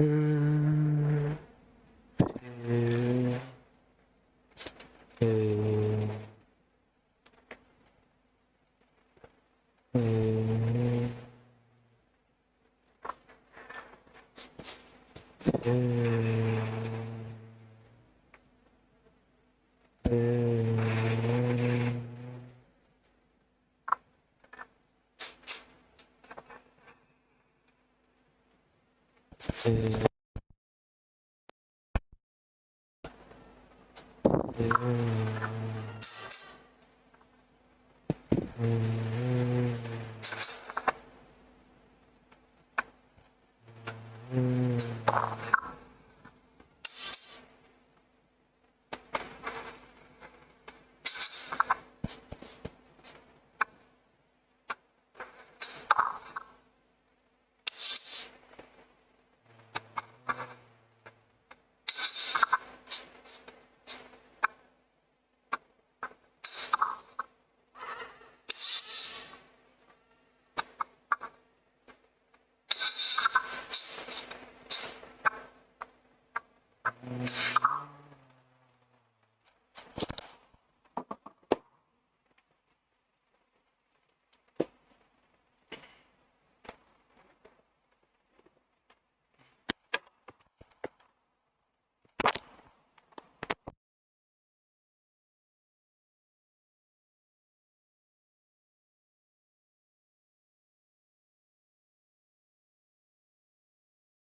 Hey, where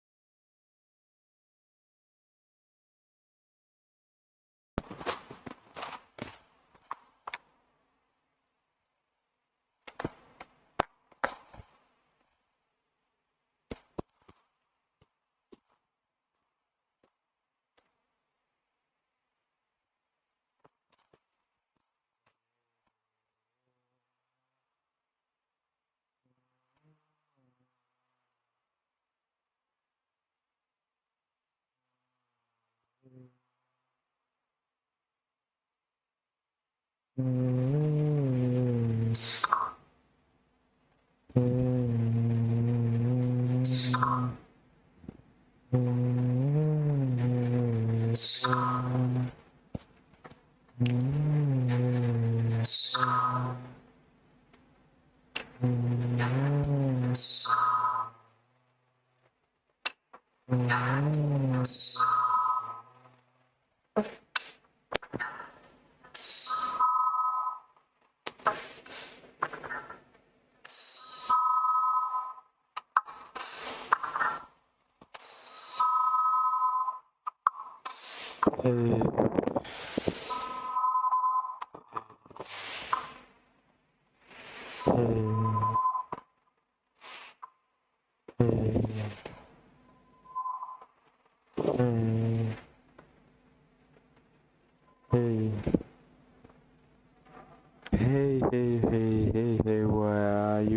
are you? Hey, where are you? Where are you?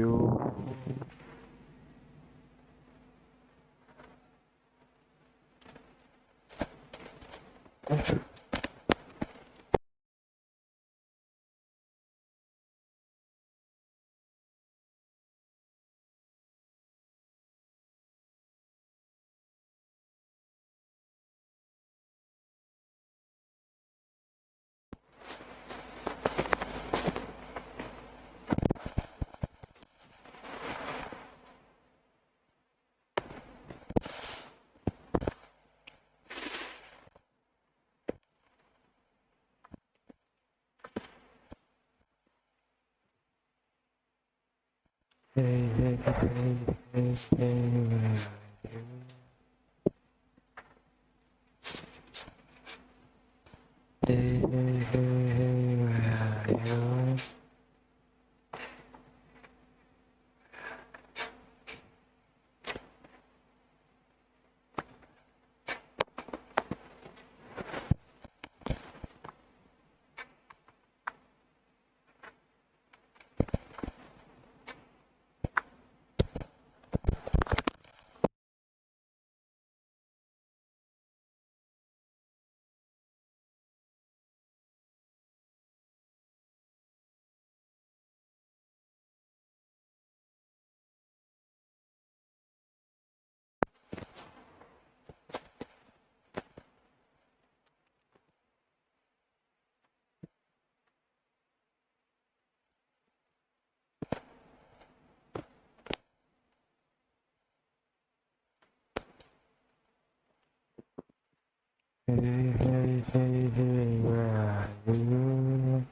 Hey, hey, hey, hey, where are you?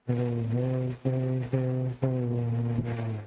Hey, hey, hey, hey, hey, where are you?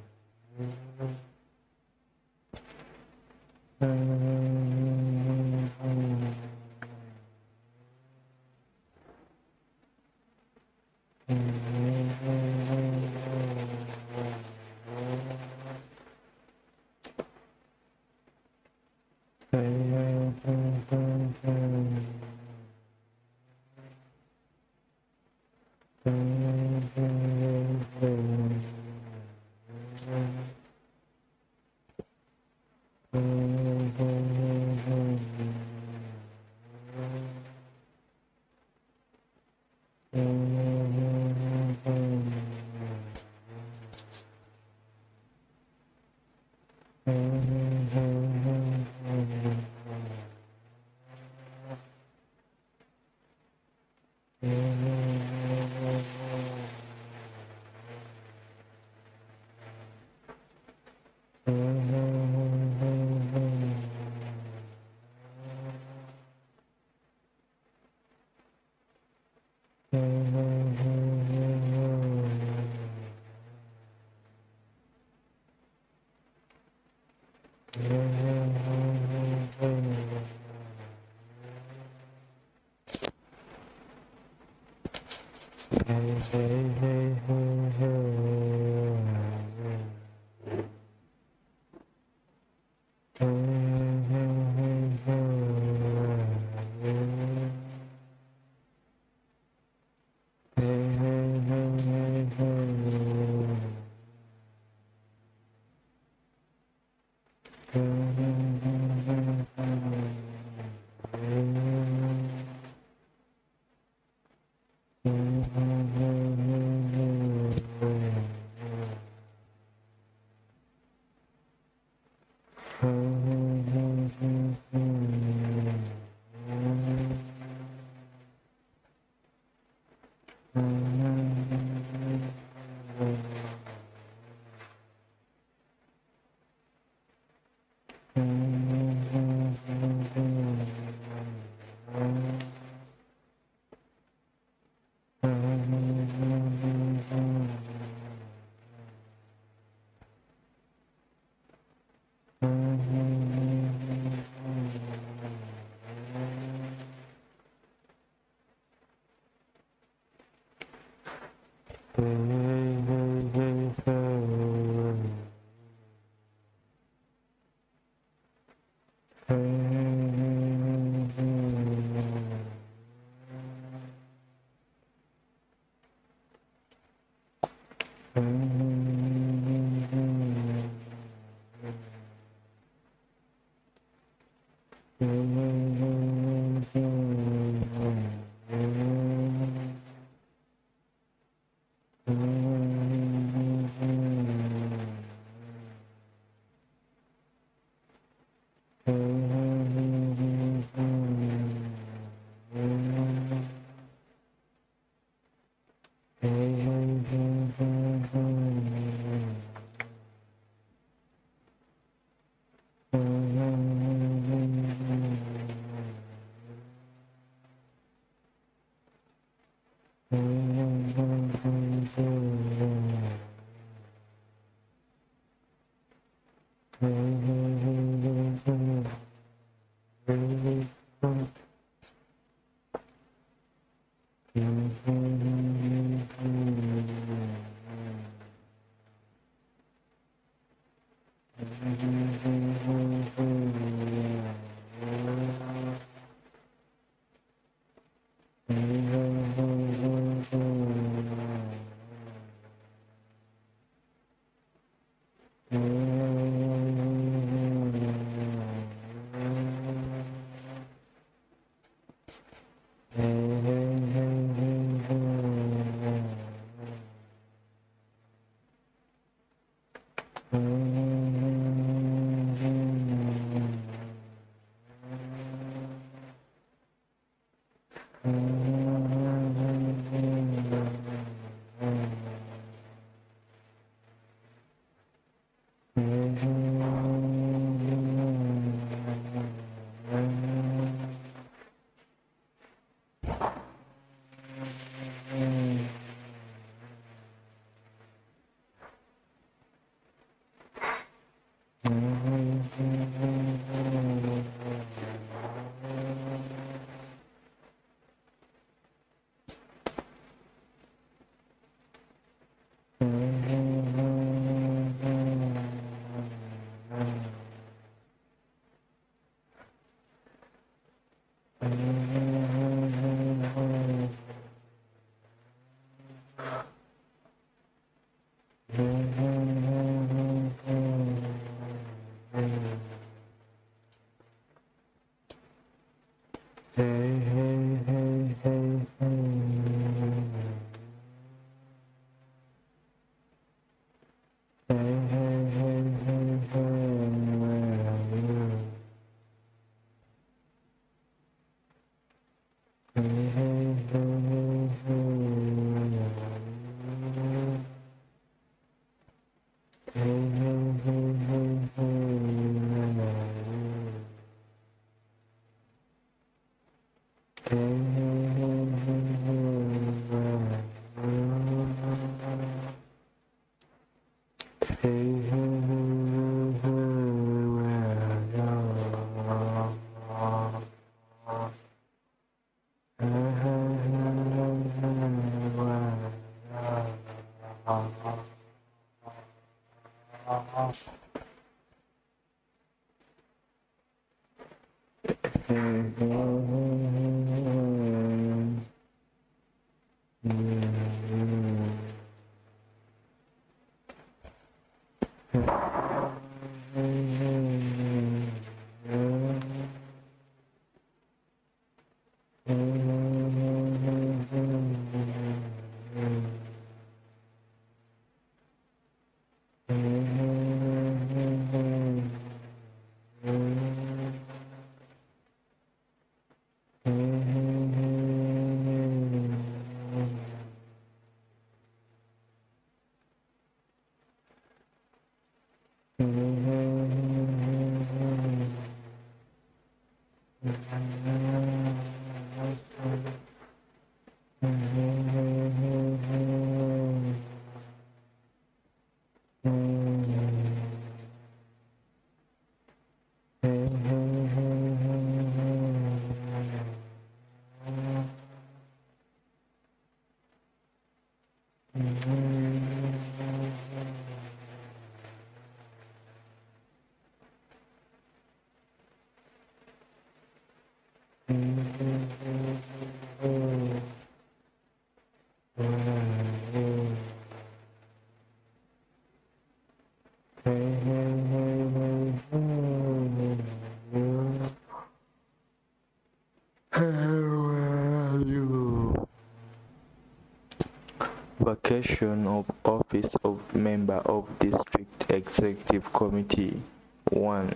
Vacation of office of member of district executive committee. 1.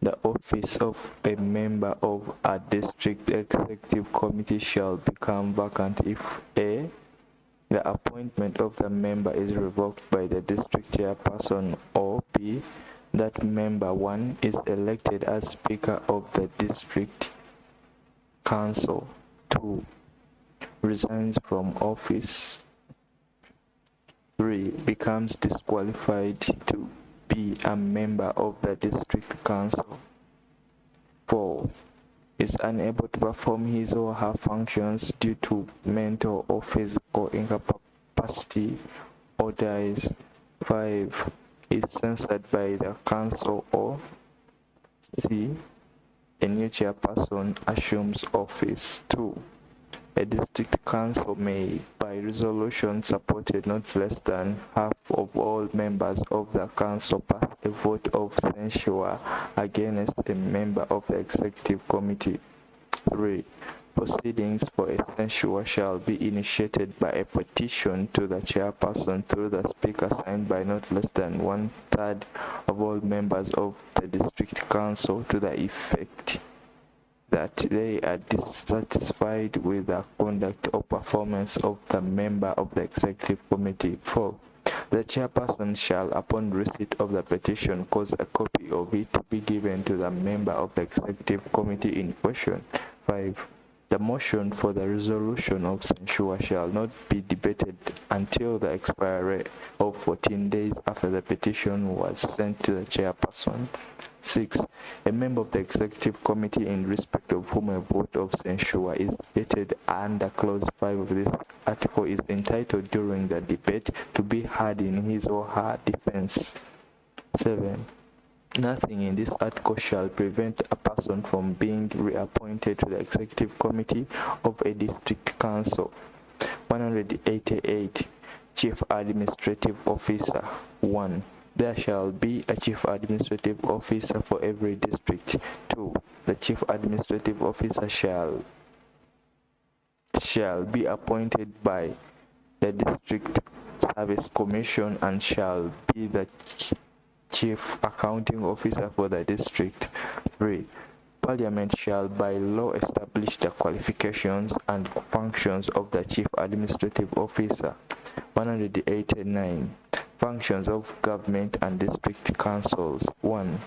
The office of a member of a district executive committee shall become vacant if a. The appointment of the member is revoked by the district chairperson, or b. That member 1 is elected as speaker of the district council. 2. Resigns from office. 3. Becomes disqualified to be a member of the district council. 4. Is unable to perform his or her functions due to mental or physical incapacity or dies. 5. Is censored by the council, or c. A new chairperson assumes office. 2. A district council may, by resolution supported not less than half of all members of the council, pass a vote of censure against a member of the executive committee. 3. Proceedings for a censure shall be initiated by a petition to the chairperson through the speaker signed by not less than 1/3 of all members of the district council, to the effect that they are dissatisfied with the conduct or performance of the member of the executive committee. 4. The chairperson shall, upon receipt of the petition, cause a copy of it to be given to the member of the executive committee in question. 5. The motion for the resolution of censure shall not be debated until the expiry of 14 days after the petition was sent to the chairperson. 6. A member of the executive committee in respect of whom a vote of censure is stated under clause 5 of this article is entitled during the debate to be heard in his or her defense. 7. Nothing in this article shall prevent a person from being reappointed to the executive committee of a district council. 188. Chief Administrative Officer. 1. There shall be a chief administrative officer for every district. 2. The chief administrative officer shall be appointed by the district service commission and shall be the chief accounting officer for the district. 3. Parliament shall by law establish the qualifications and functions of the chief administrative officer. 189. Functions of government and district councils. 1.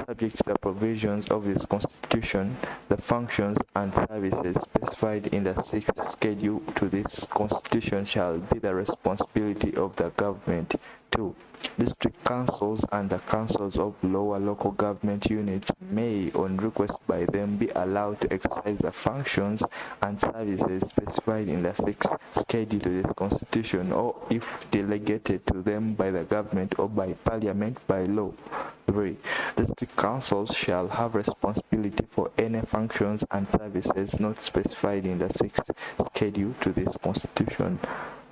Subject to the provisions of this constitution, the functions and services specified in the 6th schedule to this constitution shall be the responsibility of the government. 2. District councils and the councils of lower local government units may, on request by them, be allowed to exercise the functions and services specified in the 6th schedule to this constitution, or if delegated to them by the government or by parliament by law. 3. District councils shall have responsibility for any functions and services not specified in the 6th schedule to this constitution.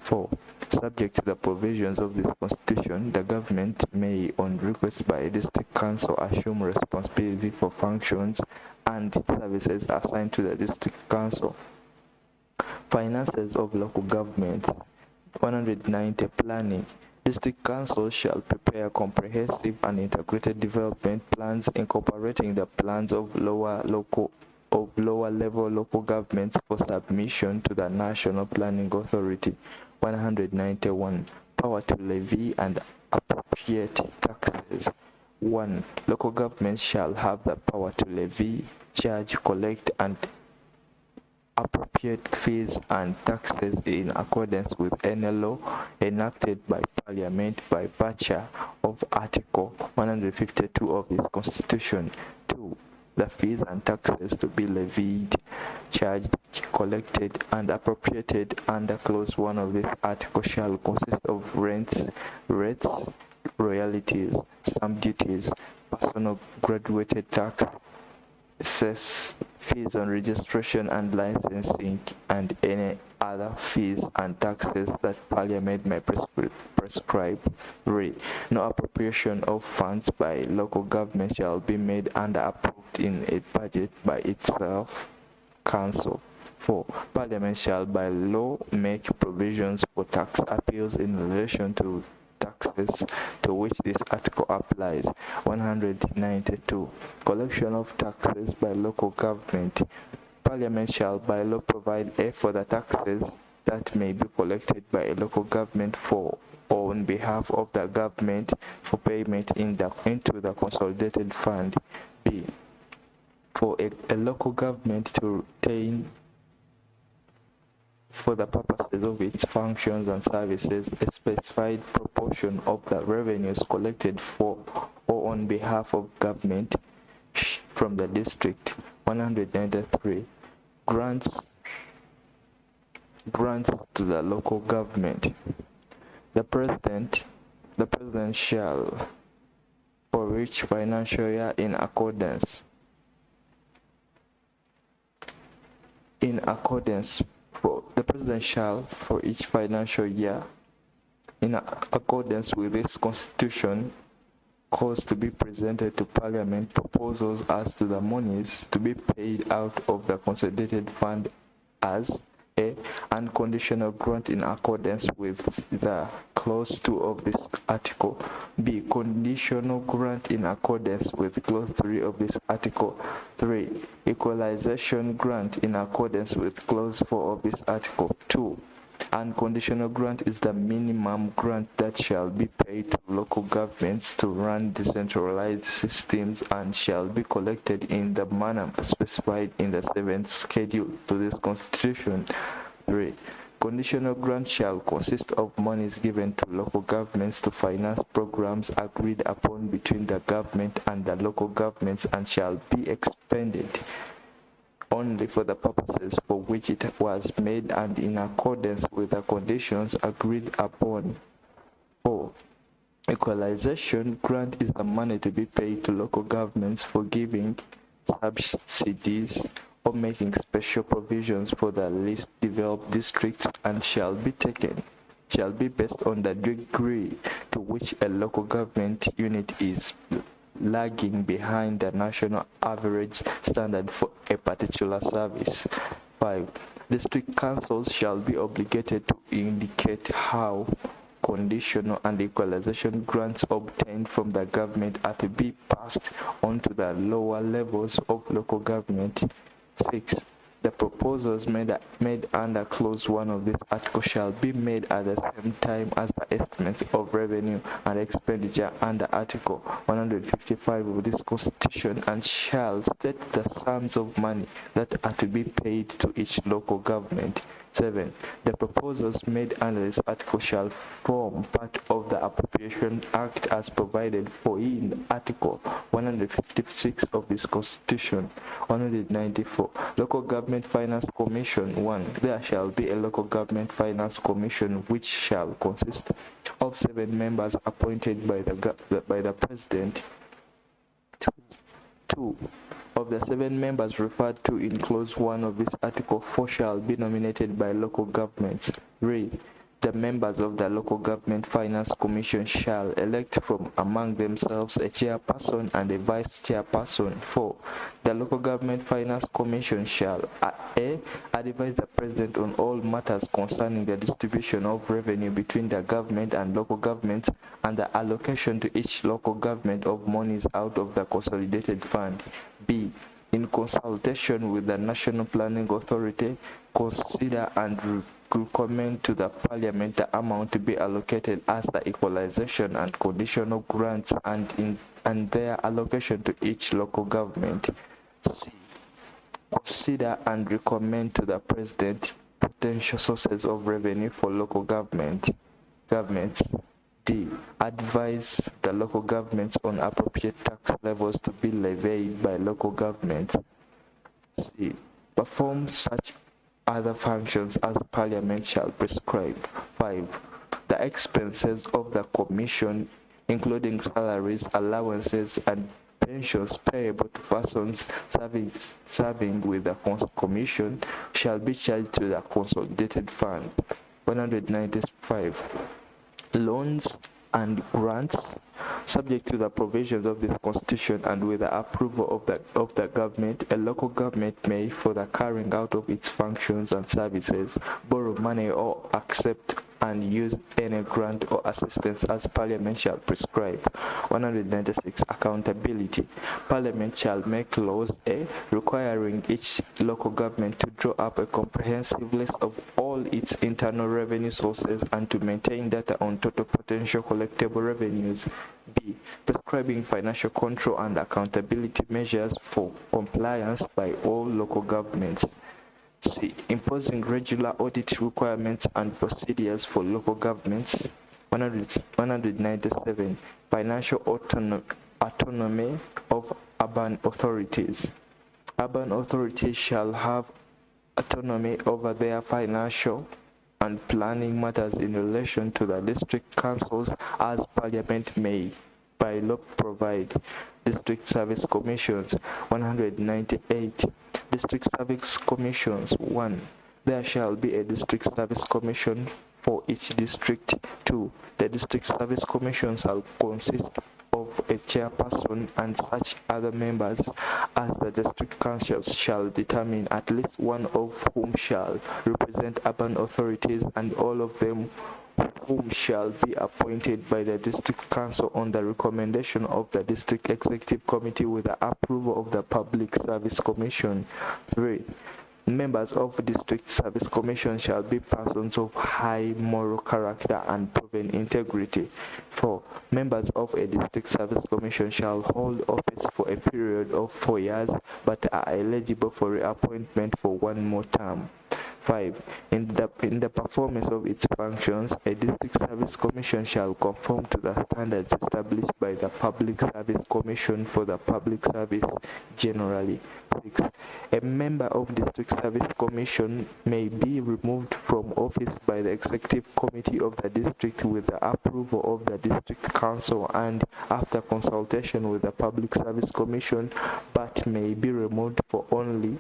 4. Subject to the provisions of this constitution, the government may, on request by a district council, assume responsibility for functions and services assigned to the district council. Finances of local government. 190. Planning. District councils shall prepare comprehensive and integrated development plans incorporating the plans of lower level local governments for submission to the National Planning Authority. 191. Power to levy and appropriate taxes. 1. Local governments shall have the power to levy, charge, collect, and appropriate fees and taxes in accordance with any law enacted by Parliament by virtue of Article 152 of this Constitution. 2. The fees and taxes to be levied, charged, collected, and appropriated under Clause 1 of this article shall consist of rents, rates, royalties, stamp duties, personal graduated tax, cess, fees on registration and licensing, and any other fees and taxes that Parliament may prescribe. 3. No appropriation of funds by local government shall be made and approved in a budget by itself, Council. 4. Parliament shall by law make provisions for tax appeals in relation to taxes to which this article applies. 192. Collection of taxes by local government. Parliament shall by law provide for the taxes that may be collected by a local government for or on behalf of the government for payment into the consolidated fund. B. For a local government to retain for the purposes of its functions and services a specified proportion of the revenues collected for or on behalf of government from the district. 193. Grants to the local government. The president shall, for each financial year the President shall, for each financial year, in accordance with this Constitution, cause to be presented to Parliament proposals as to the monies to be paid out of the consolidated fund as A. Unconditional grant in accordance with the Clause 2 of this article. B. Conditional grant in accordance with Clause 3 of this article. 3. Equalization grant in accordance with Clause 4 of this article. 2. Unconditional grant is the minimum grant that shall be paid to local governments to run decentralized systems and shall be collected in the manner specified in the 7th schedule to this constitution. 3. Conditional grants shall consist of monies given to local governments to finance programs agreed upon between the government and the local governments and shall be expended only for the purposes for which it was made and in accordance with the conditions agreed upon. 4. Equalization grant is the money to be paid to local governments for giving subsidies or making special provisions for the least developed districts and shall be based on the degree to which a local government unit is lagging behind the national average standard for a particular service. 5. District councils shall be obligated to indicate how conditional and equalization grants obtained from the government are to be passed on to the lower levels of local government. 6. The proposals made under Clause 1 of this article shall be made at the same time as the estimates of revenue and expenditure under Article 155 of this Constitution and shall state the sums of money that are to be paid to each local government. 7. The proposals made under this article shall form part of the Appropriation Act as provided for in Article 156 of this Constitution. 194. Local Government Finance Commission. 1. There shall be a Local Government Finance Commission which shall consist of 7 members appointed by the President. 2. Of the 7 members referred to in Clause 1 of this Article, 4 shall be nominated by local governments. 3. The members of the Local Government Finance Commission shall elect from among themselves a chairperson and a vice chairperson. 4. The Local Government Finance Commission shall A. Advise the President on all matters concerning the distribution of revenue between the government and local governments and the allocation to each local government of monies out of the consolidated fund. B. In consultation with the National Planning Authority, consider and recommend to the Parliament the amount to be allocated as the equalization and conditional grants and their allocation to each local government. C. Consider and recommend to the President potential sources of revenue for local governments. D. Advise the local governments on appropriate tax levels to be levied by local governments. C. Perform such other functions as Parliament shall prescribe. 5. The expenses of the Commission, including salaries, allowances, and pensions payable to persons serving with the Commission, shall be charged to the Consolidated Fund. 195. Loans and grants, subject to the provisions of this Constitution and with the approval of the government, a local government may, for the carrying out of its functions and services, borrow money or accept and use any grant or assistance as Parliament shall prescribe. 196. Accountability. Parliament shall make laws requiring each local government to draw up a comprehensive list of all its internal revenue sources and to maintain data on total potential collectible revenues. B. Prescribing financial control and accountability measures for compliance by all local governments. C. Imposing regular audit requirements and procedures for local governments. 197. Financial autonomy of urban authorities. Urban authorities shall have autonomy over their financial and planning matters in relation to the district councils as Parliament may by law provide. District Service Commissions. 198. District Service Commissions. 1. There shall be a District Service Commission for each district. 2. The District Service Commission shall consist of a chairperson and such other members as the district councils shall determine, at least one of whom shall represent urban authorities and all of them whom shall be appointed by the district council on the recommendation of the district executive committee with the approval of the Public Service Commission. 3. Members of District Service Commission shall be persons of high moral character and proven integrity. 4. Members of a District Service Commission shall hold office for a period of 4 years but are eligible for reappointment for 1 more term. 5. In the performance of its functions, a District Service Commission shall conform to the standards established by the Public Service Commission for the public service generally. 6. A member of District Service Commission may be removed from office by the Executive Committee of the District with the approval of the District Council and after consultation with the Public Service Commission, but may be removed only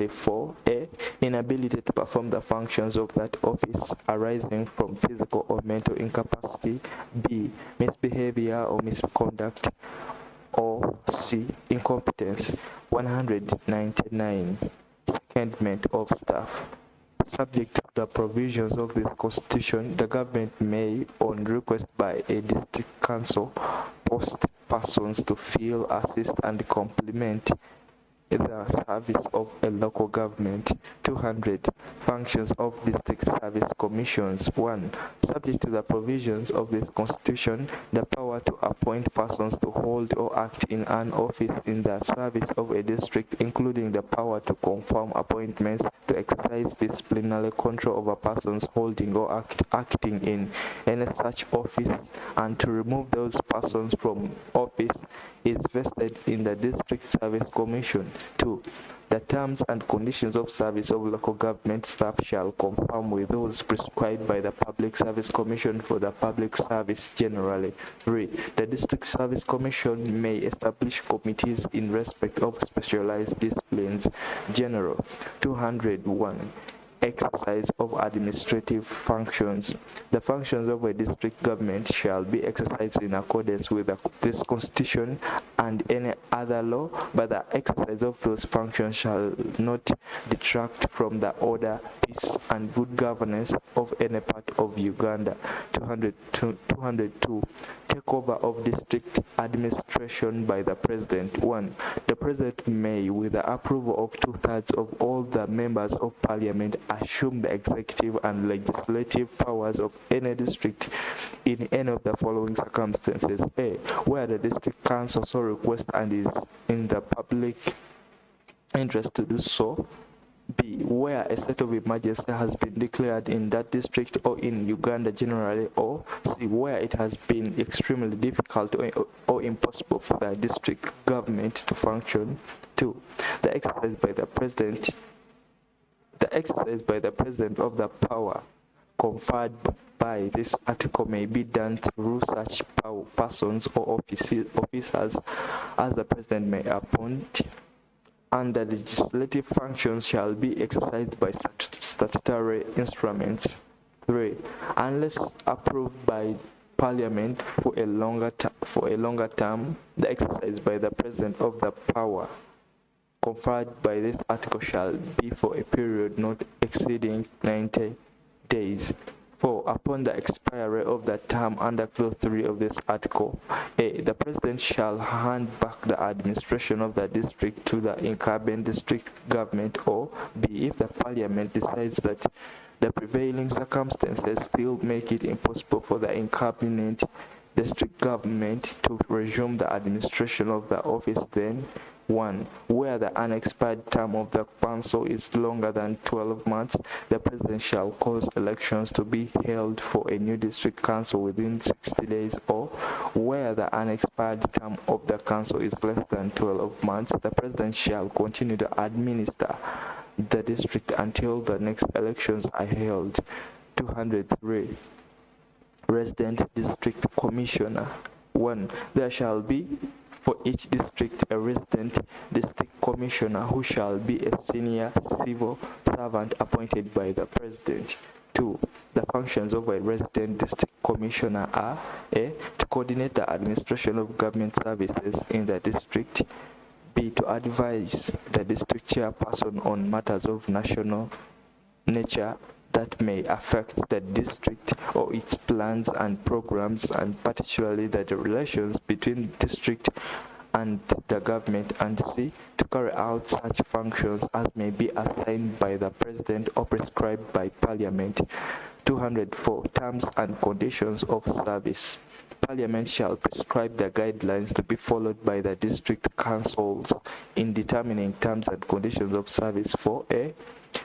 for a. Inability to perform the functions of that office arising from physical or mental incapacity, b. Misbehavior or misconduct, or c. Incompetence. 199. Secondment of staff. Subject to the provisions of this Constitution, the government may, on request by a district council, post persons to fill, assist, and complement the service of a local government. 200. Functions of District Service Commissions. 1. Subject to the provisions of this Constitution, the power to appoint persons to hold or act in an office in the service of a district, including the power to confirm appointments, to exercise disciplinary control over persons holding or acting in any such office, and to remove those persons from office, is vested in the District Service Commission. 2. The terms and conditions of service of local government staff shall conform with those prescribed by the Public Service Commission for the public service generally. 3. The District Service Commission may establish committees in respect of specialized disciplines. General. 201. Exercise of administrative functions. The functions of a district government shall be exercised in accordance with this Constitution and any other law, but the exercise of those functions shall not detract from the order, peace, and good governance of any part of Uganda. 202. Takeover of district administration by the President. 1. The President may, with the approval of 2/3 of all the members of Parliament, assume the executive and legislative powers of any district in any of the following circumstances. A. Where the district council so requests and is in the public interest to do so. B. Where a state of emergency has been declared in that district or in Uganda generally, or C. Where it has been extremely difficult or impossible for the district government to function. 2. The exercise by the President of the power conferred by this article may be done through such persons or officers as the President may appoint, and the legislative functions shall be exercised by statutory instruments. 3. Unless approved by Parliament for a longer term, the exercise by the President of the power conferred by this article shall be for a period not exceeding 90 days. 4. Upon the expiry of the term under Clause 3 of this article, A. The President shall hand back the administration of the district to the incumbent district government, or B. If the Parliament decides that the prevailing circumstances still make it impossible for the incumbent district government to resume the administration of the office, then 1. Where the unexpired term of the council is longer than 12 months, the President shall cause elections to be held for a new district council within 60 days, or where the unexpired term of the council is less than 12 months, the President shall continue to administer the district until the next elections are held. 203. Resident District Commissioner. 1. There shall be for each district a resident district commissioner who shall be a senior civil servant appointed by the President. 2. The functions of a resident district commissioner are A. To coordinate the administration of government services in the district. B. To advise the district chairperson on matters of national nature that may affect the district or its plans and programs, and particularly the relations between district and the government, and C, to carry out such functions as may be assigned by the President or prescribed by Parliament. 204. Terms and conditions of service. Parliament shall prescribe the guidelines to be followed by the district councils in determining terms and conditions of service for A,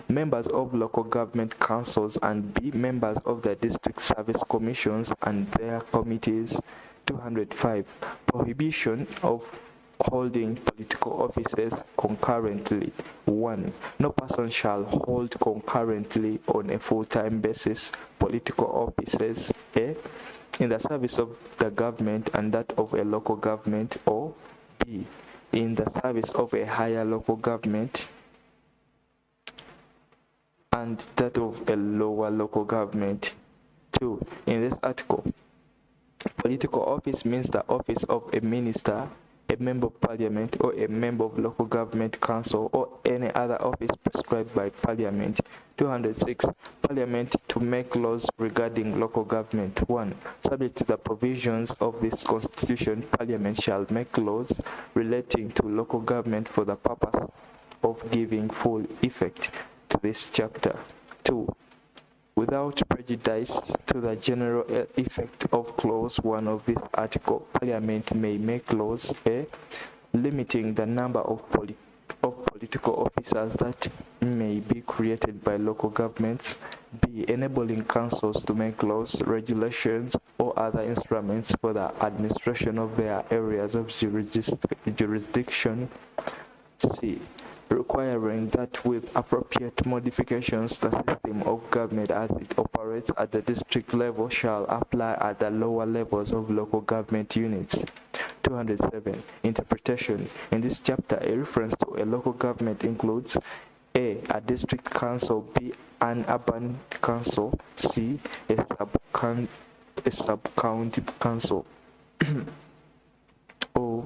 members of local government councils, and B, members of the district service commissions and their committees. 205. Prohibition of holding political offices concurrently. 1. No person shall hold concurrently on a full-time basis political offices A, in the service of the government and that of a local government, or B, in the service of a higher local government and that of a lower local government. 2. In this article, political office means the office of a minister, a member of parliament, or a member of local government council, or any other office prescribed by Parliament. 206. Parliament to make laws regarding local government. 1. Subject to the provisions of this Constitution, Parliament shall make laws relating to local government for the purpose of giving full effect to this chapter. 2. Without prejudice to the general effect of Clause 1 of this article, Parliament may make laws A, limiting the number of political officers that may be created by local governments, B, enabling councils to make laws, regulations, or other instruments for the administration of their areas of jurisdiction, C, requiring that with appropriate modifications the system of government as it operates at the district level shall apply at the lower levels of local government units. 207. Interpretation. In this chapter, a reference to a local government includes A, a district council, B, an urban council, C, a sub-county council, or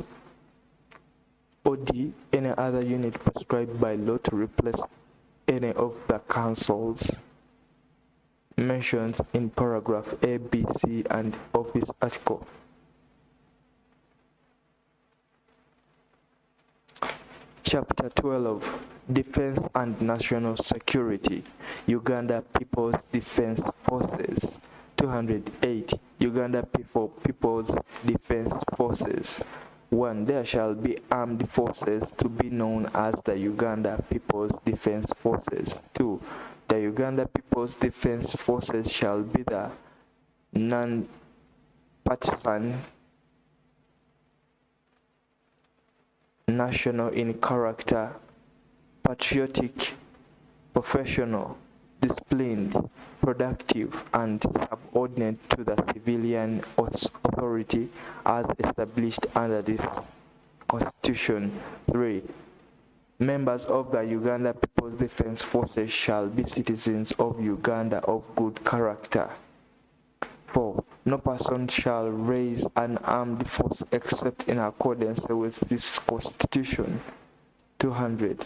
D, any other unit prescribed by law to replace any of the councils mentioned in paragraph A, B, C, and of this article. Chapter 12. Defense and National Security. Uganda People's Defense Forces. 208. Uganda People's Defense Forces. 1. There shall be armed forces to be known as the Uganda People's Defense Forces. 2. The Uganda People's Defense Forces shall be the non-partisan, national in character, patriotic, professional, disciplined, productive, and subordinate to the civilian authority as established under this Constitution. 3. Members of the Uganda People's Defense Forces shall be citizens of Uganda of good character. 4. No person shall raise an armed force except in accordance with this Constitution. 200.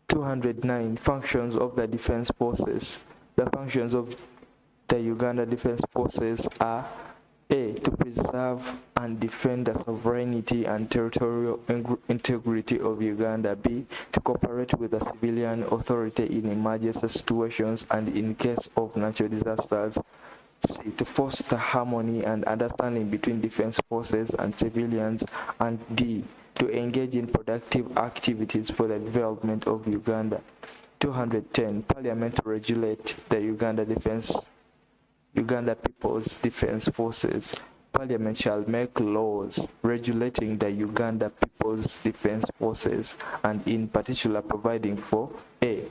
209. Functions of the Defense Forces. The functions of the Uganda Defense Forces are A, to preserve and defend the sovereignty and territorial integrity of Uganda. B, to cooperate with the civilian authority in emergency situations and in case of natural disasters. C, to foster harmony and understanding between defense forces and civilians. And D, to engage in productive activities for the development of Uganda. 210. Parliament to regulate the Uganda People's Defense Forces. Parliament shall make laws regulating the Uganda People's Defense Forces and in particular providing for A,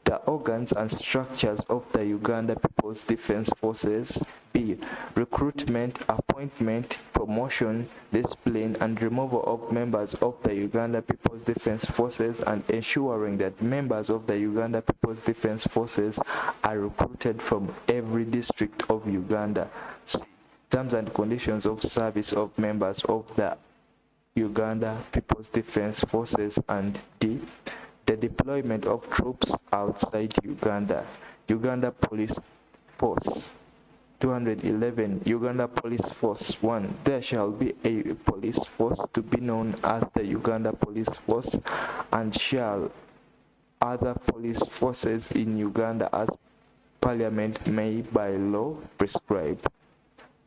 the organs and structures of the Uganda People's Defense Forces, B, recruitment, appointment, promotion, discipline, and removal of members of the Uganda People's Defense Forces, and ensuring that members of the Uganda People's Defense Forces are recruited from every district of Uganda. C, terms and conditions of service of members of the Uganda People's Defense Forces, and D, the deployment of troops outside Uganda. Uganda Police Force. 211. Uganda Police Force. 1. There shall be a police force to be known as the Uganda Police Force, and shall other police forces in Uganda as Parliament may by law prescribe.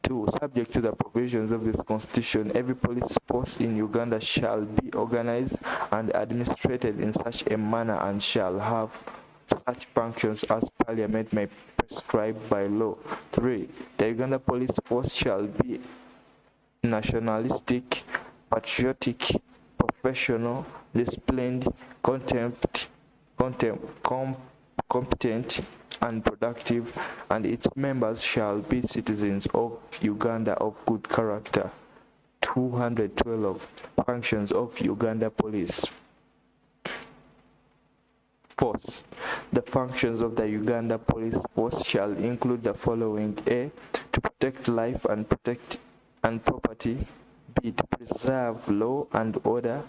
2. Subject to the provisions of this Constitution, every police force in Uganda shall be organized and administrated in such a manner and shall have such functions as Parliament may prescribe by law. 3. The Uganda Police Force shall be nationalistic, patriotic, professional, disciplined, competent, and productive, and its members shall be citizens of Uganda of good character. 212. Functions of Uganda Police Force. The functions of the Uganda Police Force shall include the following: A. To protect life and property. B. To preserve law and order.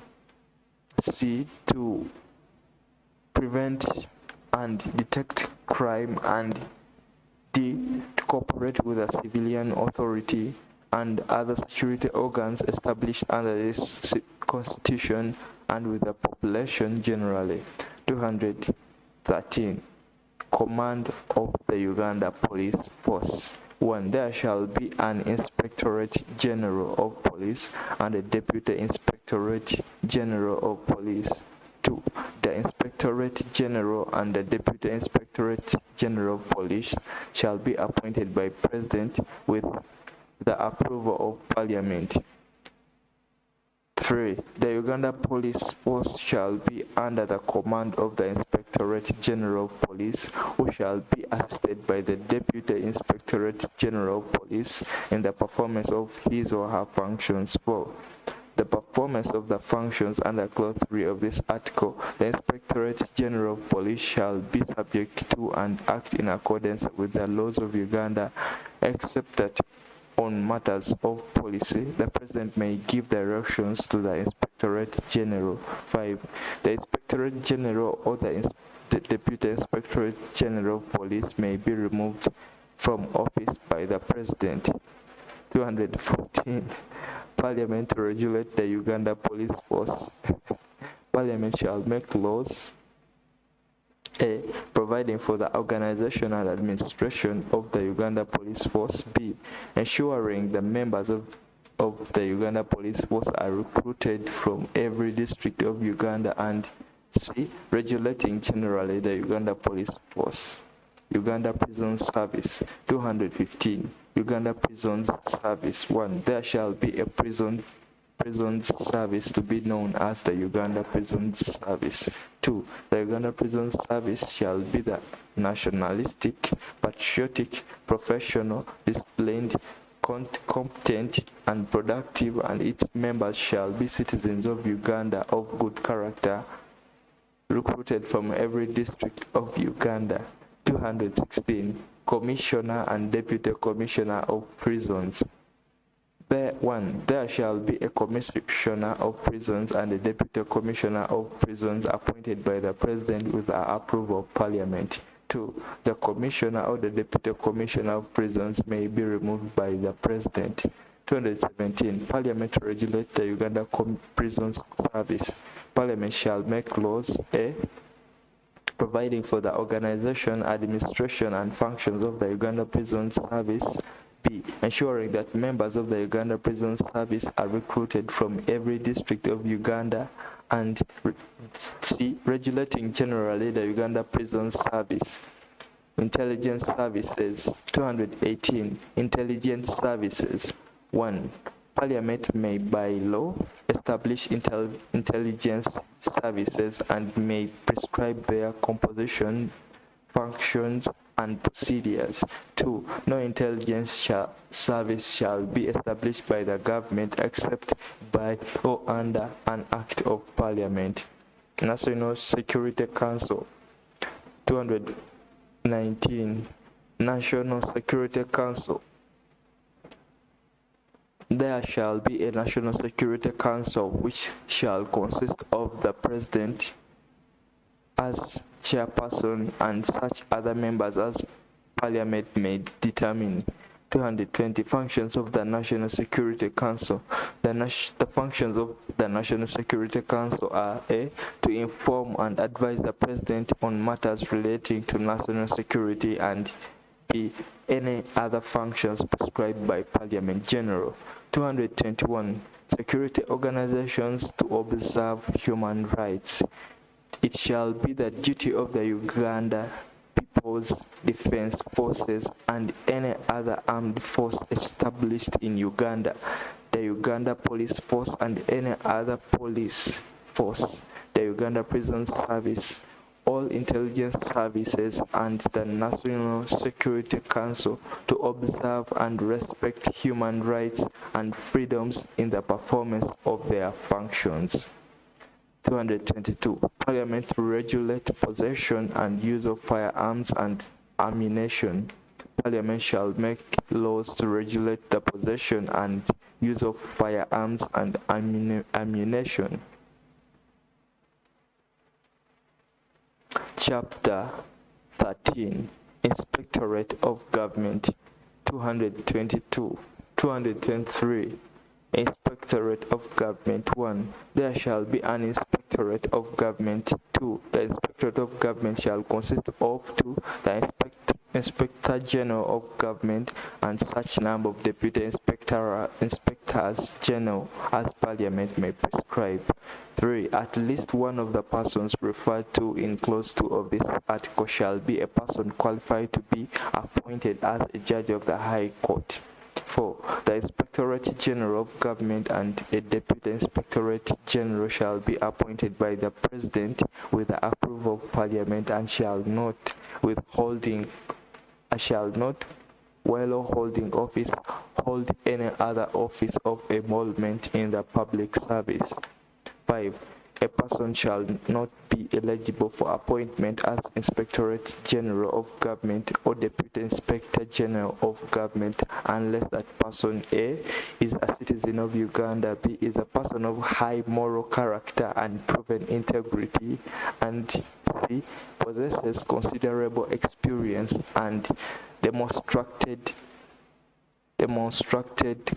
C. To prevent and detect crime, and D. To cooperate with the civilian authority and other security organs established under this Constitution and with the population generally. 213. Command of the Uganda Police Force. 1. There shall be an Inspectorate General of Police and a Deputy Inspectorate General of Police. 2. The Inspectorate General and the Deputy Inspectorate General of Police shall be appointed by President with the approval of Parliament. 3. The Uganda Police Force shall be under the command of the Inspectorate General of Police, who shall be assisted by the Deputy Inspectorate General of Police in the performance of his or her functions. 4. The performance of the functions under Clause 3 of this article, the Inspectorate General of Police shall be subject to and act in accordance with the laws of Uganda, except that on matters of policy, the President may give directions to the Inspectorate General. 5. The Inspectorate General or the Deputy Inspectorate General of Police may be removed from office by the President. 214. Parliament to regulate the Uganda Police Force. Parliament shall make laws: A. Providing for the organization and administration of the Uganda Police Force. B. Ensuring the members of the Uganda Police Force are recruited from every district of Uganda. And C. Regulating generally the Uganda Police Force. Uganda Prison Service. 215. Uganda Prison Service. 1. There shall be a prison service to be known as the Uganda Prison Service. 2. The Uganda Prison Service shall be the nationalistic, patriotic, professional, disciplined, competent, and productive, and its members shall be citizens of Uganda of good character, recruited from every district of Uganda. 216. Commissioner and Deputy Commissioner of Prisons. 1. There shall be a Commissioner of Prisons and a Deputy Commissioner of Prisons appointed by the President with the approval of Parliament. 2. The Commissioner or the Deputy Commissioner of Prisons may be removed by the President. 217. Parliament to regulate the Uganda Prison Service. Parliament shall make laws: A. Providing for the organization, administration, and functions of the Uganda Prison Service. B. Ensuring that members of the Uganda Prison Service are recruited from every district of Uganda. And C. Regulating generally the Uganda Prison Service. Intelligence Services. 218. Intelligence Services. 1. Parliament may by law establish intelligence services and may prescribe their composition, functions, and procedures. 2. No intelligence service shall be established by the government except by or under an act of Parliament. National Security Council. 219. National Security Council. There shall be a National Security Council which shall consist of the President as chairperson and such other members as Parliament may determine. 220. Functions of the National Security Council. The functions of the National Security Council are A. To inform and advise the President on matters relating to national security, and B. Any other functions prescribed by Parliament General. 221. Security organizations to observe human rights. It shall be the duty of the Uganda People's Defense Forces and any other armed force established in Uganda, the Uganda Police Force and any other police force, the Uganda Prison Service, all intelligence services, and the National Security Council to observe and respect human rights and freedoms in the performance of their functions. 222. Parliament to regulate possession and use of firearms and ammunition. Parliament shall make laws to regulate the possession and use of firearms and ammunition. Chapter 13. Inspectorate of Government. 222. 223. Inspectorate of Government. 1. There shall be an Inspectorate of Government. 2. The Inspectorate of Government shall consist of 2. The Inspector General of Government and such number of Deputy Inspectors General as Parliament may prescribe. 3. At least one of the persons referred to in Clause 2 of this article shall be a person qualified to be appointed as a judge of the High Court. 4. The Inspectorate General of Government and a Deputy Inspectorate General shall be appointed by the President with the approval of Parliament and shall not, while holding office, hold any other office of emolument in the public service. 5. A person shall not be eligible for appointment as Inspectorate General of Government or Deputy Inspector General of Government unless that person A. is a citizen of Uganda, B. is a person of high moral character and proven integrity, and C. possesses considerable experience and demonstrated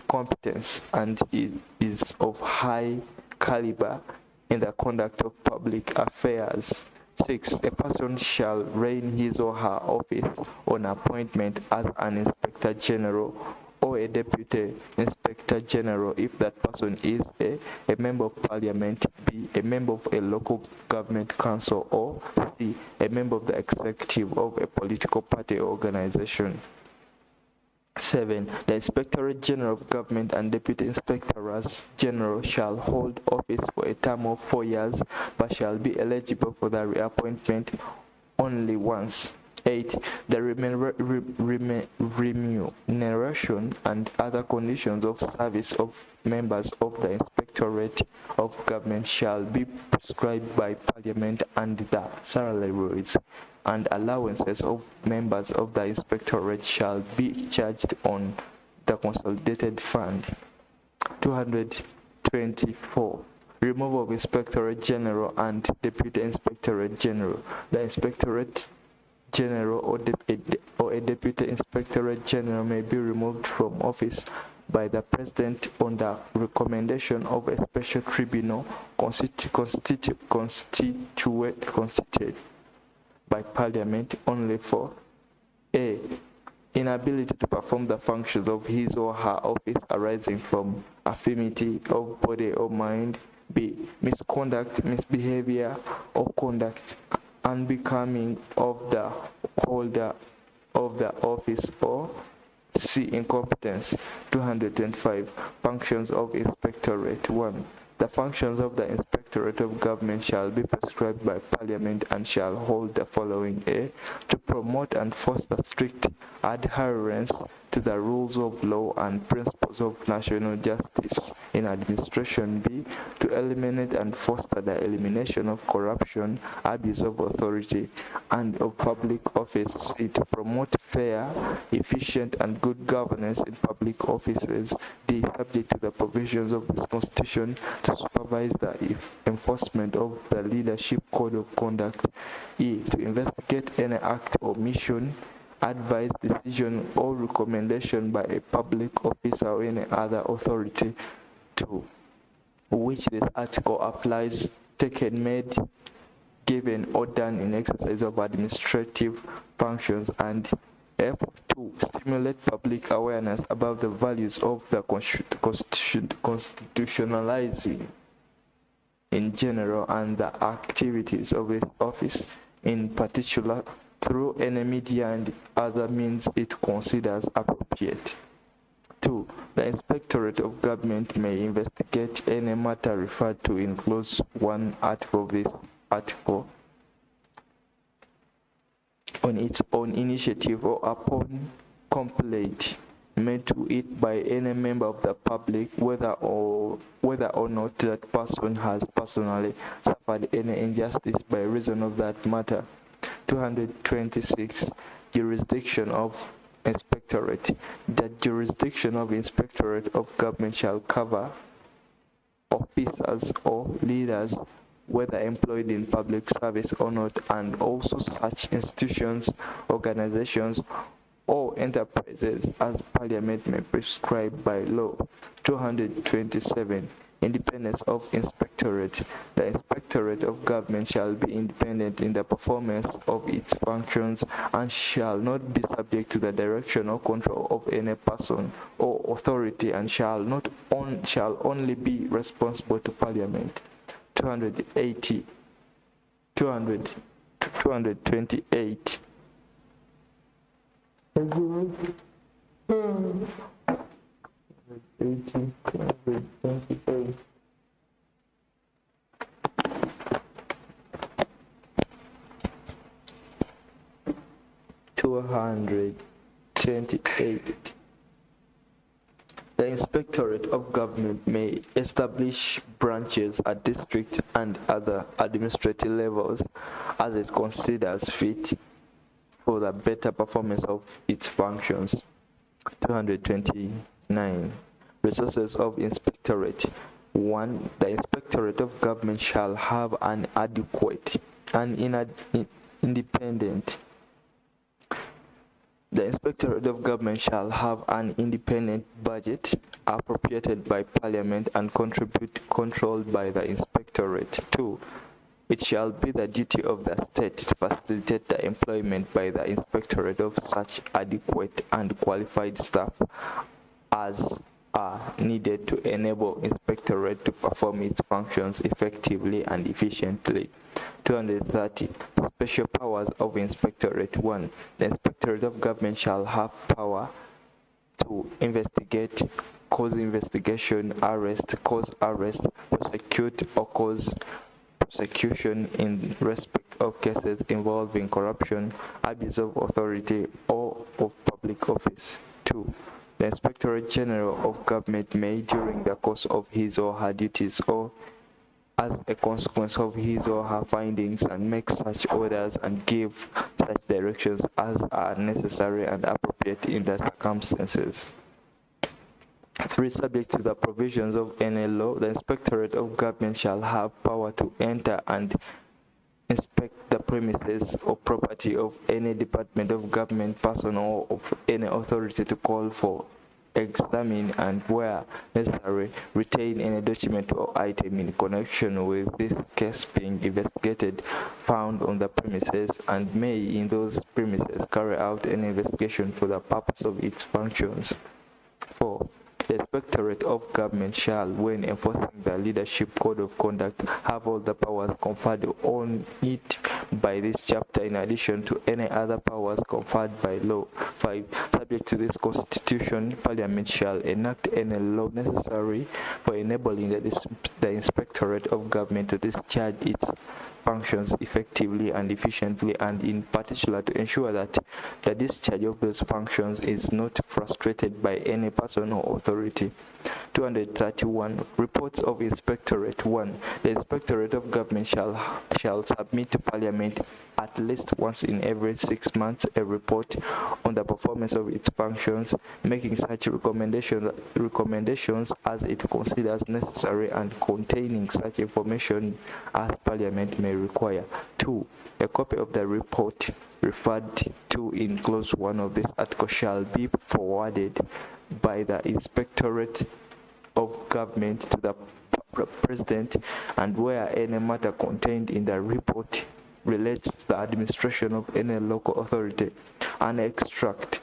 competence and is of high caliber in the conduct of public affairs. 6. A person shall reign his or her office on appointment as an Inspector General or a Deputy Inspector General if that person is A. a Member of Parliament, B. a member of a local government council, or C. a member of the executive of a political party or organization. 7. The Inspectorate General of Government and Deputy Inspectors General shall hold office for a term of 4 years, but shall be eligible for the reappointment only once. 8. The remuneration and other conditions of service of members of the Inspectorate of Government shall be prescribed by Parliament, and the salaries and allowances of members of the Inspectorate shall be charged on the Consolidated Fund. 224. Removal of Inspectorate General and Deputy Inspectorate General. The Inspectorate General or a Deputy Inspectorate General may be removed from office by the President on the recommendation of a special tribunal constituted by Parliament only for A. Inability to perform the functions of his or her office arising from infirmity of body or mind, B. Misconduct, misbehavior, or conduct unbecoming of the holder of the office, or C. Incompetence. 225. Functions of Inspectorate. 1. The functions of the Inspectorate of Government shall be prescribed by Parliament and shall hold the following: A. To promote and foster strict adherence to the rules of law and principles of national justice in administration. B. To eliminate and foster the elimination of corruption, abuse of authority, and of public office. C. To promote fair, efficient, and good governance in public offices. D. Subject to the provisions of this Constitution, to supervise the enforcement of the Leadership Code of Conduct. E. To investigate any act or mission advice, decision, or recommendation by a public officer or any other authority to which this article applies, taken, made, given, or done in exercise of administrative functions. And F, to stimulate public awareness about the values of the constitutionalizing in general and the activities of its office in particular through any media and other means it considers appropriate. 2. The Inspectorate of Government may investigate any matter referred to in Clause 1 article of this article on its own initiative or upon complaint made to it by any member of the public, whether or not that person has personally suffered any injustice by reason of that matter. 226. Jurisdiction of Inspectorate. The jurisdiction of Inspectorate of Government shall cover officers or leaders, whether employed in public service or not, and also such institutions, organizations, or enterprises as Parliament may prescribe by law. 227. Independence of Inspectorate. The Inspectorate of Government shall be independent in the performance of its functions and shall not be subject to the direction or control of any person or authority, and shall only be responsible to Parliament. 228. 228. The Inspectorate of Government may establish branches at district and other administrative levels as it considers fit for the better performance of its functions. 229. Resources of Inspectorate. 1. The Inspectorate of Government shall have an adequate and independent. The Inspectorate of Government shall have an independent budget appropriated by Parliament and controlled by the Inspectorate. 2. It shall be the duty of the state to facilitate the employment by the Inspectorate of such adequate and qualified staff as are needed to enable Inspectorate to perform its functions effectively and efficiently. 230. Special powers of Inspectorate. 1. The Inspectorate of Government shall have power to investigate, cause investigation, cause arrest, prosecute or cause prosecution in respect of cases involving corruption, abuse of authority, or of public office. 2. The Inspectorate General of Government may, during the course of his or her duties or as a consequence of his or her findings, and make such orders and give such directions as are necessary and appropriate in the circumstances. 3. Subject to the provisions of any law, the Inspectorate of Government shall have power to enter and inspect the premises or property of any department of government, person, or of any authority, to call for, examine, and where necessary, retain any document or item in connection with this case being investigated found on the premises, and may in those premises carry out an investigation for the purpose of its functions. 4. The Inspectorate of Government shall, when enforcing the Leadership Code of Conduct, have all the powers conferred on it by this chapter in addition to any other powers conferred by law. 5. Subject to this Constitution, Parliament shall enact any law necessary for enabling the Inspectorate of Government to discharge its functions effectively and efficiently, and in particular to ensure that the discharge of those functions is not frustrated by any person or authority. 231. Reports of Inspectorate. 1. The Inspectorate of Government shall submit to Parliament at least once in every 6 months a report on the performance of its functions, making such recommendations as it considers necessary and containing such information as Parliament may require. 2. 2. A copy of the report referred to in clause 1 of this article shall be forwarded by the Inspectorate of Government to the President, and where any matter contained in the report relates to the administration of any local authority, an extract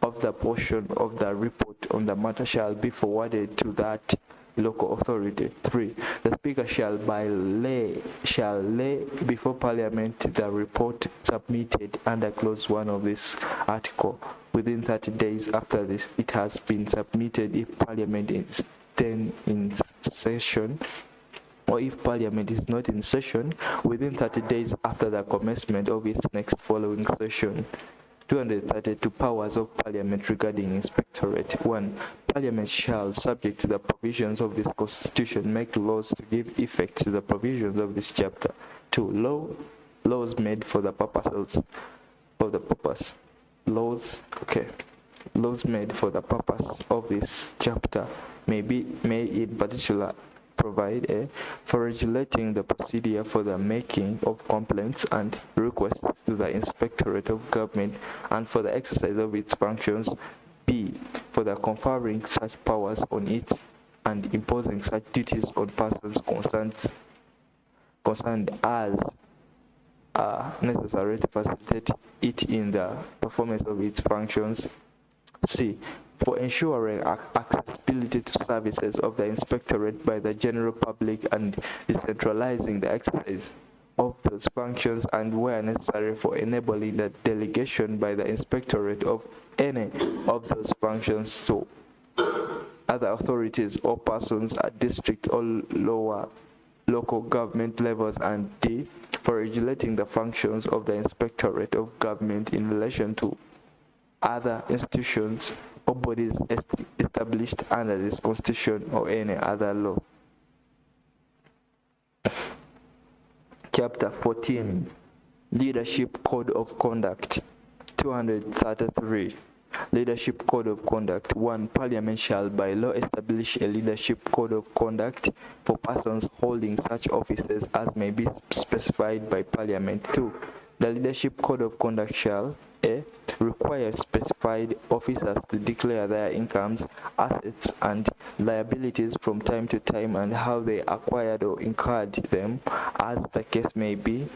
of the portion of the report on the matter shall be forwarded to that local authority. 3. The Speaker shall lay before Parliament the report submitted under clause 1 of this article within 30 days after this it has been submitted, if Parliament is then in session, or if Parliament is not in session, within 30 days after the commencement of its next following session. 232. Powers of Parliament regarding Inspectorate. 1. Parliament shall, subject to the provisions of this Constitution, make laws to give effect to the provisions of this chapter. 2. Laws made for the purpose. Laws made for the purpose of this chapter may in particular provide for regulating the procedure for the making of complaints and requests to the Inspectorate of Government and for the exercise of its functions. B. For the conferring such powers on it and imposing such duties on persons concerned as are necessary to facilitate it in the performance of its functions. C. For ensuring accessibility to services of the Inspectorate by the general public and decentralizing the exercise of those functions, and where necessary for enabling the delegation by the Inspectorate of any of those functions to other authorities or persons at district or lower local government levels. And D. For regulating the functions of the Inspectorate of Government in relation to other institutions or bodies established under this Constitution or any other law. Chapter 14. Leadership Code of Conduct. 233. Leadership Code of Conduct. 1. Parliament shall by law establish a leadership code of conduct for persons holding such offices as may be specified by Parliament. 2. The leadership code of conduct shall require specified officers to declare their incomes, assets, and liabilities from time to time and how they acquired or incurred them, as the case may be.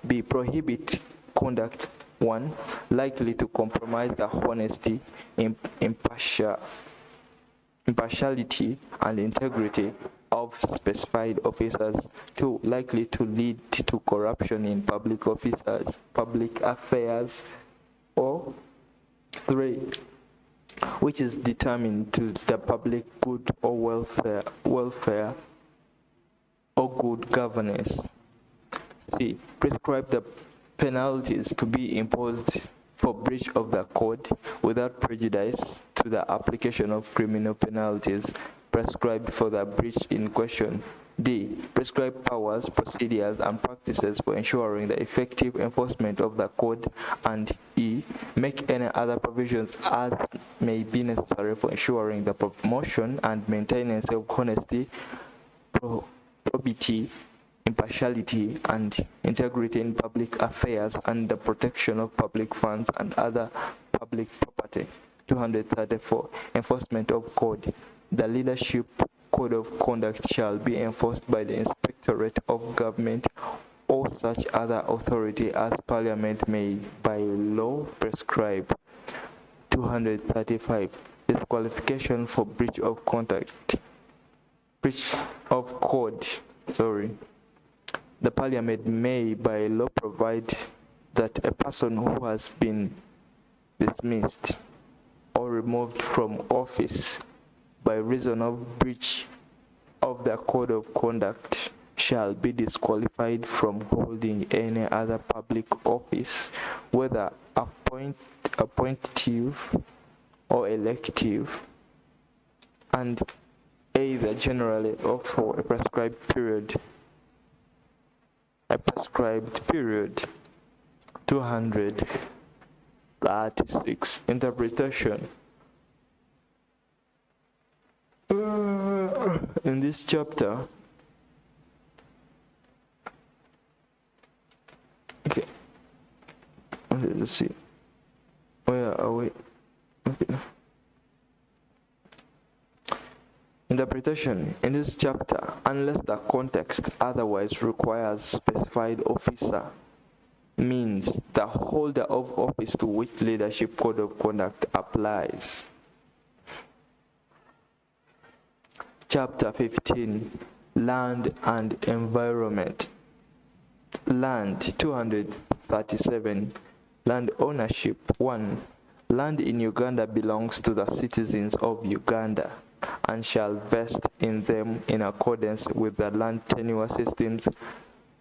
B. Prohibit conduct 1. Likely to compromise the honesty, impartiality, and integrity of specified officers. 2. Likely to lead to corruption in public affairs. Or 3. Which is determined to the public good or welfare or good governance. C. Prescribe the penalties to be imposed for breach of the code without prejudice to the application of criminal penalties prescribed for the breach in question. D. Prescribe powers, procedures, and practices for ensuring the effective enforcement of the code. And E. Make any other provisions as may be necessary for ensuring the promotion and maintenance of honesty, probity, impartiality, and integrity in public affairs and the protection of public funds and other public property. 234. Enforcement of code. The leadership code of conduct shall be enforced by the Inspectorate of Government or such other authority as Parliament may by law prescribe. 235. Disqualification for breach of code. The Parliament may by law provide that a person who has been dismissed or removed from office by reason of breach of the code of conduct shall be disqualified from holding any other public office, whether appointive or elective, and either generally or for a prescribed period. 236. Interpretation. In this chapter, let's see. Where are we? Okay. Interpretation. In this chapter, unless the context otherwise requires specified officer, means the holder of office to which leadership code of conduct applies. Chapter 15, Land and Environment. Land, 237. Land ownership. 1. Land in Uganda belongs to the citizens of Uganda and shall vest in them in accordance with the land tenure systems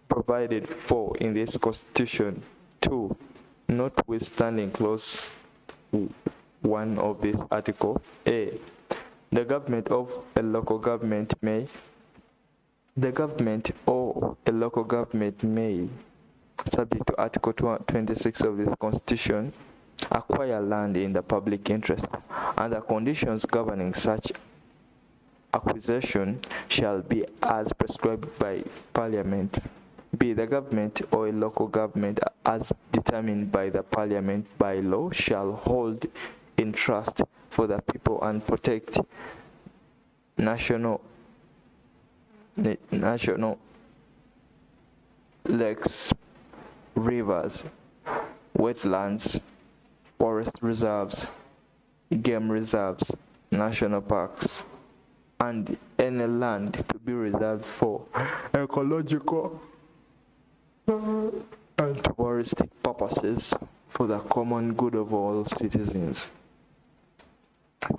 provided for in this Constitution. 2. Notwithstanding clause 1 of this article, A. The government or a local government may, subject to Article 26 of this Constitution, acquire land in the public interest, and the conditions governing such acquisition shall be as prescribed by Parliament. B. The government or a local government, as determined by the Parliament by law, shall hold in trust for the people and protect national lakes, rivers, wetlands, forest reserves, game reserves, national parks, and any land to be reserved for ecological and touristic purposes for the common good of all citizens.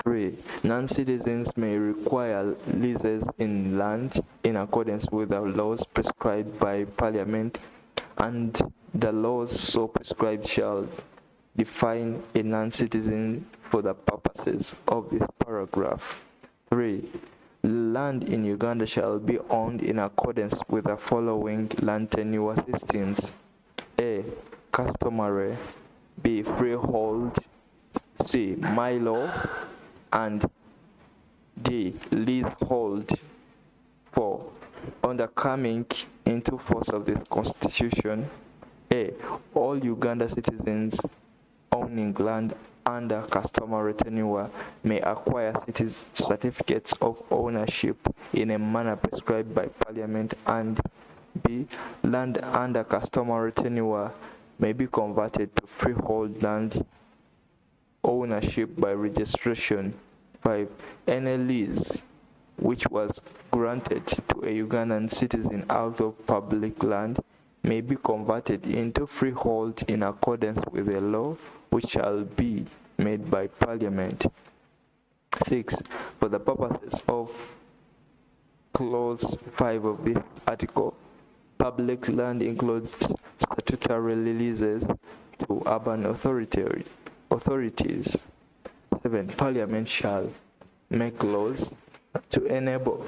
3. Non-citizens may require leases in land in accordance with the laws prescribed by Parliament, and the laws so prescribed shall define a non-citizen for the purposes of this paragraph. 3. Land in Uganda shall be owned in accordance with the following land tenure systems: A. Customary. B. Freehold. C. Milo. And D. Leasehold. 4. On the coming into force of this Constitution, A. All Uganda citizens owning land under customary tenure may acquire certificates of ownership in a manner prescribed by Parliament, and B. Land under customary tenure may be converted to freehold land ownership by registration. 5. Any lease which was granted to a Ugandan citizen out of public land may be converted into freehold in accordance with a law which shall be made by Parliament. 6. For the purposes of Clause 5 of this article, public land includes statutory leases to urban authorities. 7. Parliament shall make laws to enable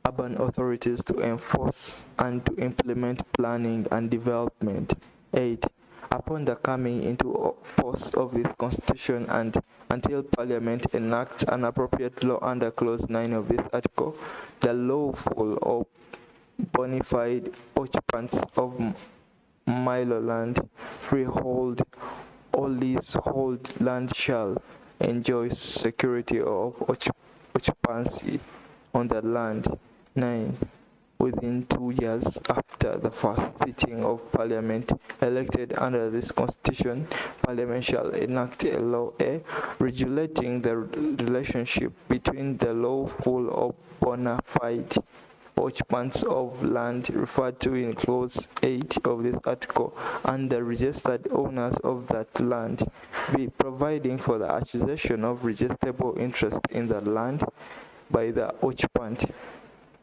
urban authorities to enforce and to implement planning and development. 8. Upon the coming into force of this Constitution and until Parliament enacts an appropriate law under Clause 9 of this article, the lawful or bona fide occupants of Milo land, freehold or leasehold land shall enjoy security of occupancy on the land. 9. Within 2 years after the first sitting of Parliament elected under this Constitution, Parliament shall enact a law regulating the relationship between the lawful or bona fide occupants of land referred to in Clause 8 of this article and the registered owners of that land, B. Providing for the acquisition of registrable interest in the land by the occupant.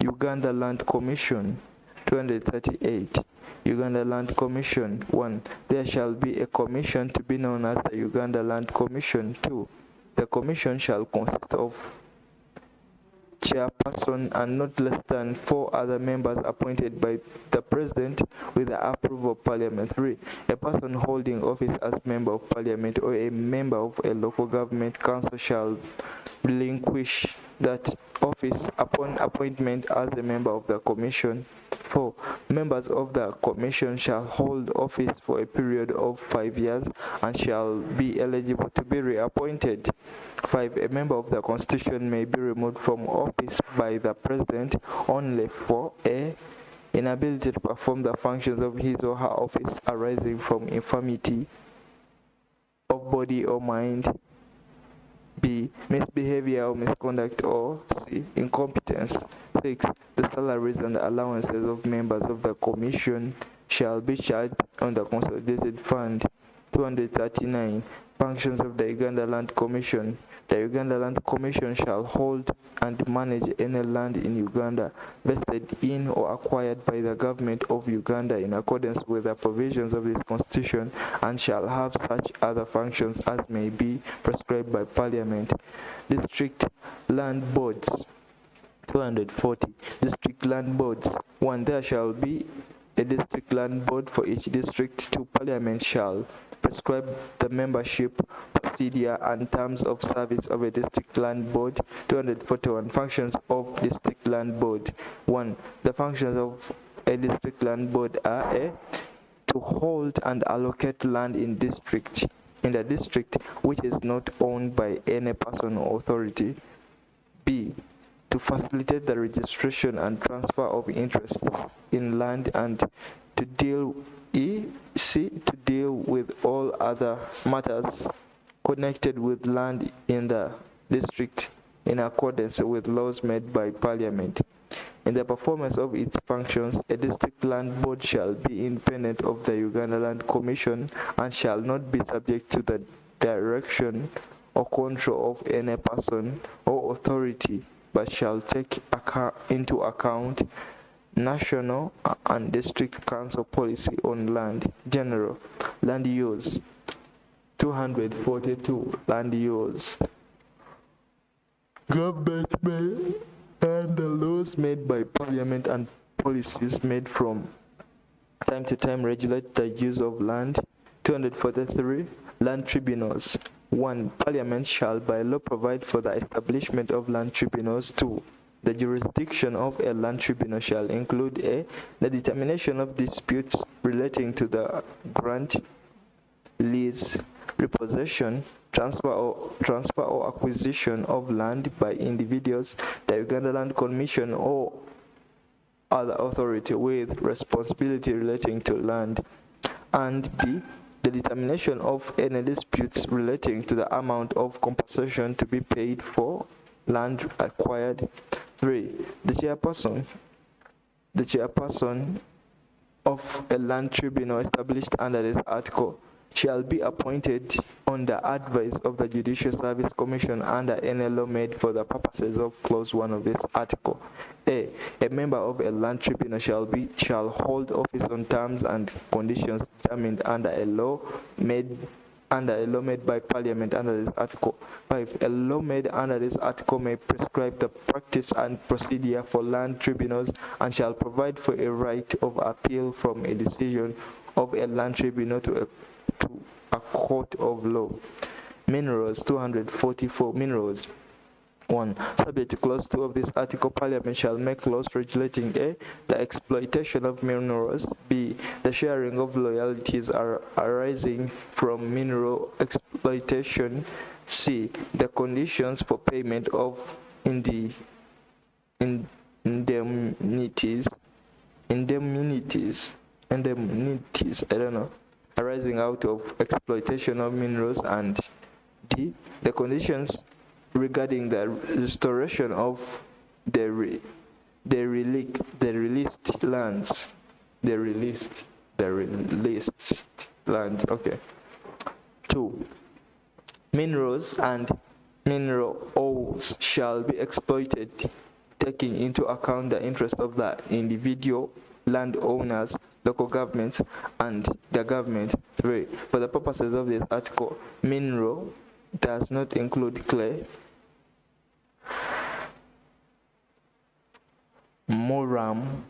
Uganda Land Commission 238. Uganda Land Commission. 1. There shall be a commission to be known as the Uganda Land Commission. 2. The commission shall consist of chairperson and not less than 4 other members appointed by the President with the approval of Parliament. 3. A person holding office as member of Parliament or a member of a local government council shall relinquish that office upon appointment as a member of the Commission. 4. Members of the Commission shall hold office for a period of 5 years and shall be eligible to be reappointed. 5. A member of the Constitution may be removed from office by the President only for a inability to perform the functions of his or her office arising from infirmity of body or mind, B. Misbehavior or misconduct, or C. Incompetence. 6. The salaries and allowances of members of the Commission shall be charged on the Consolidated Fund. 239. Functions of the Uganda Land Commission. The Uganda Land Commission shall hold and manage any land in Uganda vested in or acquired by the government of Uganda in accordance with the provisions of this constitution, and shall have such other functions as may be prescribed by Parliament. District Land Boards. 240. District Land Boards. 1. There shall be a district land board for each district. 2. Parliament shall prescribe the membership procedure and terms of service of a district land board. 241. Functions of district land board. 1. The functions of a district land board are A. To hold and allocate land in the district which is not owned by any person or authority. B. To facilitate the registration and transfer of interests in land and to deal to deal with all other matters connected with land in the district in accordance with laws made by Parliament. In the performance of its functions, a district land board shall be independent of the Uganda Land Commission and shall not be subject to the direction or control of any person or authority, but shall take into account national and district council policy on land. General land use. 242. Land use. Government may, and the laws made by Parliament and policies made from time to time regulate the use of land. 243. Land tribunals. 1. Parliament shall by law provide for the establishment of land tribunals. 2. The jurisdiction of a land tribunal shall include A. The determination of disputes relating to the grant, lease, repossession, transfer or acquisition of land by individuals, the Uganda Land Commission or other authority with responsibility relating to land, and B. The determination of any disputes relating to the amount of compensation to be paid for land acquired. 3. The chairperson of a land tribunal established under this article shall be appointed on the advice of the Judicial Service Commission under any law made for the purposes of Clause 1 of this article. A member of a land tribunal shall hold office on terms and conditions determined under a law made by Parliament under this article. 5. A law made under this article may prescribe the practice and procedure for land tribunals and shall provide for a right of appeal from a decision of a land tribunal to a court of law. Minerals. 244. Minerals. 1. Subject to Clause 2 of this article, Parliament shall make laws regulating A. The exploitation of minerals, B. The sharing of royalties arising from mineral exploitation, C. The conditions for payment of indemnities, arising out of exploitation of minerals, and D. The conditions regarding the restoration of the released lands. The released land. Okay. 2. Minerals and mineral ores shall be exploited, taking into account the interest of the individual landowners, local governments, and the government. 3. For the purposes of this article, mineral does not include clay, moram,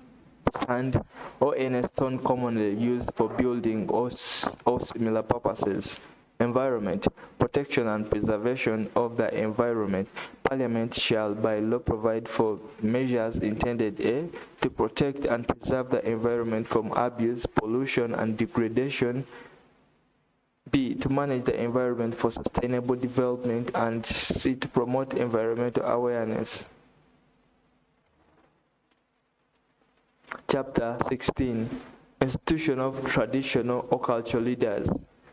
sand, or any stone commonly used for building or similar purposes. Environment, protection and preservation of the environment. Parliament shall by law provide for measures intended A, to protect and preserve the environment from abuse, pollution and degradation. B, to manage the environment for sustainable development, and C, to promote environmental awareness. Chapter 16, Institution of Traditional or Cultural Leaders.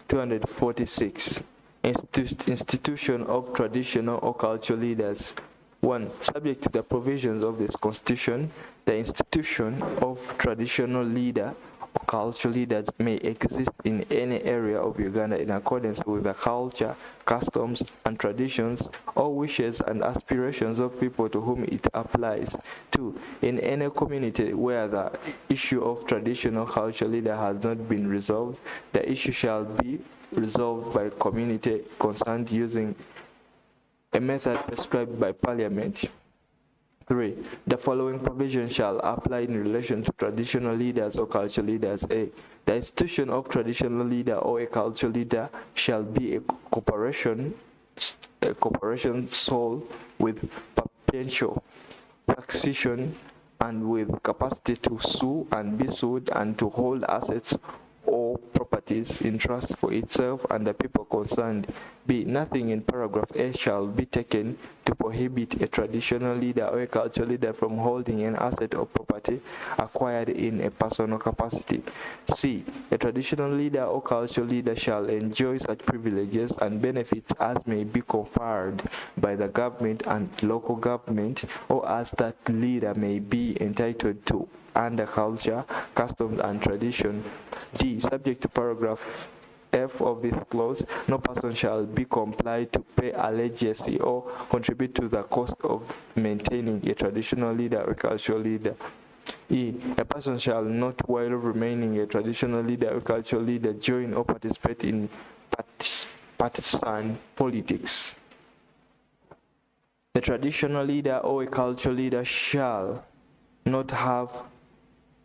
246. Institution of Traditional or Cultural Leaders. 1. Subject to the provisions of this Constitution, the institution of traditional leader or cultural leaders may exist in any area of Uganda in accordance with the culture, customs, and traditions, or wishes and aspirations of people to whom it applies. 2. In any community where the issue of traditional cultural leader has not been resolved, the issue shall be resolved by community concerned using a method prescribed by Parliament. 3. The following provision shall apply in relation to traditional leaders or cultural leaders. A. The institution of traditional leader or a cultural leader shall be a corporation sole with perpetual succession and with capacity to sue and be sued and to hold assets or properties in trust for itself and the people concerned. B. Nothing in paragraph A shall be taken to prohibit a traditional leader or a cultural leader from holding an asset or property acquired in a personal capacity. C. A traditional leader or cultural leader shall enjoy such privileges and benefits as may be conferred by the government and local government, or as that leader may be entitled to under culture, customs, and tradition. D. Subject to paragraph F of this clause, no person shall be compelled to pay a legacy or contribute to the cost of maintaining a traditional leader or cultural leader. E. A person shall not, while remaining a traditional leader or cultural leader, join or participate in partisan politics. The traditional leader or a cultural leader shall not have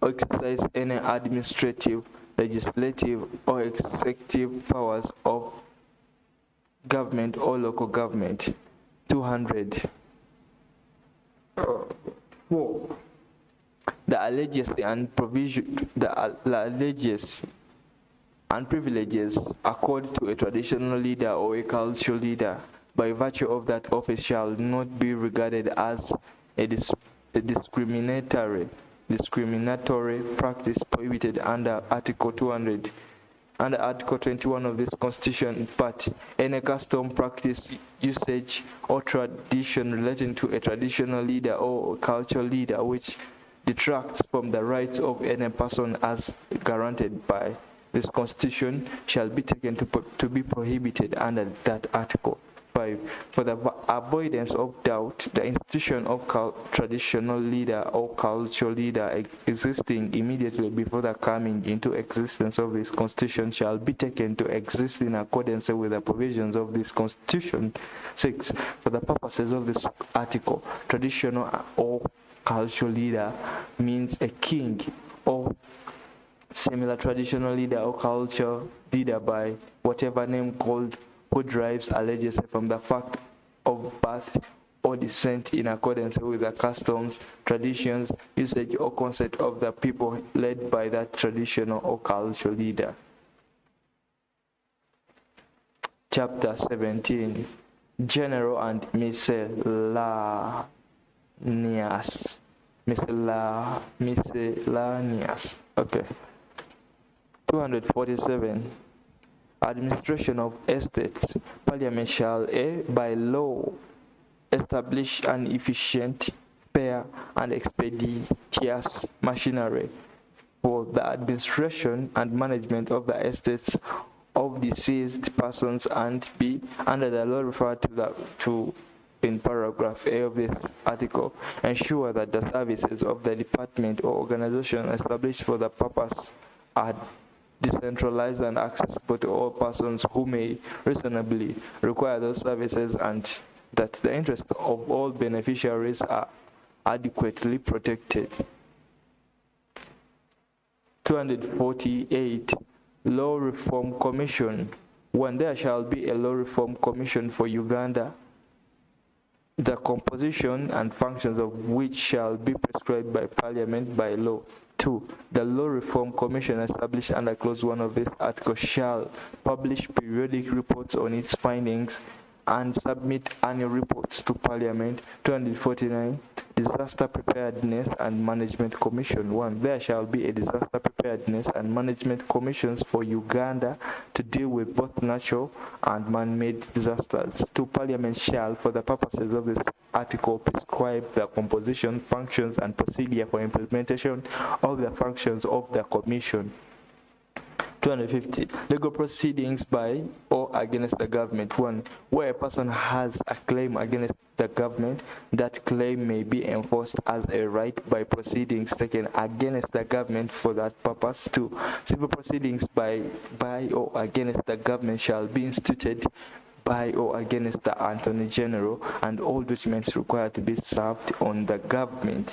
or exercise any administrative, legislative, or executive powers of government or local government. 200. 4. The allegiance and privileges accorded to a traditional leader or a cultural leader by virtue of that office shall not be regarded as a discriminatory practice prohibited under Article 200, under Article 21 of this Constitution, but any custom, practice, usage, or tradition relating to a traditional leader or cultural leader which detracts from the rights of any person as guaranteed by this Constitution shall be taken to be prohibited under that article. 5. For the avoidance of doubt, the institution of traditional leader or cultural leader existing immediately before the coming into existence of this Constitution shall be taken to exist in accordance with the provisions of this Constitution. 6. For the purposes of this article, traditional or cultural leader means a king or similar traditional leader or cultural leader by whatever name called, who derives allegiance from the fact of birth or descent in accordance with the customs, traditions, usage, or concept of the people led by that traditional or cultural leader. Chapter 17, General and Miscellaneous. Miscellaneous. Okay. 247. Administration of estates. Parliament shall, A, by law, establish an efficient, fair, and expeditious machinery for the administration and management of the estates of deceased persons, and B, under the law referred to in paragraph A of this article, ensure that the services of the department or organization established for the purpose are decentralized and accessible to all persons who may reasonably require those services, and that the interests of all beneficiaries are adequately protected. 248. Law Reform Commission. 1. There shall be a law reform commission for Uganda, the composition and functions of which shall be prescribed by Parliament by law. 2. The Law Reform Commission established under Clause 1 of this article shall publish periodic reports on its findings and submit annual reports to Parliament. 249. Disaster Preparedness and Management Commission. 1. There shall be a Disaster Preparedness and Management Commissions for Uganda to deal with both natural and man-made disasters. 2. Parliament shall, for the purposes of this article, prescribe the composition, functions, and procedure for implementation of the functions of the Commission. 250. Legal proceedings by or against the government. 1. Where a person has a claim against the government, that claim may be enforced as a right by proceedings taken against the government for that purpose. 2. Civil proceedings by or against the government shall be instituted by or against the Attorney General, and all documents required to be served on the government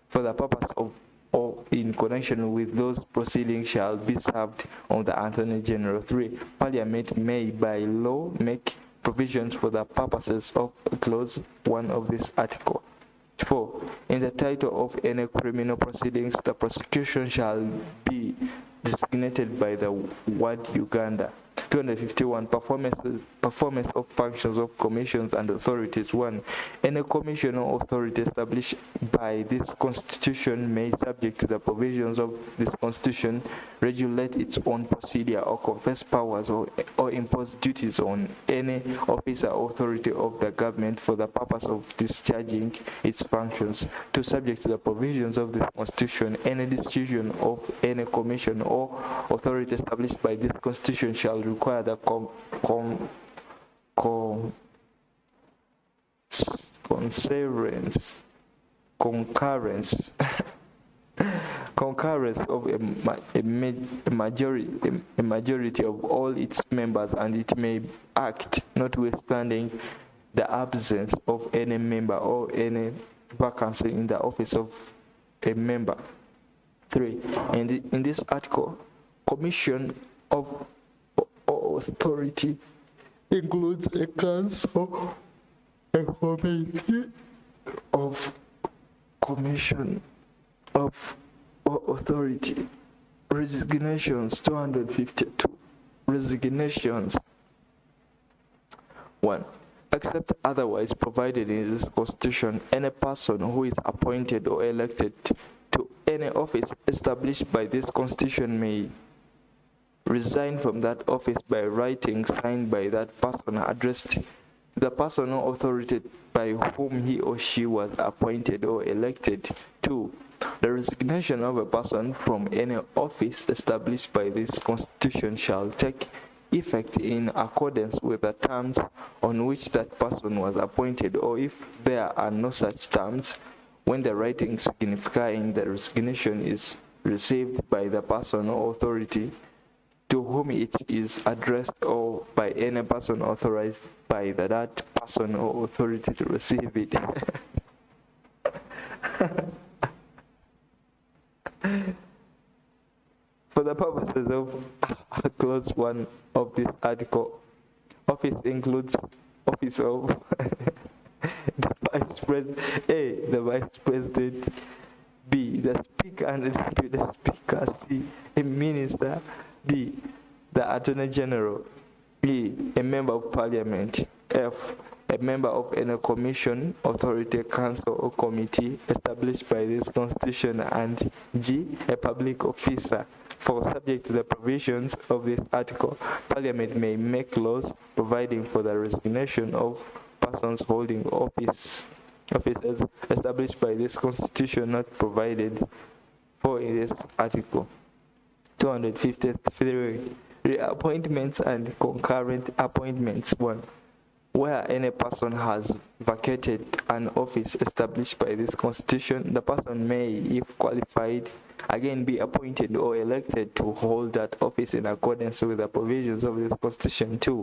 for the purpose of or in connection with those proceedings shall be served on the Attorney General. 3. Parliament may by law make provisions for the purposes of Clause 1 of this article. 4. In the title of any criminal proceedings, the prosecution shall be designated by the word Uganda. 251. Performance of functions of commissions and authorities. 1. Any commission or authority established by this Constitution may, subject to the provisions of this Constitution, regulate its own procedure or confess powers or impose duties on any officer or authority of the government for the purpose of discharging its functions. 2. Subject to the provisions of this Constitution, any decision of any commission or authority established by this Constitution shall require the concurrence of a majority of all its members, and it may act notwithstanding the absence of any member or any vacancy in the office of a member. 3. In this article, commission of authority includes a council, a committee of commission of authority. Resignations. 252. Resignations. 1. Except otherwise provided in this Constitution, any person who is appointed or elected to any office established by this Constitution may resign from that office by writing signed by that person, addressed to the person or authority by whom he or she was appointed or elected. 2. The resignation of a person from any office established by this Constitution shall take effect in accordance with the terms on which that person was appointed, or if there are no such terms, when the writing signifying the resignation is received by the person or authority to whom it is addressed, or by any person authorized by that person or authority to receive it. For the purposes of Clause 1 of this article, office includes office of the Vice President, A, the Vice President, B, the Speaker and the Deputy Speaker, C, a Minister, D, the Attorney General, E, a Member of Parliament, F, a member of any commission, authority, council, or committee established by this Constitution, and G, a public officer. 4. Subject to the provisions of this article, Parliament may make laws providing for the resignation of persons holding offices established by this Constitution not provided for in this article. 253. Reappointments and concurrent appointments. 1. Where any person has vacated an office established by this Constitution, the person may, if qualified, again be appointed or elected to hold that office in accordance with the provisions of this Constitution. 2.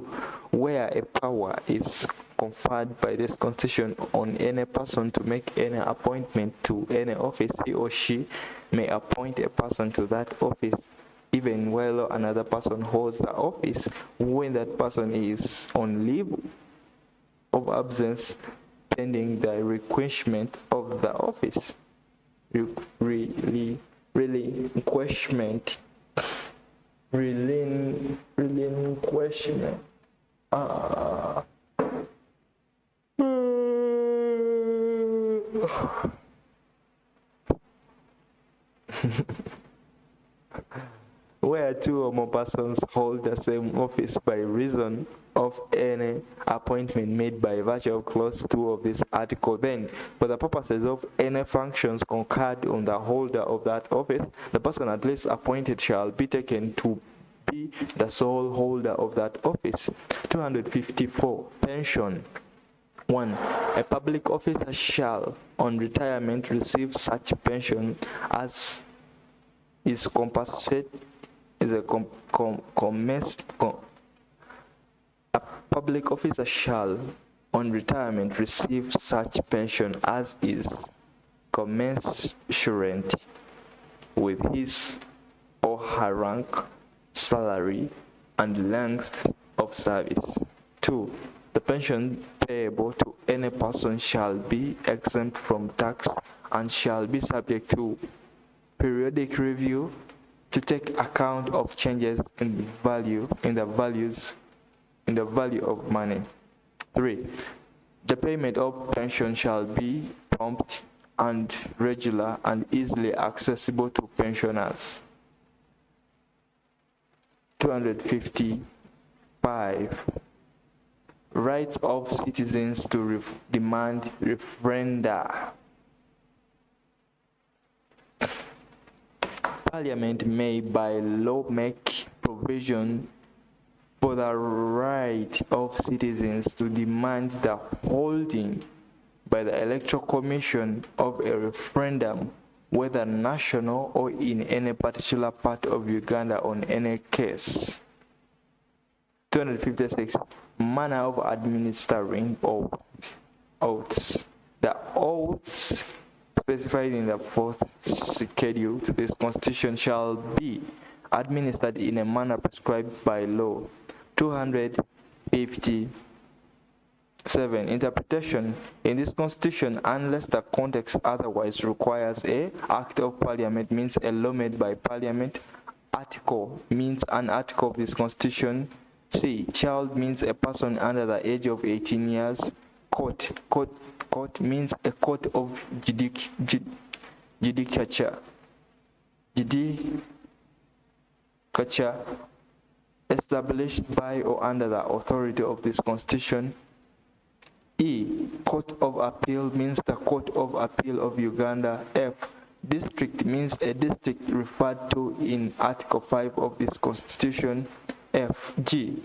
Where a power is conferred by this Constitution on any person to make any appointment to any office, he or she may appoint a person to that office even while another person holds the office, when that person is on leave of absence pending the relinquishment of the office. Relinquishment. Where two or more persons hold the same office by reason of any appointment made by virtue of clause 2 of this article, then, for the purposes of any functions conferred on the holder of that office, the person at least appointed shall be taken to be the sole holder of that office. 254. Pension. 1. A public officer shall, on retirement, receive such pension as is compensated. A public officer shall, on retirement, receive such pension as is commensurate with his or her rank, salary, and length of service. 2. The pension payable to any person shall be exempt from tax and shall be subject to periodic review to take account of changes in value of money. 3. The payment of pension shall be prompt and regular and easily accessible to pensioners. 255. Rights of citizens to demand referenda. Parliament may by law make provision for the right of citizens to demand the holding by the Electoral Commission of a referendum, whether national or in any particular part of Uganda on any case. 256. Manner of administering oaths. The oaths specified in the 4th schedule to this constitution shall be administered in a manner prescribed by law. 257. Interpretation. In this constitution, unless the context otherwise requires a act of parliament means a law made by parliament. Article means an article of this constitution. C. Child means a person under the age of 18 years. Court means a court of judicature established by or under the authority of this constitution. E. Court of appeal means the Court of Appeal of Uganda. F. District means a district referred to in Article 5 of this constitution. F. G.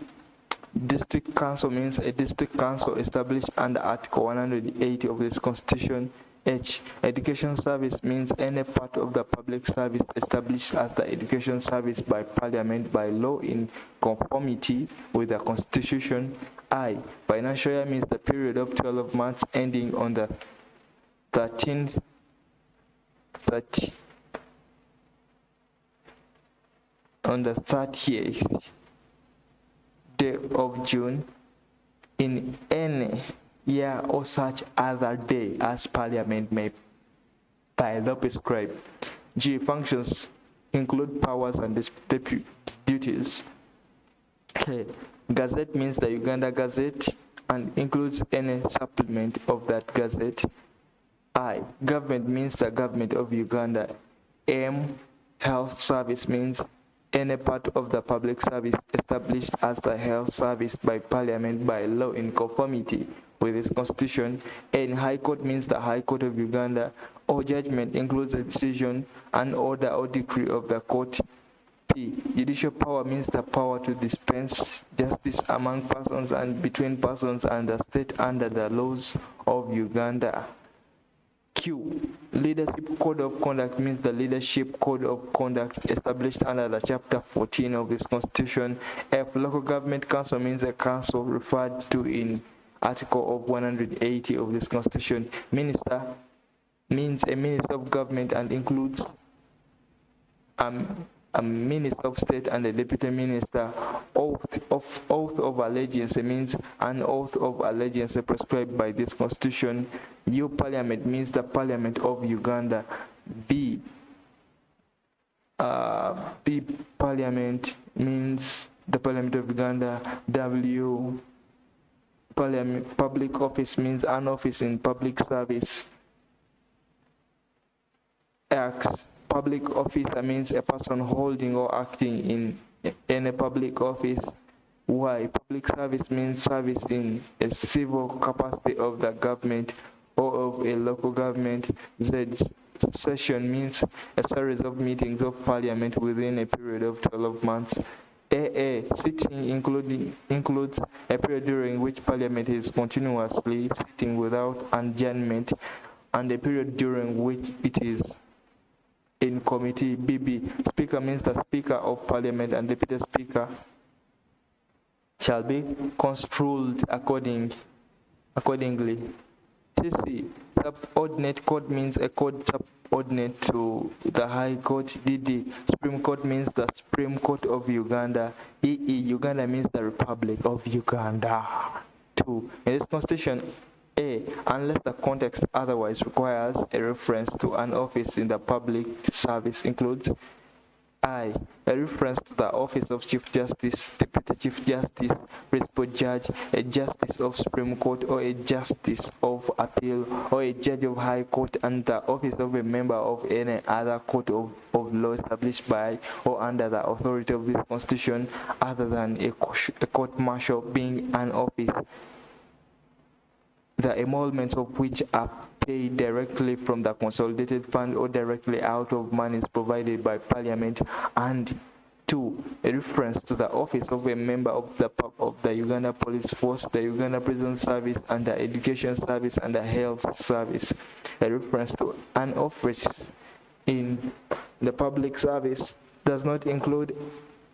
District council means a district council established under Article 180 of this constitution. H. Education service means any part of the public service established as the education service by parliament by law in conformity with the constitution. I. Financial year means the period of 12 months ending on the 30th day of June in any year or such other day as parliament may by law prescribe. G. Functions include powers and duties. K. Gazette means the Uganda Gazette and includes any supplement of that gazette. I. Government means the government of Uganda. M. Health service means any part of the public service established as the health service by parliament by law in conformity with this constitution. And High Court means the High Court of Uganda. Or judgment includes a decision, an order or decree of the court. P. Judicial power means the power to dispense justice among persons and between persons and the state under the laws of Uganda. Q. Leadership Code of Conduct means the leadership code of conduct established under the chapter 14 of this constitution. F. Local government council means a council referred to in article of 180 of this constitution. Minister means a minister of government and includes a a minister of state and a deputy minister. Oath of allegiance means an oath of allegiance prescribed by this constitution. U parliament means the parliament of Uganda. B parliament means the parliament of Uganda. W parliament, public office means an office in public service. X public officer means a person holding or acting in any public office. Y public service means service in a civil capacity of the government or of a local government. Z session means a series of meetings of parliament within a period of 12 months. AA sitting includes a period during which parliament is continuously sitting without adjournment, and a period during which it is in committee. BB speaker means the speaker of parliament and deputy speaker shall be construed accordingly. CC subordinate court means a court subordinate to the High Court. DD Supreme Court means the Supreme Court of Uganda. EE Uganda means the Republic of Uganda. 2. In this constitution, A, unless the context otherwise requires a reference to an office in the public service, includes I, a reference to the office of Chief Justice, Deputy Chief Justice, Principal Judge, a Justice of Supreme Court, or a Justice of Appeal, or a Judge of High Court, and the office of a member of any other court of law established by or under the authority of this Constitution, other than a court-martial being an office, the emoluments of which are paid directly from the consolidated fund or directly out of monies provided by Parliament. And 2, a reference to the office of a member of the Uganda Police Force, the Uganda Prison Service, and the Education Service and the Health Service. A reference to an office in the public service does not include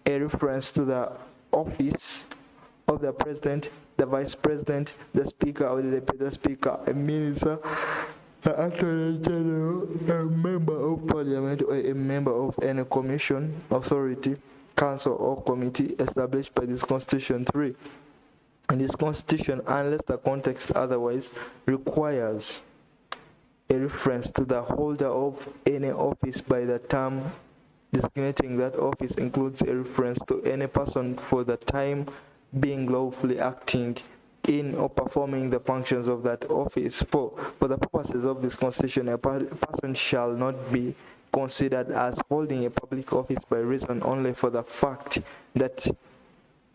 a reference to the office of the President, the Vice President, the Speaker or the Deputy Speaker, a Minister, the Attorney General, a Member of Parliament, or a member of any commission, authority, council, or committee established by this Constitution. 3. In this Constitution, unless the context otherwise requires a reference to the holder of any office by the term designating that office, includes a reference to any person for the time being lawfully acting in or performing the functions of that office. For the purposes of this Constitution, a person shall not be considered as holding a public office by reason only for the fact that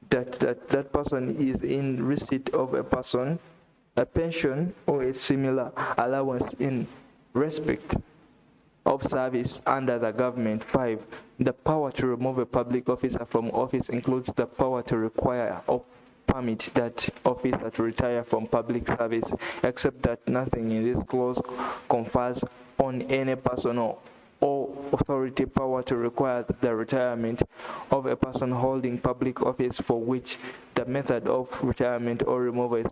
that person is in receipt of a pension, or a similar allowance in respect of service under the government. 5. The power to remove a public officer from office includes the power to require or permit that officer to retire from public service, except that nothing in this clause confers on any person or authority power to require the retirement of a person holding public office for which the method of retirement or removal is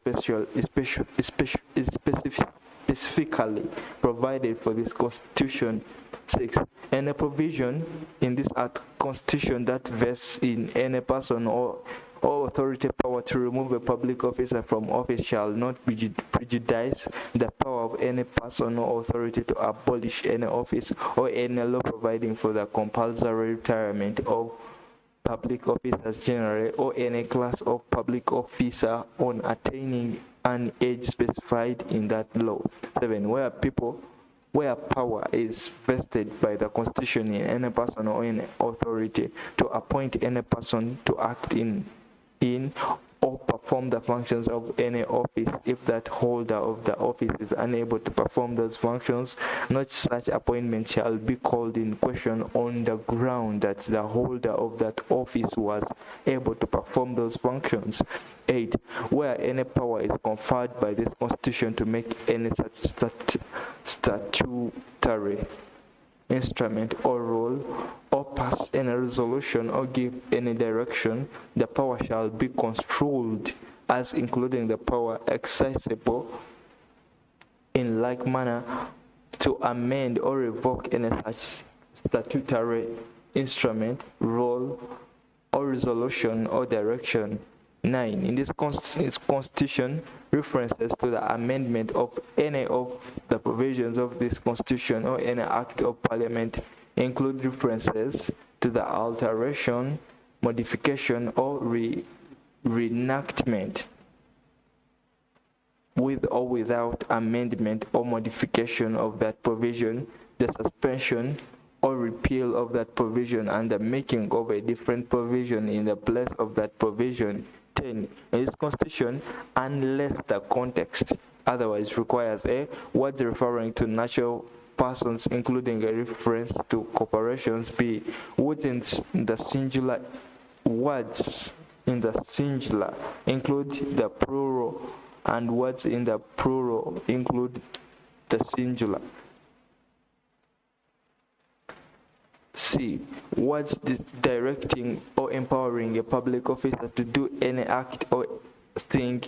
specifically provided for this Constitution. 6. Any provision in this Constitution that vests in any person or authority power to remove a public officer from office shall not prejudice the power of any person or authority to abolish any office or any law providing for the compulsory retirement of public officers generally, or any class of public officer on attaining an age specified in that law. 7. Where power is vested by the Constitution in any person or any authority to appoint any person to act in or perform the functions of any office, if that holder of the office is unable to perform those functions, not such appointment shall be called in question on the ground that the holder of that office was able to perform those functions. 8. Where any power is conferred by this Constitution to make any such statutory instrument or rule, or pass any resolution or give any direction, the power shall be construed as including the power exercisable in like manner to amend or revoke any such statutory instrument, role, or resolution or direction. 9. In this constitution, references to the amendment of any of the provisions of this constitution or any act of parliament include references to the alteration, modification, or reenactment with or without amendment or modification of that provision, the suspension or repeal of that provision, and the making of a different provision in the place of that provision. 10. In this constitution, unless the context otherwise requires a words referring to natural persons, including a reference to corporations. B. Words in the singular include the plural, and words in the plural include the singular. C. Words directing or empowering a public officer to do any act or thing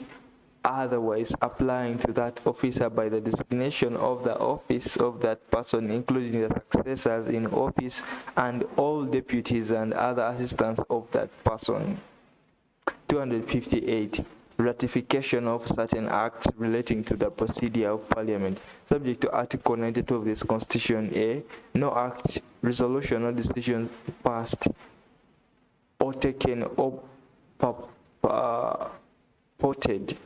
otherwise applying to that officer by the designation of the office of that person, including the successors in office and all deputies and other assistants of that person. 258. Ratification of certain acts relating to the procedure of Parliament. Subject to Article 92 of this Constitution. A. No act, resolution, or decision passed or taken or purported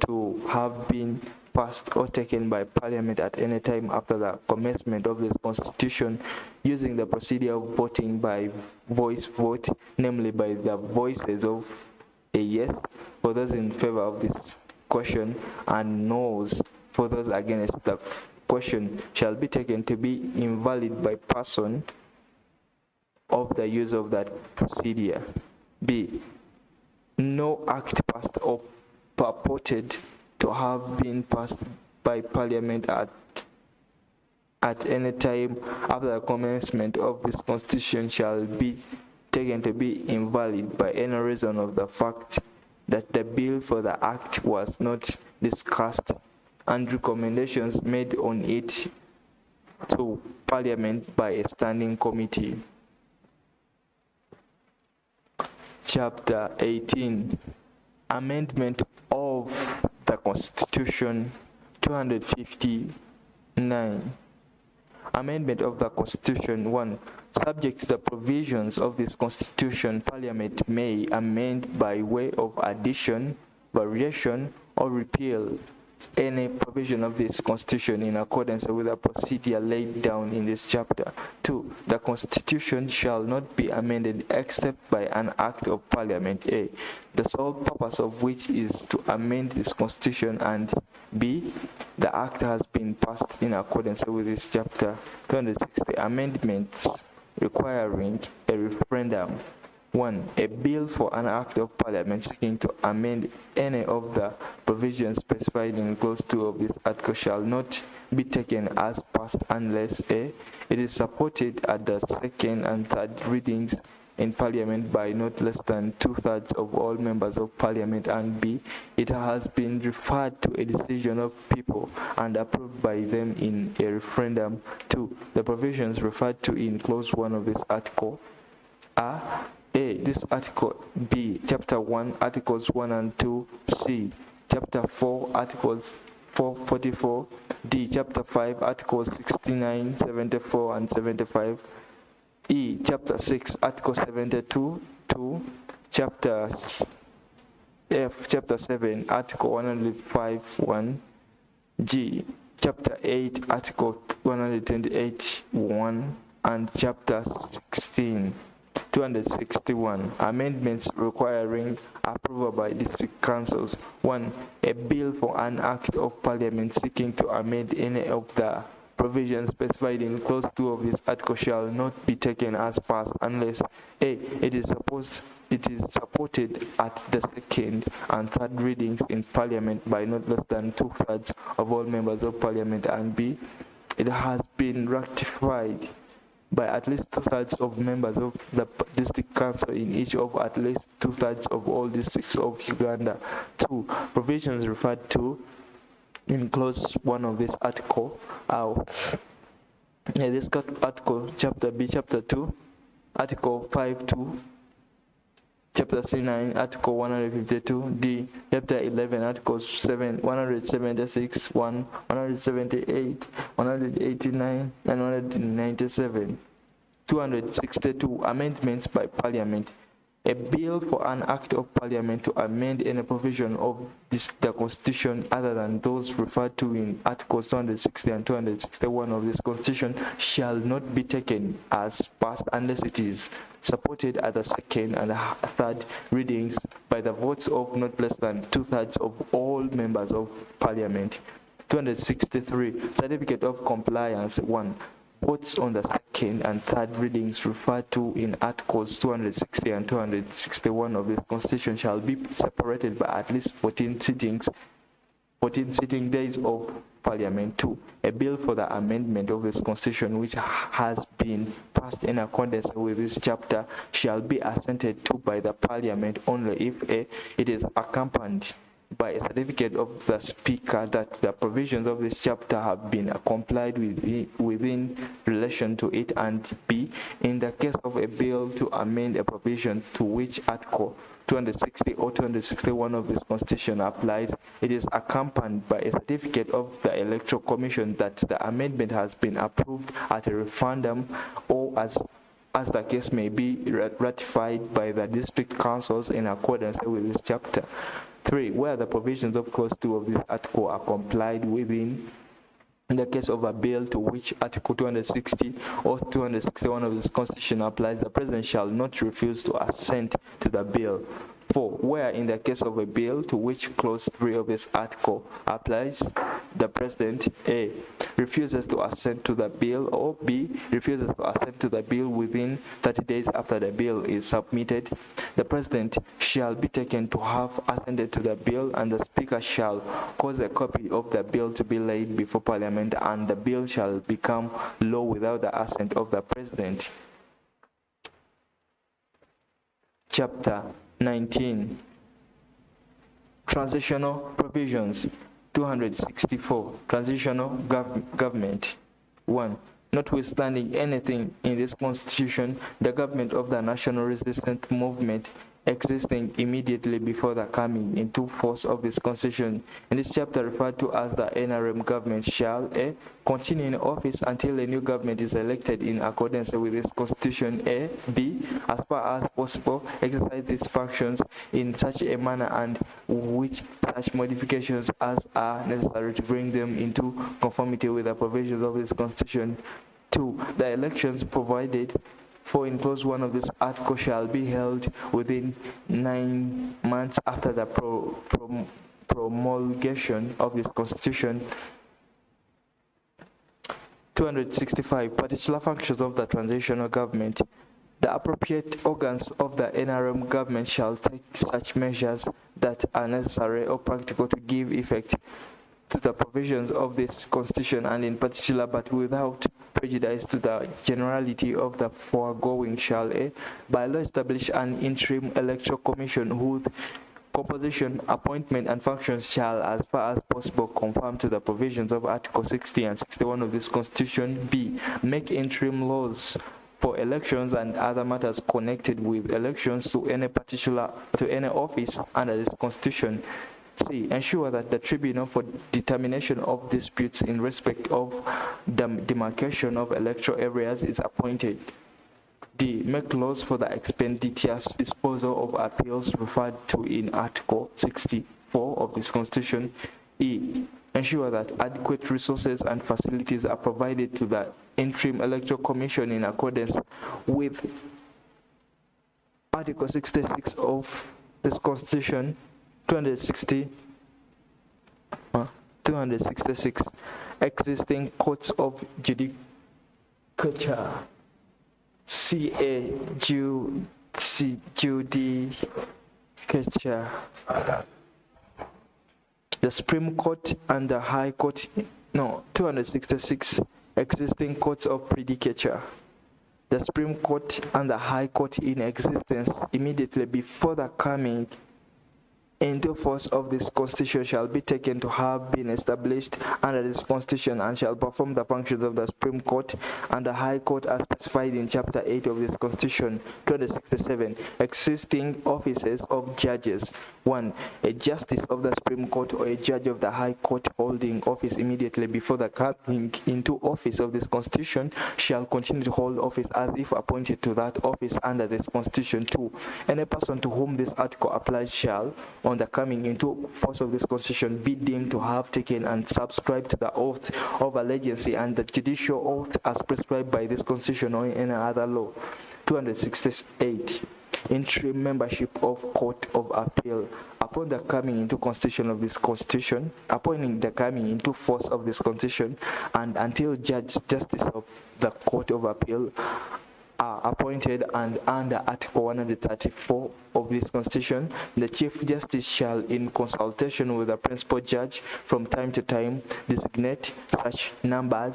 to have been passed or taken by Parliament at any time after the commencement of this Constitution using the procedure of voting by voice vote, namely by the voices of a yes for those in favor of this question and noes for those against the question, shall be taken to be invalid by person of the use of that procedure. B. No act passed or purported to have been passed by Parliament at any time after the commencement of this Constitution shall be taken to be invalid by any reason of the fact that the bill for the act was not discussed and recommendations made on it to Parliament by a standing committee. Chapter 18. Amendment of the Constitution. 259. Amendment of the Constitution. 1. Subject to the provisions of this Constitution, Parliament may amend by way of addition, variation, or repeal any provision of this Constitution in accordance with the procedure laid down in this chapter. 2. The Constitution shall not be amended except by an Act of Parliament. A. The sole purpose of which is to amend this Constitution, and B. The Act has been passed in accordance with this chapter. 260. Amendments requiring a referendum. 1. A bill for an Act of Parliament seeking to amend any of the provisions specified in Clause 2 of this article shall not be taken as passed unless A. It is supported at the second and third readings in Parliament by not less than 2/3 of all members of Parliament, and B. It has been referred to a decision of people and approved by them in a referendum. 2. The provisions referred to in Clause 1 of this article are A. This article. B. Chapter 1, Articles 1 and 2. C. Chapter 4, Articles 444. D. Chapter 5, Articles 69, 74, and 75. E. Chapter 6, Article 72. 2. Chapter F. Chapter 7, Article 105, 1. G. Chapter 8, Article 128, 1. And Chapter 16. 261. Amendments requiring approval by district councils. 1. A bill for an Act of Parliament seeking to amend any of the provisions specified in Clause 2 of this article shall not be taken as passed unless A. It is supported at the second and third readings in Parliament by not less than 2/3 of all members of Parliament, and B. It has been ratified by at least 2/3 of members of the district council in each of at least 2/3 of all districts of Uganda. 2. Provisions referred to in Clause 1 of this article are This got article chapter B, chapter 2, article 5.2, chapter C9, article 152, D, chapter 11, articles 176, 178, 189, and 197. 262, amendments by Parliament. A bill for an act of Parliament to amend any provision of the Constitution other than those referred to in Articles 260 and 261 of this Constitution shall not be taken as passed unless it is supported at the second and third readings by the votes of not less than 2/3 of all members of Parliament. 263, Certificate of Compliance. 1. Votes on the second and third readings referred to in Articles 260 and 261 of this Constitution shall be separated by at least 14 sitting days of Parliament. 2. A bill for the amendment of this Constitution which has been passed in accordance with this chapter shall be assented to by the Parliament only if it is accompanied by a certificate of the Speaker that the provisions of this chapter have been complied with within relation to it, and B, in the case of a bill to amend a provision to which Article 260 or 261 of this Constitution applies, it is accompanied by a certificate of the Electoral Commission that the amendment has been approved at a referendum or as the case may be ratified by the district councils in accordance with this chapter. 3. Where the provisions of Clause 2 of this article are complied within, in the case of a bill to which Article 260 or 261 of this Constitution applies, the President shall not refuse to assent to the bill. 4. Where in the case of a bill to which Clause 3 of this article applies, the President A. refuses to assent to the bill, or B. refuses to assent to the bill within 30 days after the bill is submitted, the President shall be taken to have assented to the bill, and the Speaker shall cause a copy of the bill to be laid before Parliament, and the bill shall become law without the assent of the President. Chapter 19. Transitional Provisions. 264. Transitional Government. 1. Notwithstanding anything in this Constitution, the government of the National Resistance Movement existing immediately before the coming into force of this Constitution, in this chapter referred to as the NRM government, shall A. continue in office until a new government is elected in accordance with this Constitution. A. B. as far as possible, exercise its functions in such a manner and with such modifications as are necessary to bring them into conformity with the provisions of this Constitution. 2. The elections provided for in Clause 1 of this article shall be held within 9 months after the promulgation of this Constitution. 265. Particular functions of the transitional government. The appropriate organs of the NRM government shall take such measures that are necessary or practical to give effect to the provisions of this Constitution, and in particular, but without prejudice to the generality of the foregoing, shall A. by law establish an interim electoral commission whose composition, appointment, and functions shall, as far as possible, conform to the provisions of Article 60 and 61 of this Constitution. B. Make interim laws for elections and other matters connected with elections to any office under this Constitution. C. Ensure that the Tribunal for Determination of Disputes in respect of the demarcation of electoral areas is appointed. D. Make laws for the expeditious disposal of appeals referred to in Article 64 of this Constitution. E. Ensure that adequate resources and facilities are provided to the Interim Electoral Commission in accordance with Article 66 of this Constitution. 266. Existing courts of judicature. Judicature. The Supreme Court and the High Court. 266. Existing courts of judicature. The Supreme Court and the High Court in existence immediately before the coming into force of this Constitution shall be taken to have been established under this Constitution and shall perform the functions of the Supreme Court and the High Court as specified in Chapter 8 of this Constitution. 267. Existing offices of judges. 1. A justice of the Supreme Court or a judge of the High Court holding office immediately before the coming into office of this Constitution shall continue to hold office as if appointed to that office under this Constitution. 2. Any person to whom this article applies shall, on the coming into force of this Constitution, be deemed to have taken and subscribed to the oath of allegiance and the judicial oath as prescribed by this Constitution or any other law. 268. Interim membership of Court of Appeal. Upon the coming into constitution of this Constitution, upon the coming into force of this Constitution, and until justice of the Court of Appeal are appointed and under Article 134 of this Constitution, the Chief Justice shall, in consultation with the Principal Judge, from time to time designate such number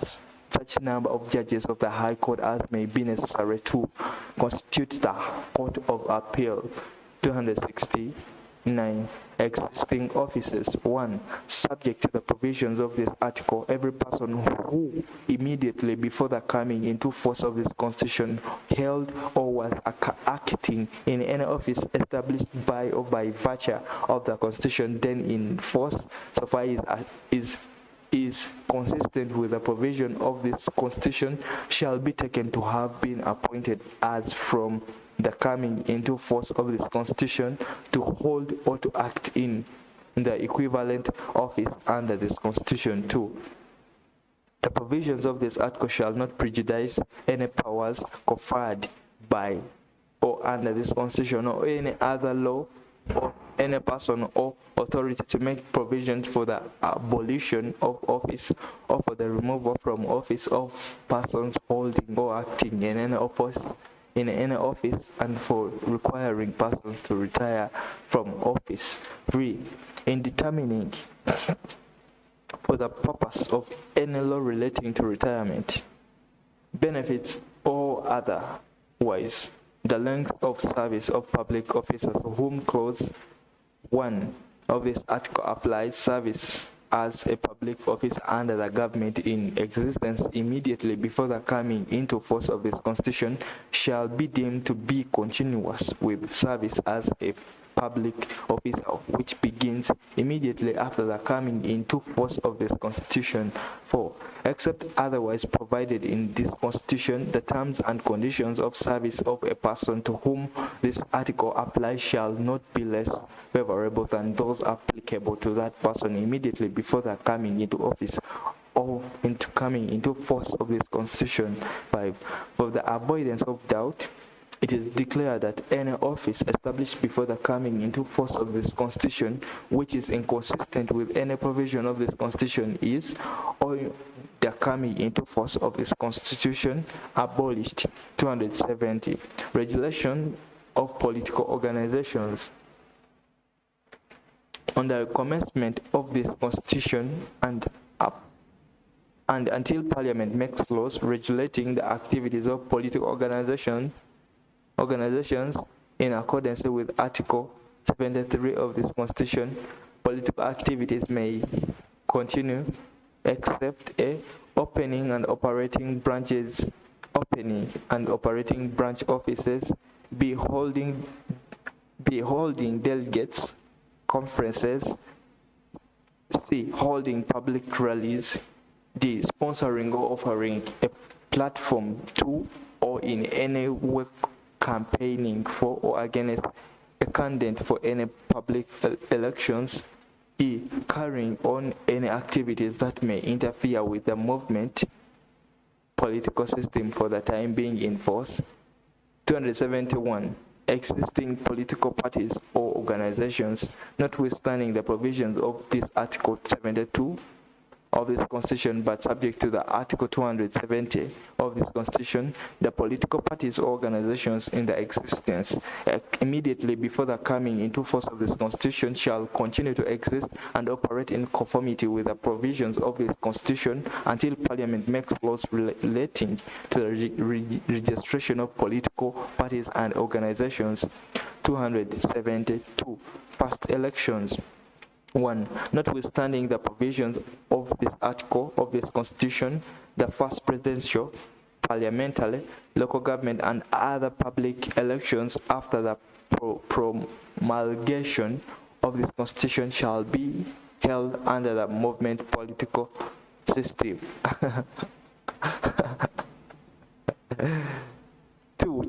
of judges of the High Court as may be necessary to constitute the Court of Appeal. 269. Existing offices. 1. Subject to the provisions of this article, every person who immediately before the coming into force of this Constitution held or was acting in any office established by or by virtue of the Constitution then in force, so far is consistent with the provision of this Constitution, shall be taken to have been appointed as from the coming into force of this Constitution to hold or to act in the equivalent office under this Constitution. 2. The provisions of this article shall not prejudice any powers conferred by or under this Constitution or any other law or any person or authority to make provisions for the abolition of office or for the removal from office of persons holding or acting in any office and for requiring persons to retire from office. 3. In determining for the purpose of any law relating to retirement, benefits or otherwise, the length of service of public officers for whom clause 1 of this article applies, service as a public office under the government in existence immediately before the coming into force of this Constitution shall be deemed to be continuous with service as a public officer which begins immediately after the coming into force of this Constitution. 4. Except otherwise provided in this Constitution, the terms and conditions of service of a person to whom this article applies shall not be less favorable than those applicable to that person immediately before the coming into office or into coming into force of this Constitution. 5. For the avoidance of doubt, it is declared that any office established before the coming into force of this Constitution, which is inconsistent with any provision of this Constitution, is, or the coming into force of this Constitution, abolished. 270. Regulation of political organizations. On the commencement of this Constitution and until Parliament makes laws regulating the activities of political organizations in accordance with Article 73 of this Constitution, political activities may continue except a opening and operating branch offices, be holding delegates, conferences, C. Holding public rallies, D. Sponsoring or offering a platform to or in any way campaigning for or against a candidate for any public elections, E. Carrying on any activities that may interfere with the movement political system for the time being in force. 271. Existing political parties or organizations, notwithstanding the provisions of this Article 72 of this Constitution, but subject to the Article 270 of this Constitution, the political parties or organizations in the existence immediately before the coming into force of this Constitution shall continue to exist and operate in conformity with the provisions of this Constitution until Parliament makes laws relating to the registration of political parties and organizations. 272. Past elections. 1. Notwithstanding the provisions of this article of this Constitution, the first presidential, parliamentary, local government, and other public elections after the promulgation of this Constitution shall be held under the movement political system.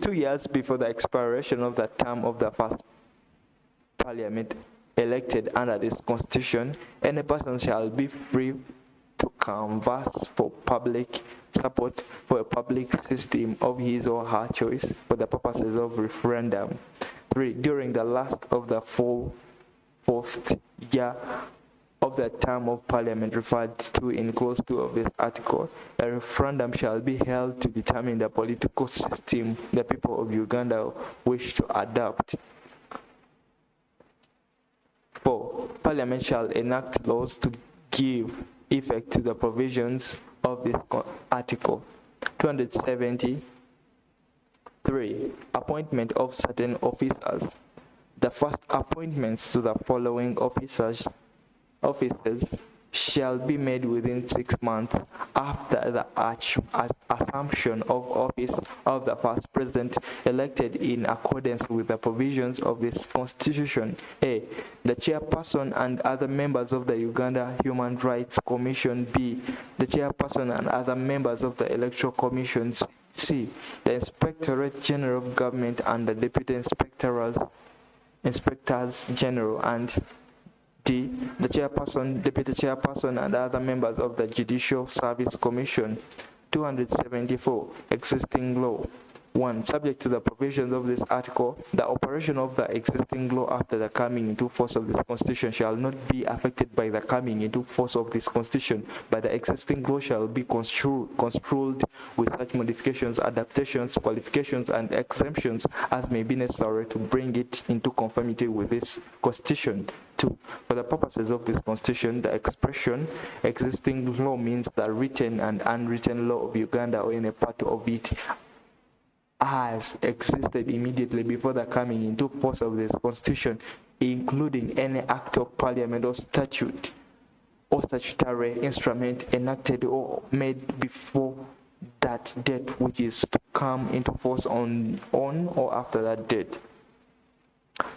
2 years before the expiration of the term of the first parliament elected under this Constitution, any person shall be free to canvass for public support for a public system of his or her choice for the purposes of referendum. 3. During the last of the fourth year of the term of parliament referred to in clause 2 of this article, a referendum shall be held to determine the political system the people of Uganda wish to adopt. 4. Parliament shall enact laws to give effect to the provisions of this article. 273. Appointment of certain officers. The first appointments to the following officers shall be made within 6 months after the assumption of office of the first president elected in accordance with the provisions of this Constitution. A. The chairperson and other members of the Uganda Human Rights Commission. B. The chairperson and other members of the Electoral Commission. C. The Inspectorate General of Government and the Deputy Inspectors General. And D. The chairperson, deputy chairperson, and other members of the Judicial Service Commission. 274. Existing law. 1. Subject to the provisions of this article, the operation of the existing law after the coming into force of this Constitution shall not be affected by the coming into force of this Constitution, but the existing law shall be construed with such modifications, adaptations, qualifications, and exemptions as may be necessary to bring it into conformity with this Constitution. 2. For the purposes of this Constitution, the expression existing law means the written and unwritten law of Uganda or any part of it has existed immediately before the coming into force of this Constitution, including any act of parliament or statute or statutory instrument enacted or made before that date, which is to come into force on or after that date.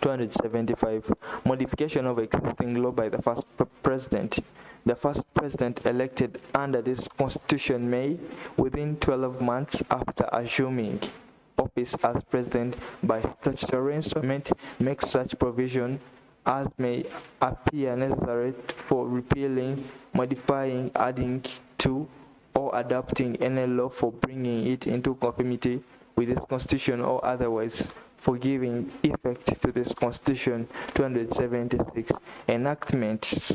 275. Modification of existing law by the first president. The first president elected under this Constitution may, within 12 months after assuming office as president by statutory instrument, make such provision as may appear necessary for repealing, modifying, adding to, or adopting any law for bringing it into conformity with this Constitution or otherwise for giving effect to this Constitution. 276. Enactments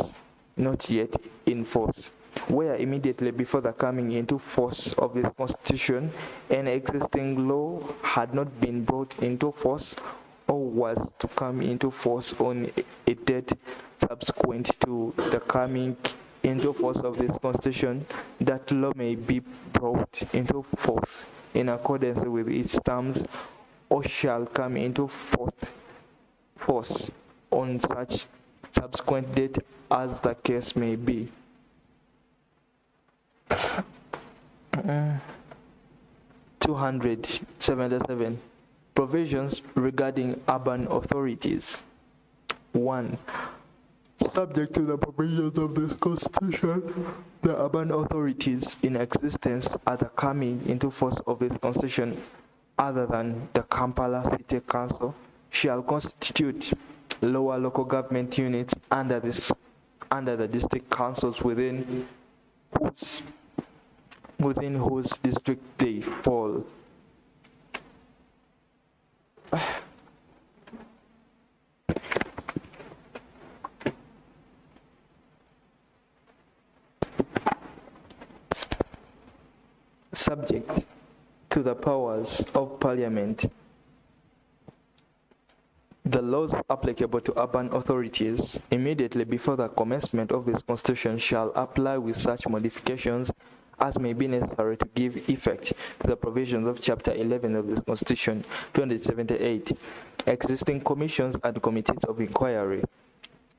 not yet in force. Where immediately before the coming into force of this Constitution, an existing law had not been brought into force or was to come into force on a date subsequent to the coming into force of this Constitution, that law may be brought into force in accordance with its terms or shall come into force on such subsequent date as the case may be. 277. Provisions regarding urban authorities. 1. Subject to the provisions of this Constitution, the urban authorities in existence at the coming into force of this Constitution, other than the Kampala City Council, shall constitute lower local government units under the district councils within whose district they fall. Subject to the powers of Parliament. The laws applicable to urban authorities immediately before the commencement of this Constitution shall apply with such modifications as may be necessary to give effect to the provisions of Chapter 11 of the Constitution, 278, existing commissions and committees of inquiry.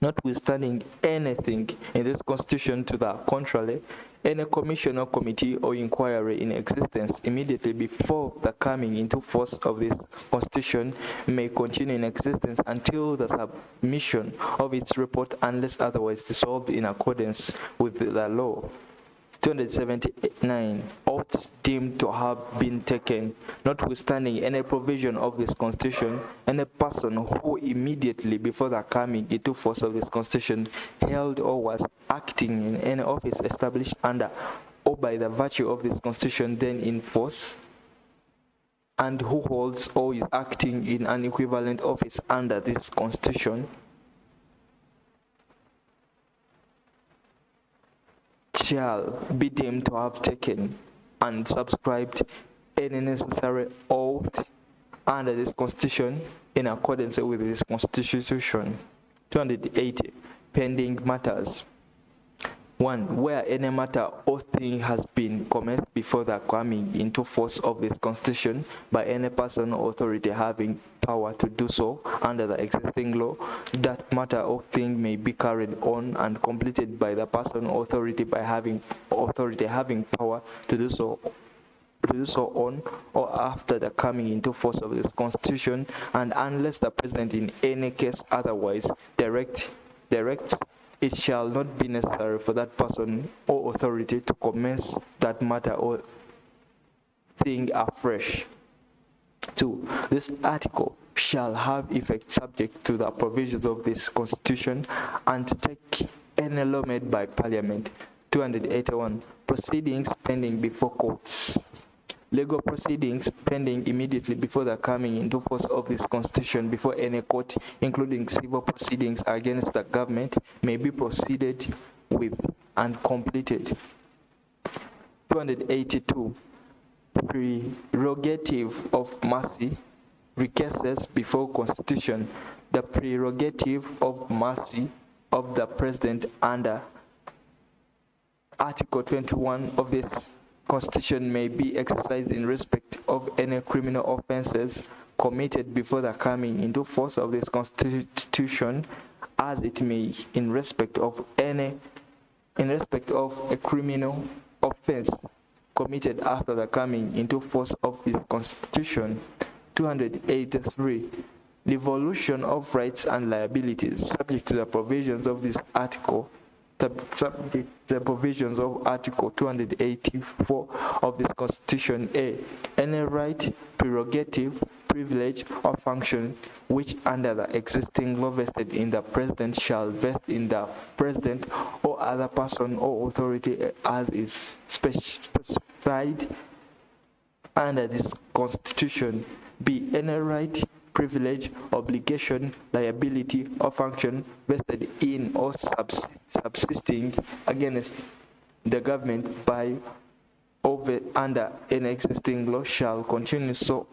Notwithstanding anything in this Constitution to the contrary, any commission or committee or inquiry in existence immediately before the coming into force of this Constitution may continue in existence until the submission of its report unless otherwise dissolved in accordance with the law. 279. Oaths deemed to have been taken. Notwithstanding any provision of this Constitution, any person who immediately before the coming into force of this Constitution held or was acting in any office established under or by the virtue of this Constitution then in force, and who holds or is acting in an equivalent office under this Constitution, shall be deemed to have taken and subscribed any necessary oath under this Constitution in accordance with this Constitution. 280. Pending matters. 1. Where any matter or thing has been commenced before the coming into force of this Constitution by any person or authority having power to do so under the existing law, that matter or thing may be carried on and completed by the person or authority by having power to do so on or after the coming into force of this Constitution, and unless the President in any case otherwise directs, it shall not be necessary for that person or authority to commence that matter or thing afresh. 2. This article shall have effect subject to the provisions of this Constitution and to take any law made by Parliament. 281. Proceedings pending before courts. Legal proceedings pending immediately before the coming into force of this Constitution before any court, including civil proceedings against the government, may be proceeded with and completed. 282. Prerogative of mercy. Recases before Constitution. The prerogative of mercy of the President under Article 21 of this Constitution may be exercised in respect of any criminal offences committed before the coming into force of this Constitution, as it may in respect of a criminal offence committed after the coming into force of this Constitution. 283. Devolution of rights and liabilities subject to the provisions of this article. The provisions of Article 284 of this Constitution. A. Any right, prerogative, privilege, or function which under the existing law vested in the President shall vest in the President or other person or authority as is specified under this Constitution. B. Any right, privilege, obligation, liability, or function vested in or subsisting against the government by or under an existing law shall continue to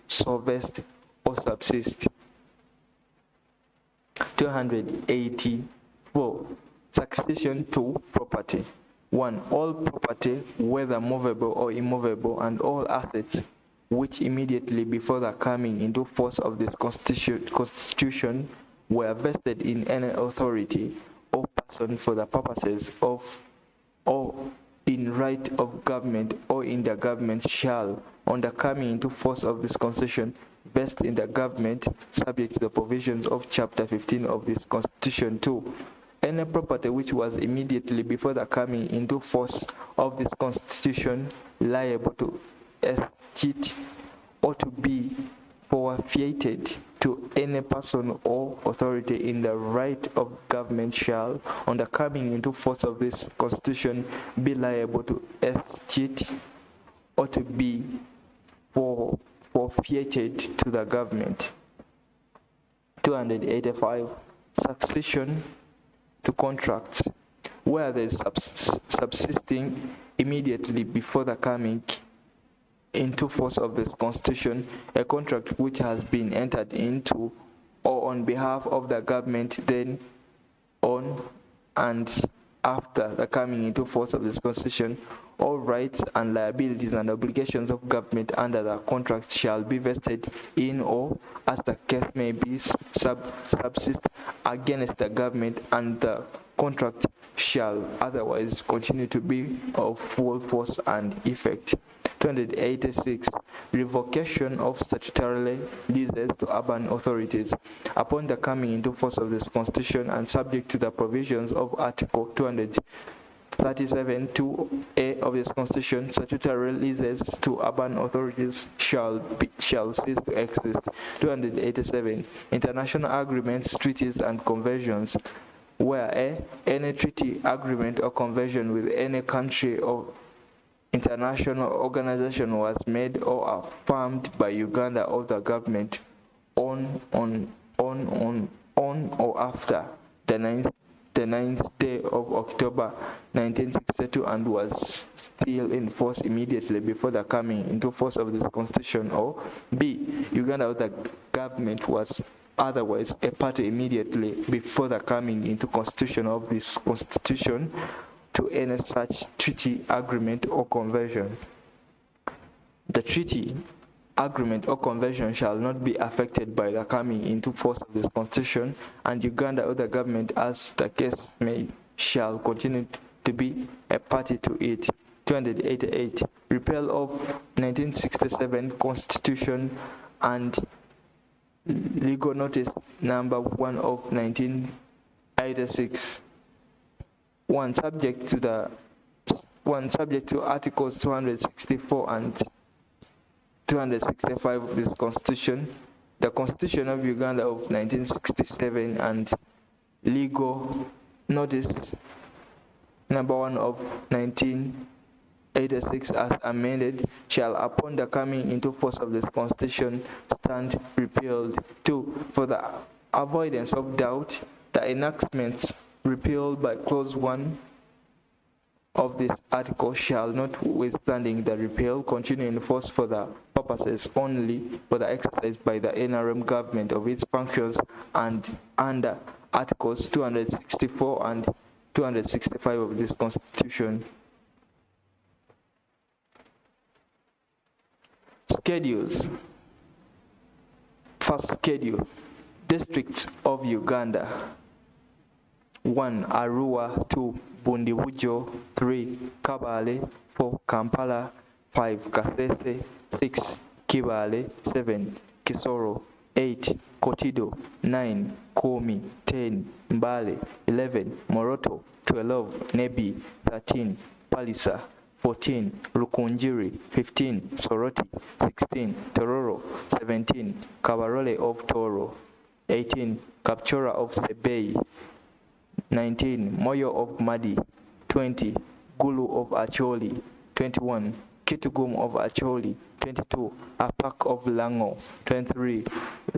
so vest or subsist. 284. Succession to property. 1. All property, whether movable or immovable, and all assets which immediately before the coming into force of this Constitution were vested in any authority or person for the purposes of or in right of government or in the government shall, on the coming into force of this Constitution, vest in the government subject to the provisions of Chapter 15 of this Constitution. 2. Any property which was immediately before the coming into force of this Constitution liable to escheat or to be forfeited to any person or authority in the right of government shall, on the coming into force of this Constitution, be liable to escheat or to be forfeited to the government. 285. Succession to contracts. Where there is subsisting immediately before the coming into force of this Constitution, a contract which has been entered into or on behalf of the government then on and after the coming into force of this Constitution, all rights and liabilities and obligations of government under the contract shall be vested in, or as the case may be, subsist against the government, and the contract shall otherwise continue to be of full force and effect. 286. Revocation of statutory leases to urban authorities. Upon the coming into force of this Constitution and subject to the provisions of Article 237 2A of this Constitution, statutory leases to urban authorities shall cease to exist. 287. International agreements, treaties, and conventions where any treaty, agreement, or convention with any country or international organization was made or affirmed by Uganda or the government on or after the 9th day of October 1962 and was still in force immediately before the coming into force of this Constitution, or B, Uganda or the government was otherwise a party immediately before the coming into constitution of this Constitution to any such treaty, agreement, or convention. The treaty, agreement, or convention shall not be affected by the coming into force of this Constitution, and Uganda or the government, as the case may, shall continue to be a party to it. 288. Repeal of 1967 Constitution and legal notice number 1 of 1986. Subject to Articles 264 and 265 of this Constitution, the Constitution of Uganda of 1967 and legal notice number 1 of 1986 as amended shall upon the coming into force of this Constitution stand repealed. 2. For the avoidance of doubt, the enactments repealed by clause 1 of this article shall, notwithstanding the repeal, continue in force for the purposes only for the exercise by the NRM government of its functions and under Articles 264 and 265 of this Constitution. Schedules. First schedule. Districts of Uganda. 1. Arua. 2. Bundibujo. 3. Kabale. 4. Kampala. 5. Kasese. 6. Kibale. 7. Kisoro. 8. Kotido. 9. Komi. 10. Mbale. 11. Moroto. 12. Nebi. 13. Palisa. 14. Rukunjiri. 15. Soroti. 16. Tororo. 17. Kabarole of Toro. 18. Kapchora of Sebei. 19. Moyo of Madi. 20. Gulu of Acholi. 21. Kitugum of Acholi. 22. Apak of Lango. 23.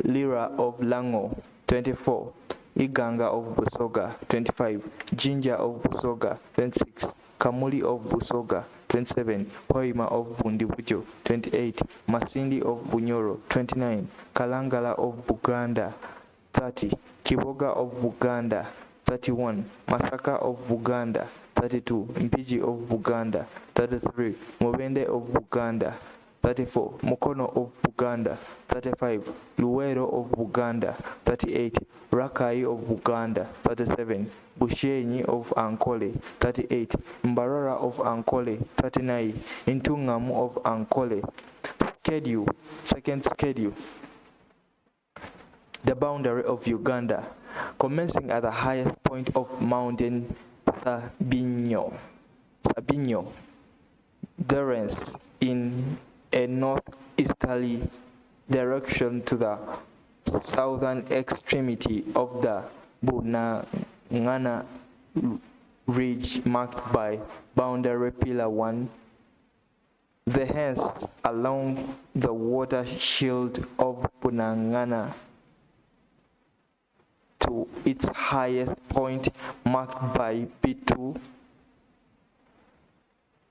Lira of Lango. 24. Iganga of Busoga. 25. Jinja of Busoga. 26. Kamuli of Busoga. 27. Hoima of Bundibujo. 28. Masindi of Bunyoro. 29. Kalangala of Buganda. 30. Kiboga of Buganda. 31. Masaka of Buganda. 32. Mpiji of Buganda. 33. Mubende of Buganda. 34. Mukono of Buganda. 35. Luwero of Buganda. 38. Rakai of Buganda. 37. Bushenyi of Ankole. 38. Mbarara of Ankole. 39. Intungamu of Ankole. Schedule. Second schedule. The boundary of Uganda, commencing at the highest point of Mountain Sabinyo, thence in a northeasterly direction to the southern extremity of the Bunangana Ridge marked by boundary pillar 1, thence along the water shield of Bunangana to its highest point marked by B2,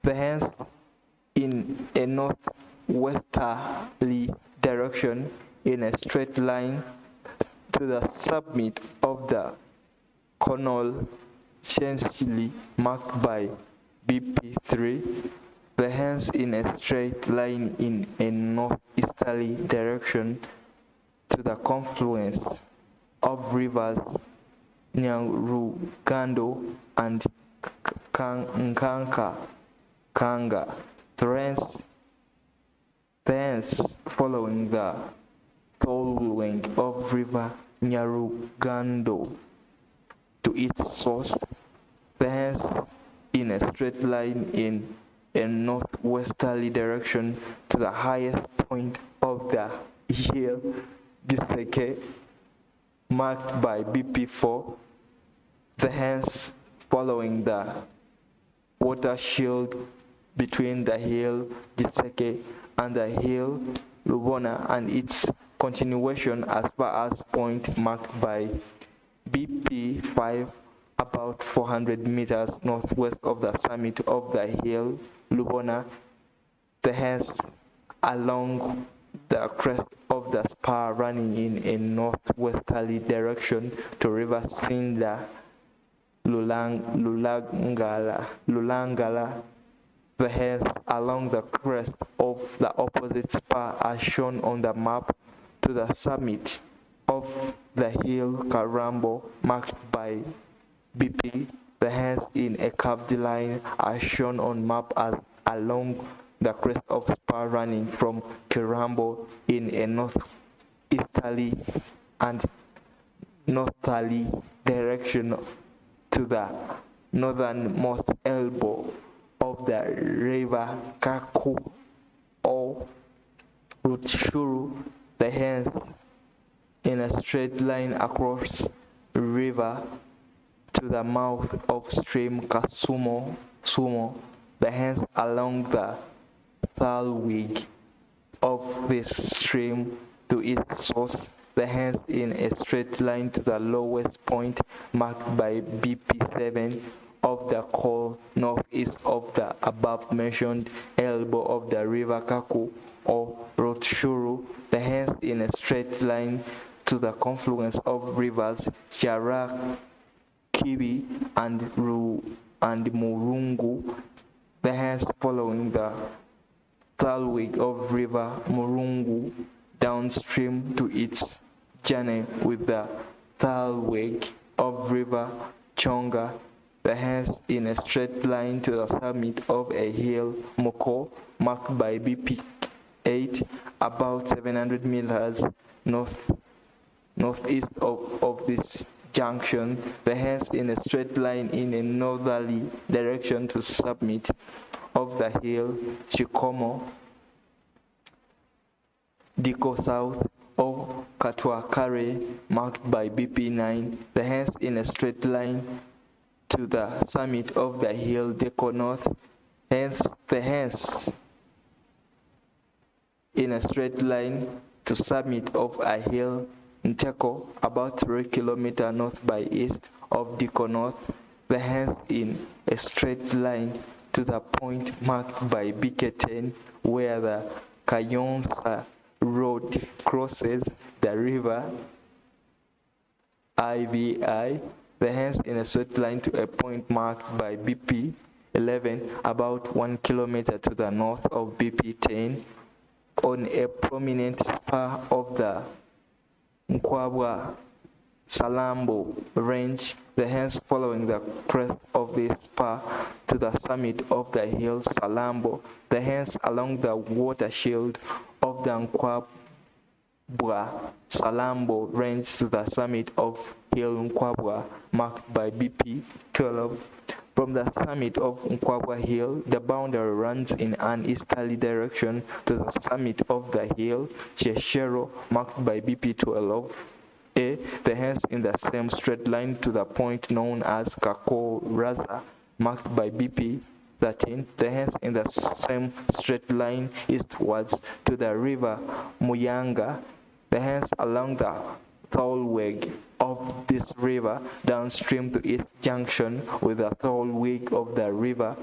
thence in a northwesterly direction in a straight line to the summit of the Conol essentially marked by BP3, the hence in a straight line in a northeasterly direction to the confluence of rivers Nyarugando and Kanga. Thence, following the following of river Nyarugando to its source, thence in a straight line in a northwesterly direction to the highest point of the hill Giseke, marked by BP4, thence following the water shield between the hill Giseke and the hill Lubona and its continuation as far as point marked by BP5 about 400 meters northwest of the summit of the hill Lubona, thence along the crest of the spar running in a northwesterly direction to river Sinda Lulangala, thence along the crest of the opposite spar as shown on the map to the summit of the hill Karambo marked by BP, thence in a curved line as shown on map as along the crest of spar running from Kirambo in a northeasterly and northerly direction to the northernmost elbow of the river Kaku or Rutshuru, the hence in a straight line across river to the mouth of stream Kasumo, the hence along the thalwig of this stream to its source, the hence in a straight line to the lowest point marked by BP7 of the coal northeast of the above-mentioned elbow of the river Kaku or Rutshuru, the hence in a straight line to the confluence of rivers Sharak, Kibi, and Murungu, the hence following the thalwig of river Murungu downstream to its journey with the thalwig of river Chonga, the hence in a straight line to the summit of a hill Moko marked by BP8 about 700 meters northeast of this junction, the hence in a straight line in a northerly direction to summit of the hill Chikomo, Diko South or Katwakare marked by BP9, the hence in a straight line to the summit of the hill Deko North, hence the hence in a straight line to summit of a hill Nteko about 3 kilometers north by east of Diko North, the hence in a straight line to the point marked by BK10 where the Kayonsa Road crosses the river IVI, the hence in a straight line to a point marked by BP11 about 1 kilometer to the north of BP10 on a prominent spur of the Nkwabwa Salambo range, the hence following the crest of this spur to the summit of the hill Salambo, the hence along the water shield of the Nkwabwa Salambo range to the summit of hill Nkwabwa marked by BP12. From the summit of Nkwabwa Hill, the boundary runs in an easterly direction to the summit of the hill Cheshero marked by BP12. The hence in the same straight line to the point known as Kako Raza marked by BP13, the hence in the same straight line eastwards to the river Muyanga, the hence along the thalweg of this river downstream to its junction with the thalweg of the river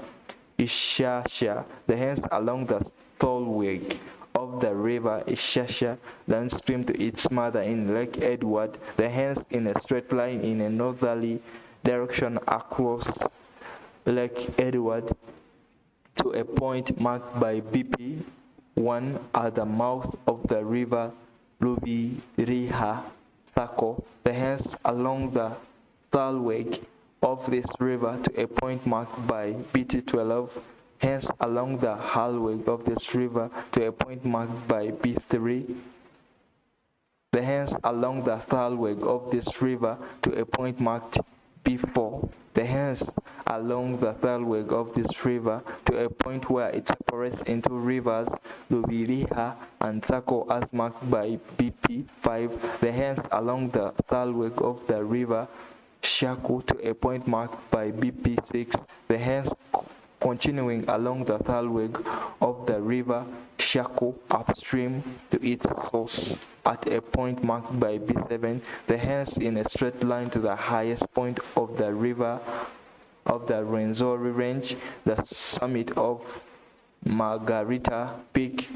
Ishasha, the hence along the thalweg of the river Ishasha downstream to its mother in Lake Edward, the hence in a straight line in a northerly direction across Lake Edward to a point marked by BP1 at the mouth of the river Lubiriha Sako, hence along the thalweg of this river to a point marked by BT12, hence along the halweg of this river to a point marked by B3, hence along the thalweg of this river to a point marked B4, hence along the thalweg of this river to a point where it separates into rivers Lubiriha and Sako as marked by BP5, hence along the thalweg of the river Shaku to a point marked by BP6, hence continuing along the thalweg of the river Shaku upstream to its source at a point marked by B7, hence in a straight line to the highest point of the river of the Rwenzori Range, the summit of Margarita Peak,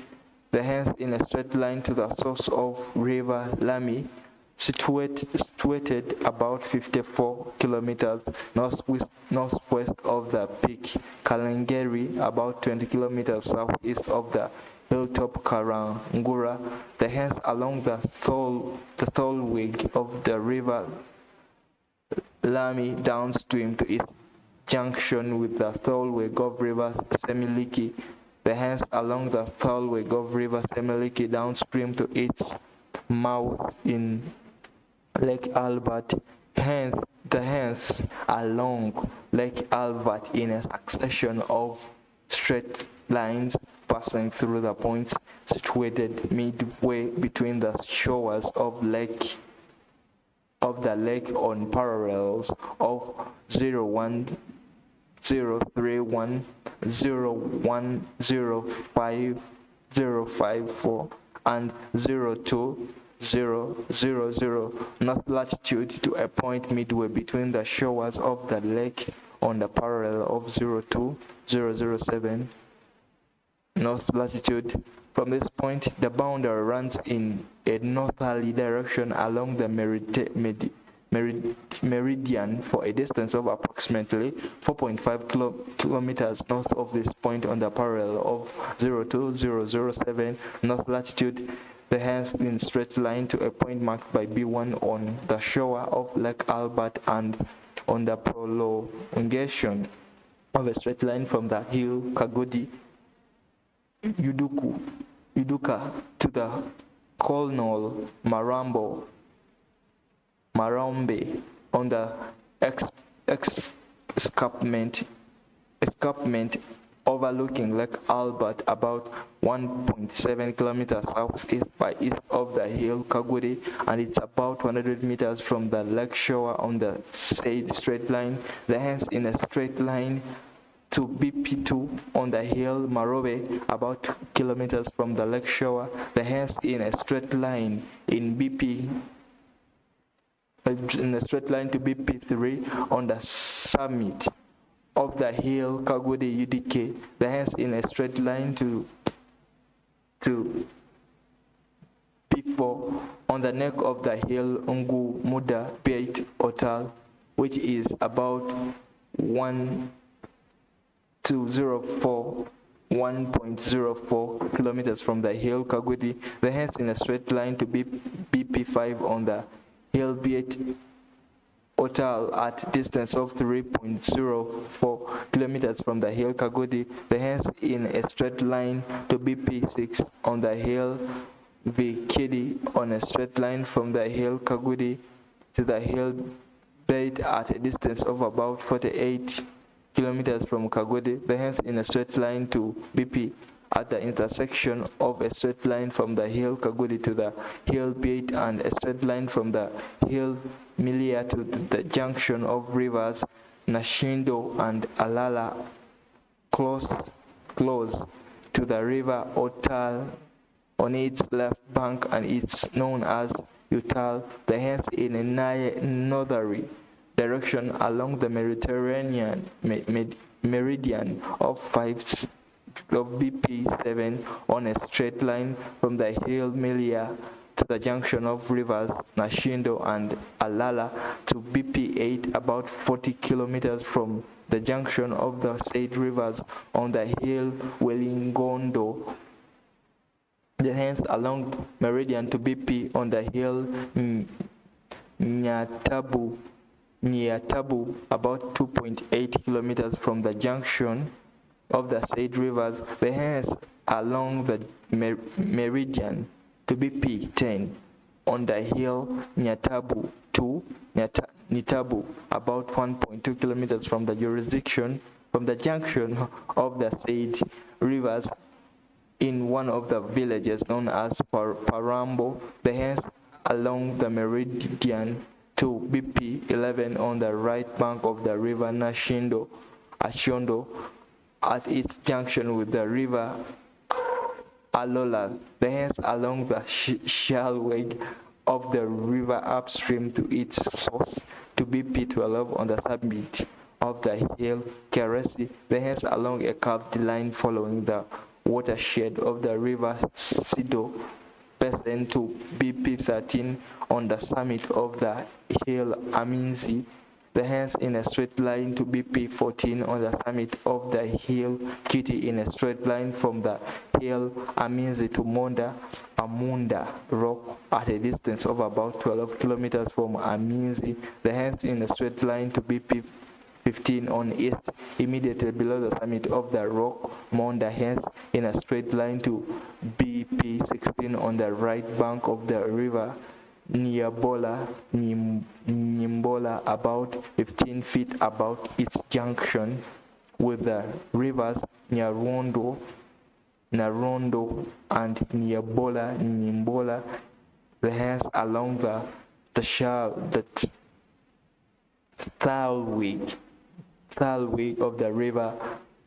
hence in a straight line to the source of river Lami, situated about 54 kilometers northwest of the peak Kalengeri, about 20 kilometers southeast of the hilltop Karangura, hence along the thalweg of the river Lami downstream to its junction with the thalweg of river Semiliki, hence along the thalweg of river Semiliki downstream to its mouth in Lake Albert, hence along Lake Albert in a succession of straight lines passing through the points situated midway between the shores of the lake on parallels of 01, 031, 01, 05, 054, and 02, 000 north latitude to a point midway between the shores of the lake on the parallel of 02, 007 north latitude. From this point, the boundary runs in a northerly direction along the meridian for a distance of approximately 4.5 kilometers north of this point on the parallel of 02007 north latitude, hence in straight line to a point marked by B1 on the shore of Lake Albert and on the prolongation of a straight line from the hill Kagodi Uduka to the Colonel Marambe on the escarpment overlooking Lake Albert about 1.7 kilometers southeast by east of the hill Kagudi, and it's about 100 meters from the lake shore on the said straight line, hence in a straight line to BP2 on the hill Marobe, about 2 kilometers from the lake shore, hence in a straight line to BP3 on the summit of the hill Kagudi UDK, hence in a straight line to P4 on the neck of the hill Ungu Muda Beit Otal, which is about 1.04 kilometers from the hill Kagudi, hence in a straight line to BP5 on the hill Beit Otal at distance of 3.04 kilometers from the hill Kagudi, hence in a straight line to BP6 on the hill Vikidi on a straight line from the hill Kagudi to the hill Beit at a distance of about 48 kilometers from Kagudi, hence in a straight line to BP at the intersection of a straight line from the hill Kagudi to the hill Beit and a straight line from the hill Milia to the junction of rivers Nashindo and Alala, close to the river Otal on its left bank, and it's known as Utal, hence in a northerly direction along the Mediterranean meridian of BP7 on a straight line from the hill Milia to the junction of rivers Nashindo and Alala to BP 8, about 40 kilometers from the junction of the said rivers on the hill Welingondo. Hence along meridian to BP on the hill Nyatabu, about 2.8 kilometers from the junction of the said rivers. Hence along the meridian to BP 10 on the hill Nyatabu to Nitabu, about 1.2 kilometers from the junction of the said rivers in one of the villages known as Parambo. Hence along the meridian to BP 11 on the right bank of the river Ashondo at its junction with the river Alola. Hence along the shalway of the river upstream to its source to BP 12 on the summit of the hill Keresi. Hence along a curved line following the watershed of the river Sido basin to BP 13 on the summit of the hill Aminzi. Hence in a straight line to BP 14 on the summit of the hill Kitty, in a straight line from the hill Aminzi to Amunda Rock at a distance of about 12 kilometers from Aminzi. Hence in a straight line to BP 15 on east, immediately below the summit of the rock Monda. Hence in a straight line to BP 16 on the right bank of the river Nyimbola, about 15 feet about its junction with the rivers Narondo and Nyimbola. Hence along the thalway of the river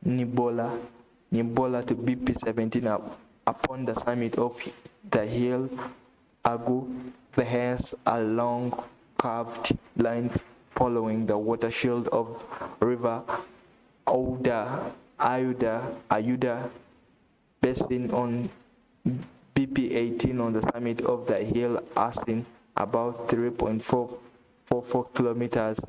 Nyimbola to BP 17 upon the summit of the hill Agu. Hence along curved line following the watershed of river Ayuda basin on BP 18 on the summit of the hill Asin, about 3.44 kilometers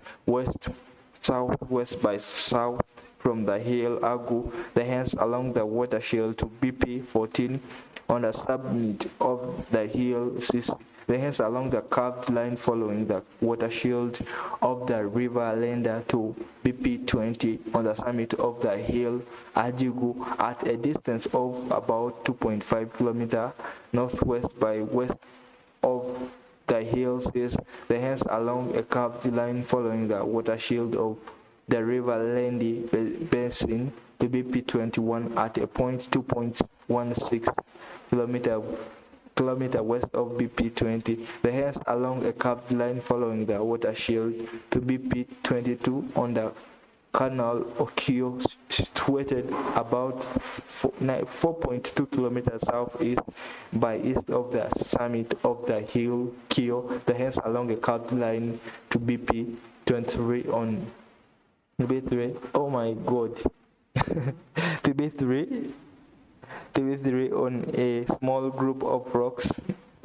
southwest by south from the hill Agu. Hence along the watershed to BP 14 on the summit of the hill Sisi. Hence along the curved line following the watershed of the river Lenda to BP 20 on the summit of the hill Ajigu at a distance of about 2.5 kilometers northwest by west of the hill Sis. Hence along a curved line following the watershed of the river Lendi basin to BP 21 at a point 2.16 kilometer west of BP 20. Hence along a curved line following the watershed to BP 22 on the canal Okio, situated about 4.2 kilometers southeast by east of the summit of the hill Kio. Hence along a curved line to BP 23 on BP3. Oh my god. to BP3 on a small group of rocks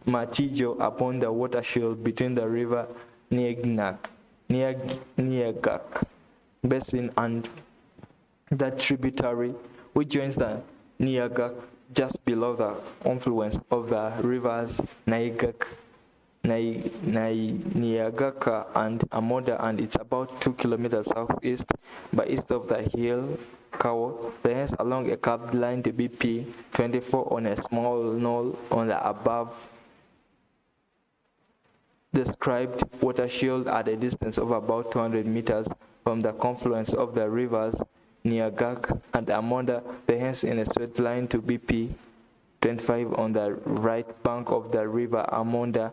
Machijo upon the watershed between the river Niagak basin and the tributary which joins the Niagak just below the confluence of the rivers Niagaka and Amoda, and it's about 2 kilometers southeast by east of the hill Kawo. Hence along a curved line to BP 24 on a small knoll on the above described watershed at a distance of about 200 meters from the confluence of the rivers Niagak and Amonda. Hence in a straight line to BP 25 on the right bank of the river Amonda,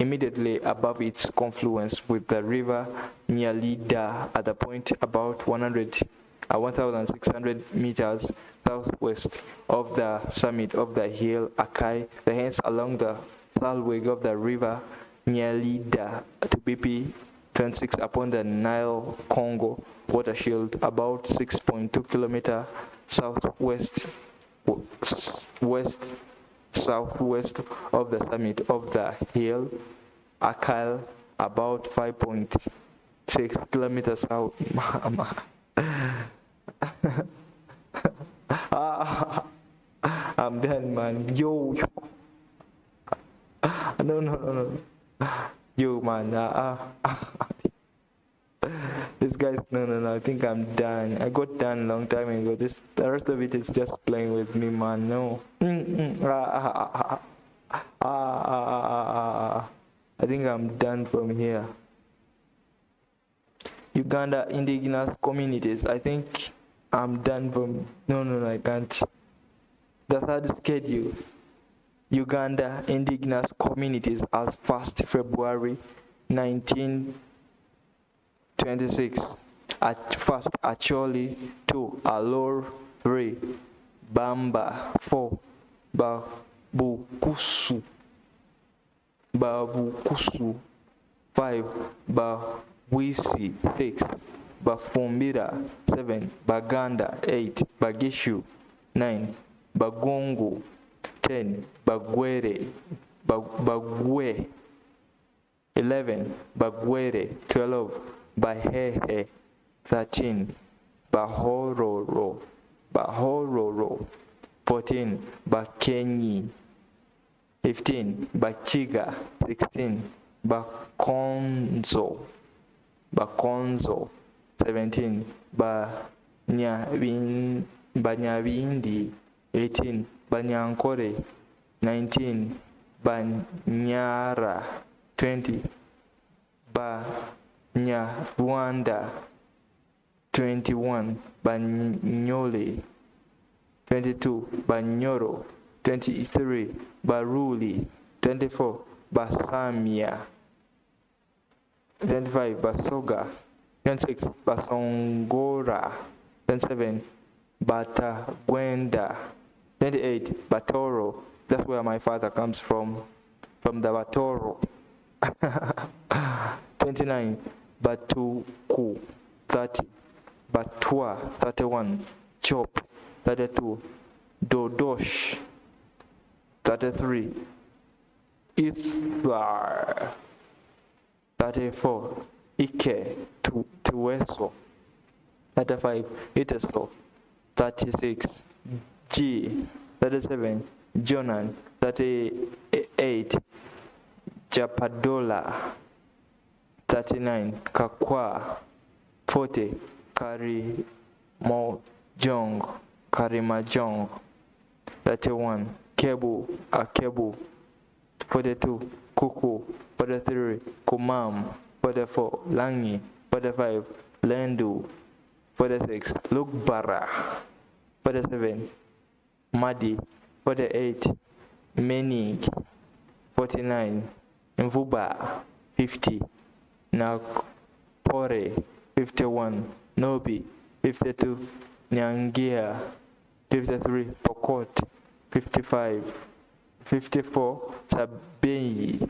immediately above its confluence with the river Nyalida at a point about 1,600 meters southwest of the summit of the hill Akai. Hence along the thalway of the river Nyalida to BP 26 upon the Nile Congo watershed, about 6.2 kilometers southwest southwest of the summit of the hill, Akal, about 5.6 kilometers south. I'm done, man. Yo. No. Yo, man. This guy's no. I think I'm done. I got done a long time ago. The rest of it is just playing with me, man. No. I think I'm done from here. Uganda indigenous communities. I think I'm done from. No. I can't. The third schedule. Uganda indigenous communities as 1st February 1926. At first Acholi 2, Alor 3, Bamba 4, Babukusu 5, Bawisi 6, Bafumbira 7, Baganda 8, Bagishu 9, Bagongo 10, Bagwe 11, Bagwere 12, Bahehe 13, Bahororo 14, Bakenyi 15, Bachiga 16, Bakonzo 17, Banyabindi 18, Banyankore 19, Banyara 20, Banyarwanda 21, Banyole 22, Banyoro 23, Baruli 24, Basamia 25, Basoga 26, Basongora 27, Batagwenda 28, Batoro. That's where my father comes from the Batoro. 29, Batuku 30, Batua 31, Chop 32, Dodosh 33, Ithar 34, Ike Tueso 35, Iteso 36, G 37, Jonan 38, Japadola 39, Kakwa 40, Karimajong 31, Akebu 42, Kuku 43, Kumam 44, Langi 45, Lendu 46, Lukbara 47, Madi 48, Menig 49, Mvuba 50, Nakpore 51, Nobi 52, Nyangia 53, Pokot 55, 54, Sabei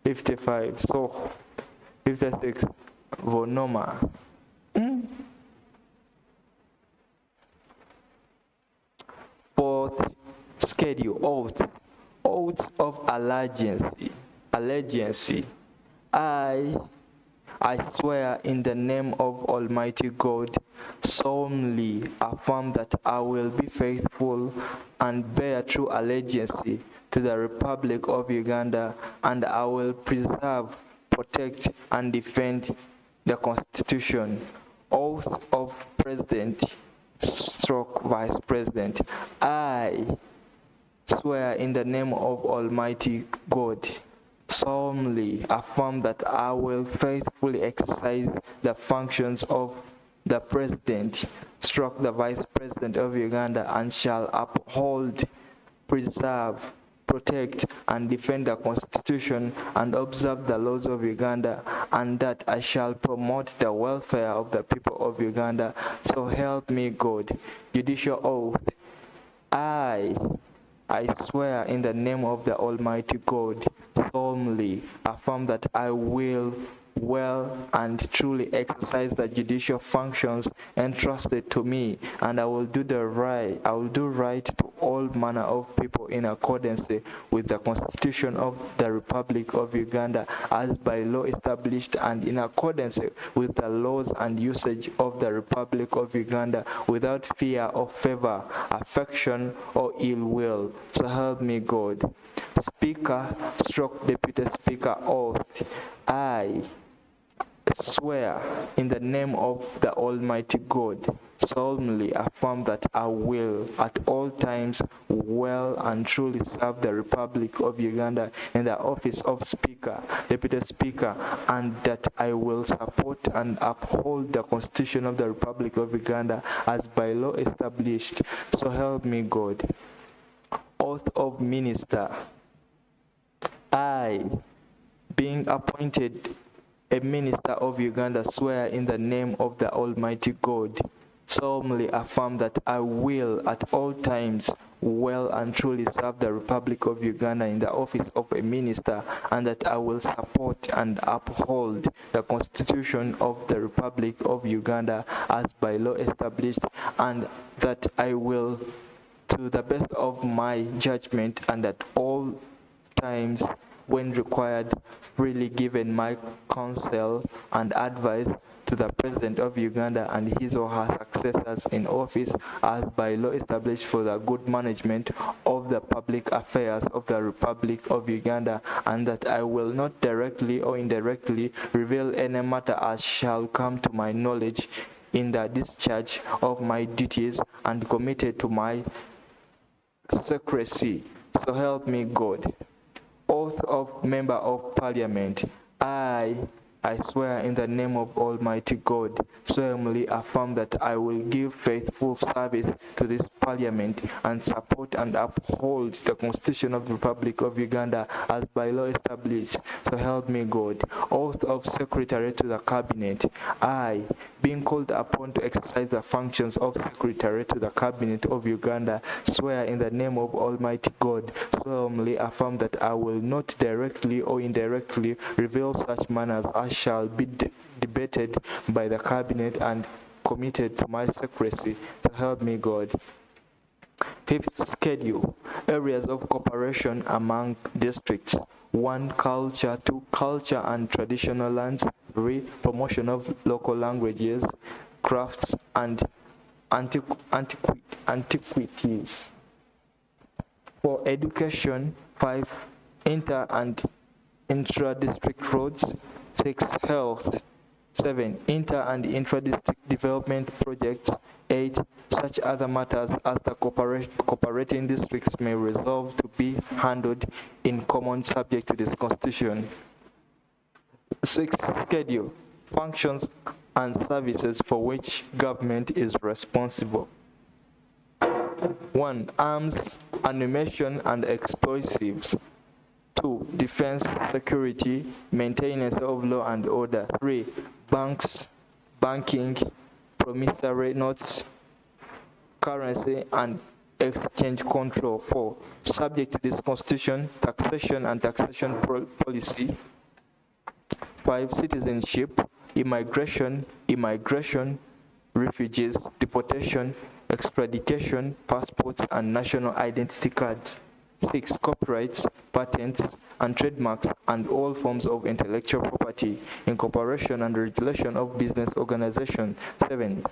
55, Soh 56, Vonoma. Fourth schedule, oaths of allegiance. I swear in the name of Almighty God, solemnly affirm that I will be faithful and bear true allegiance to the Republic of Uganda, and I will preserve, protect, and defend the Constitution. Oath of President / Vice President. I swear in the name of Almighty God, solemnly affirm that I will faithfully exercise the functions of the President / the Vice President of Uganda, and shall uphold, preserve, protect, and defend the Constitution and observe the laws of Uganda, and that I shall promote the welfare of the people of Uganda. So help me God. Judicial oath. I swear in the name of the Almighty God, solemnly affirm that I will well and truly exercise the judicial functions entrusted to me, and I will do right to all manner of people in accordance with the Constitution of the Republic of Uganda as by law established, and in accordance with the laws and usage of the Republic of Uganda, without fear or favor, affection or ill will. So help me God. Speaker stroke Deputy Speaker oath. I swear in the name of the Almighty God, solemnly affirm that I will at all times well and truly serve the Republic of Uganda in the office of Speaker, Deputy Speaker, and that I will support and uphold the Constitution of the Republic of Uganda as by law established. So help me God. Oath of Minister. I, being appointed a minister of Uganda, swear in the name of the Almighty God, solemnly affirm that I will at all times well and truly serve the Republic of Uganda in the office of a minister, and that I will support and uphold the Constitution of the Republic of Uganda as by law established, and that I will, to the best of my judgment and at all times when required, freely given my counsel and advice to the President of Uganda and his or her successors in office as by law established for the good management of the public affairs of the Republic of Uganda, and that I will not directly or indirectly reveal any matter as shall come to my knowledge in the discharge of my duties and committed to my secrecy. So help me God. Oath of Member of Parliament. I swear in the name of Almighty God, solemnly affirm that I will give faithful service to this Parliament and support and uphold the Constitution of the Republic of Uganda as by law established. So help me God. Oath of Secretary to the Cabinet. I, being called upon to exercise the functions of Secretary to the Cabinet of Uganda, swear in the name of Almighty God, solemnly affirm that I will not directly or indirectly reveal such matters as shall be debated by the Cabinet and committed to my secrecy. So help me God. Fifth schedule, areas of cooperation among districts. 1. Culture. 2. Culture and traditional lands. 3. Promotion of local languages, crafts, and antiquities. 4. Education. 5. Inter and intra-district roads. 6. Health. 7. Inter and intra-district development projects. 8. Such other matters as the cooperating districts may resolve to be handled in common subject to this Constitution. 6. Schedule. Functions and services for which government is responsible. 1. Arms, ammunition, and explosives. 2. Defense, security, maintenance of law and order. 3. Banks, banking, promissory notes, currency, and exchange control. 4. Subject to this Constitution, taxation and taxation policy. 5. Citizenship, immigration, refugees, deportation, extradition, passports, and national identity cards. 6. Copyrights, patents, and trademarks, and all forms of intellectual property, incorporation and regulation of business organization. 7.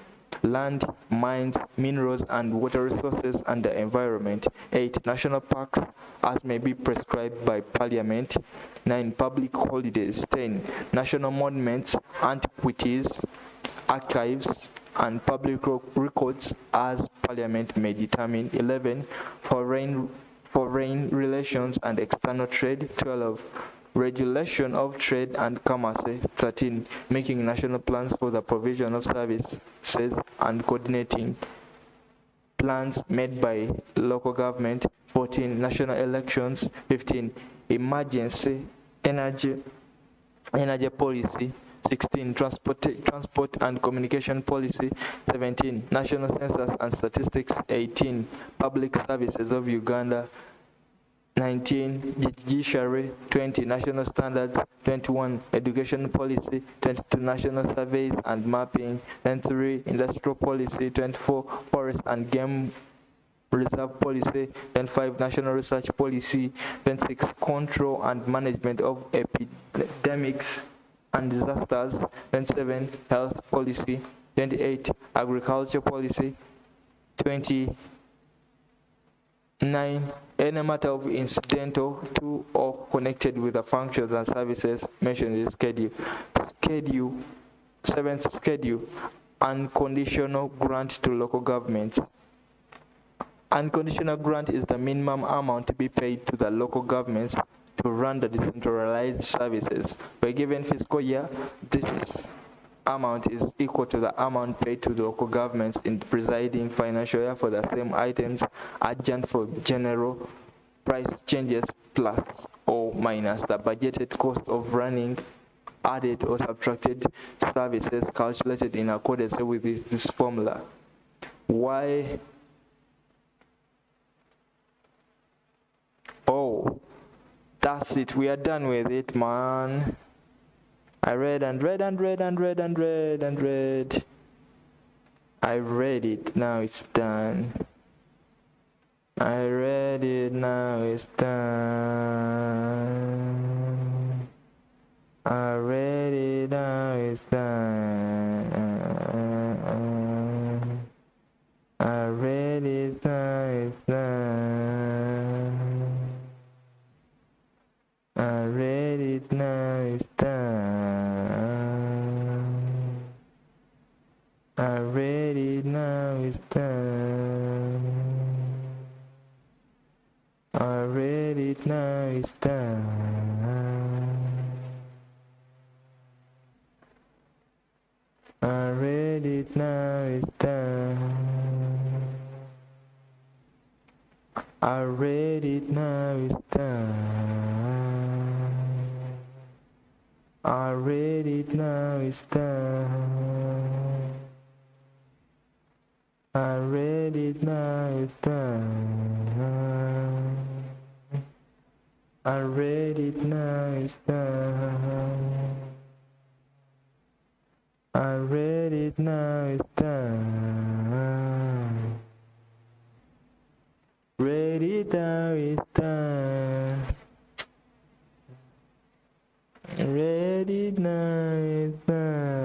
Land, mines, minerals, and water resources and the environment. 8. National parks, as may be prescribed by Parliament. 9. Public holidays. 10. National monuments, antiquities, archives, and public records, as Parliament may determine. 11. Foreign relations and external trade. 12. Regulation of trade and commerce. 13. Making national plans for the provision of services and coordinating plans made by local government. 14. National elections. 15. Emergency energy policy. 16. Transport and communication policy. 17. National census and statistics. 18. Public services of Uganda. 19, judiciary. 20, national standards. 21, education policy. 22, national surveys and mapping. 23, industrial policy. 24, forest and game reserve policy. 25, national research policy. 26, control and management of epidemics and disasters. 27, health policy. 28, agriculture policy. 29, any matter of incidental to or connected with the functions and services mentioned in the schedule. 7th schedule, unconditional grant to local governments. Unconditional grant is the minimum amount to be paid to the local governments to run the decentralized services. For a given fiscal year, this amount is equal to the amount paid to the local governments in the preceding financial year for the same items, adjunct for general price changes plus or minus the budgeted cost of running added or subtracted services calculated in accordance with this formula. Why? Oh, that's it. We are done with it, man. I read and read and read and read and read and read. I read it, now it's done. I read it, now it's done. I read it, now it's done. I read it, now it's done. I read it, now it's done. I read it, now it's done. I read it, now it's done. I read it, now it's done. I read it, now it's done. I read it, now it's done. I read it, now it's done. I read it, now it's done. I read it, now it's done. Read it, now it's done. Read it, now it's done. Read it, now it's done. Read it, now it's done. I read it, now it's done. I read it, now it's done. I read it, now it's done. I read it, now it's done. I read it, now it's done.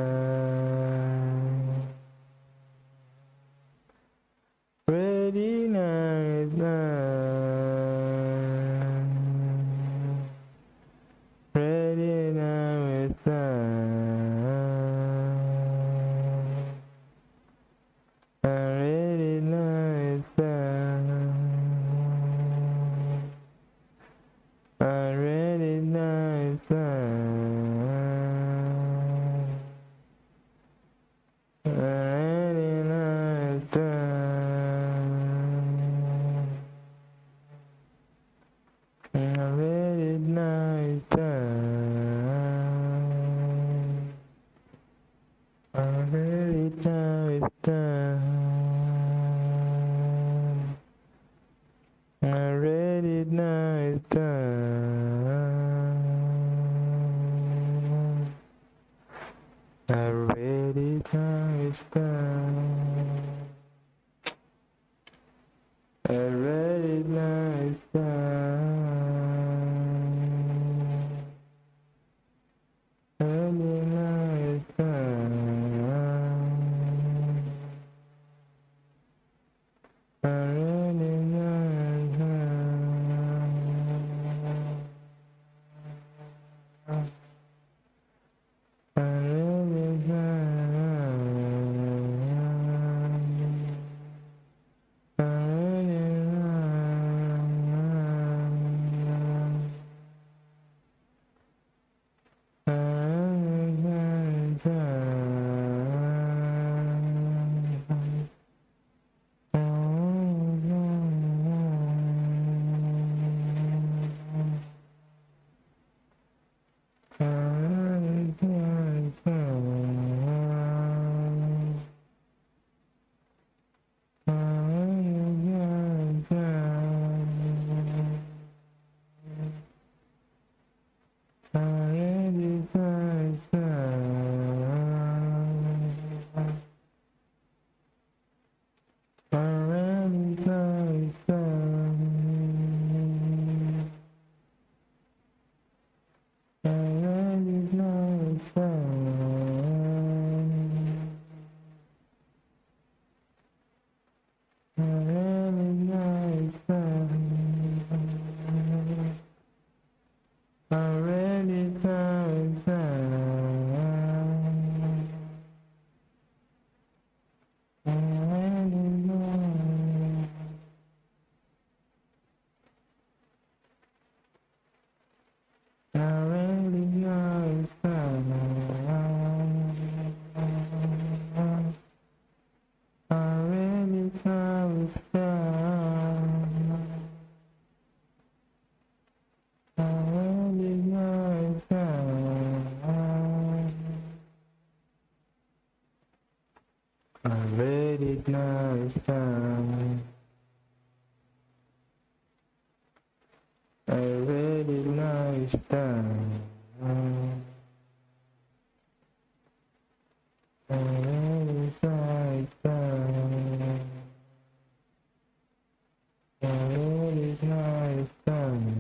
I read it, now it's done. I read it, now it's done. I read it, now it's done. I read it, now it's done. I read it, now it's done. I read it, now. I read it, now. I read it, now. is done. Already is done. Already is done.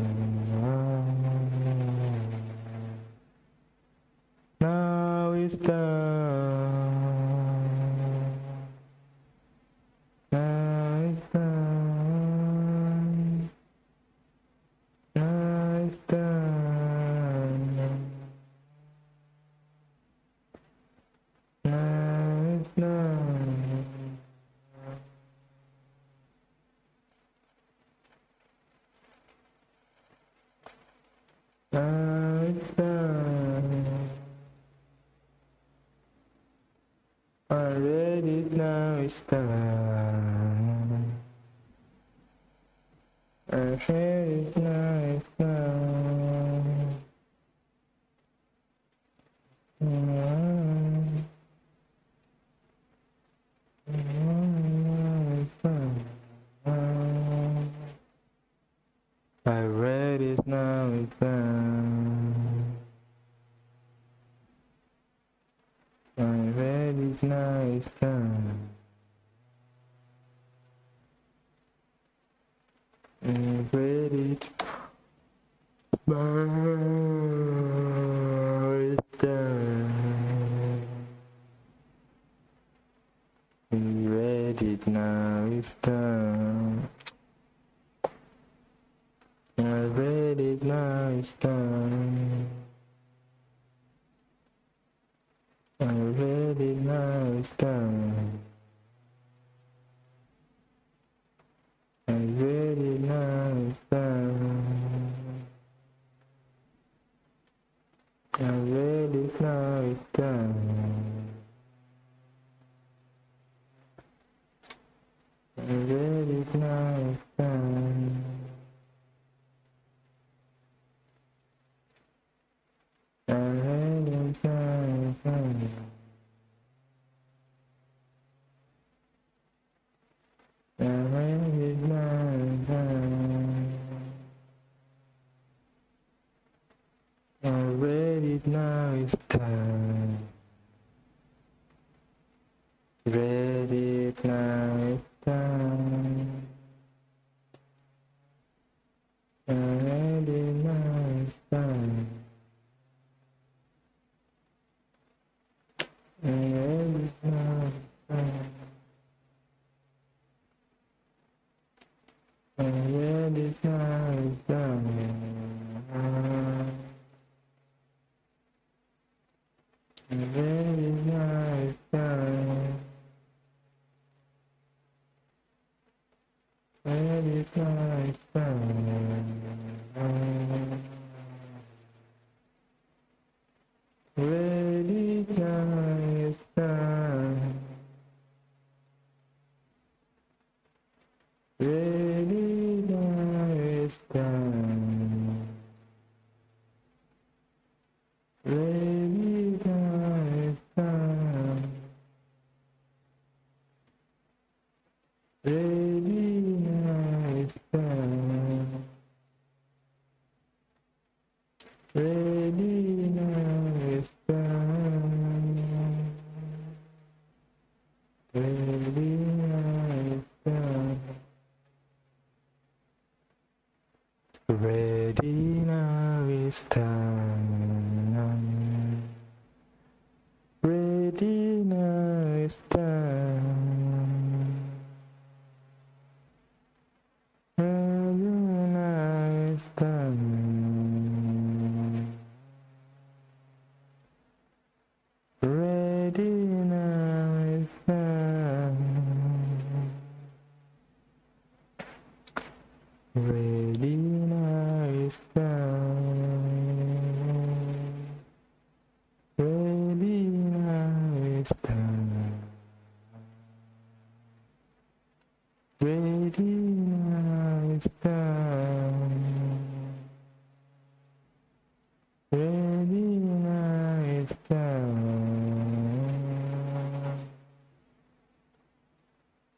Now it's done. Now it's done. Now it's done. Now it's done. Now it's done. Already now it's done. Already now it's done. I read it now it's done. I read it now it's done. I read it now it's done. I read it now it's done. I read it now it's done. I read it now it's done. I read it now it's done. I read it now it's done. I read it now it's done. I read it now it's done. I read it now it's done. I read it now it's done. Read it now it's done. I read it now it's done. I read it now it's done. I read it now it's done. I read it now it's done. I read it now it's done. Read it now it's done. Read it now it's done. Read it now it's done. Read it now it's done. Read it now it's done. Read it now it's done. Ready now is done. Ready now is done. Ready now is done. Ready now is done. Ready now is done. Ready now is done. Ready now is done. Ready now is done.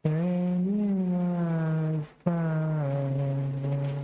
Ready now is done.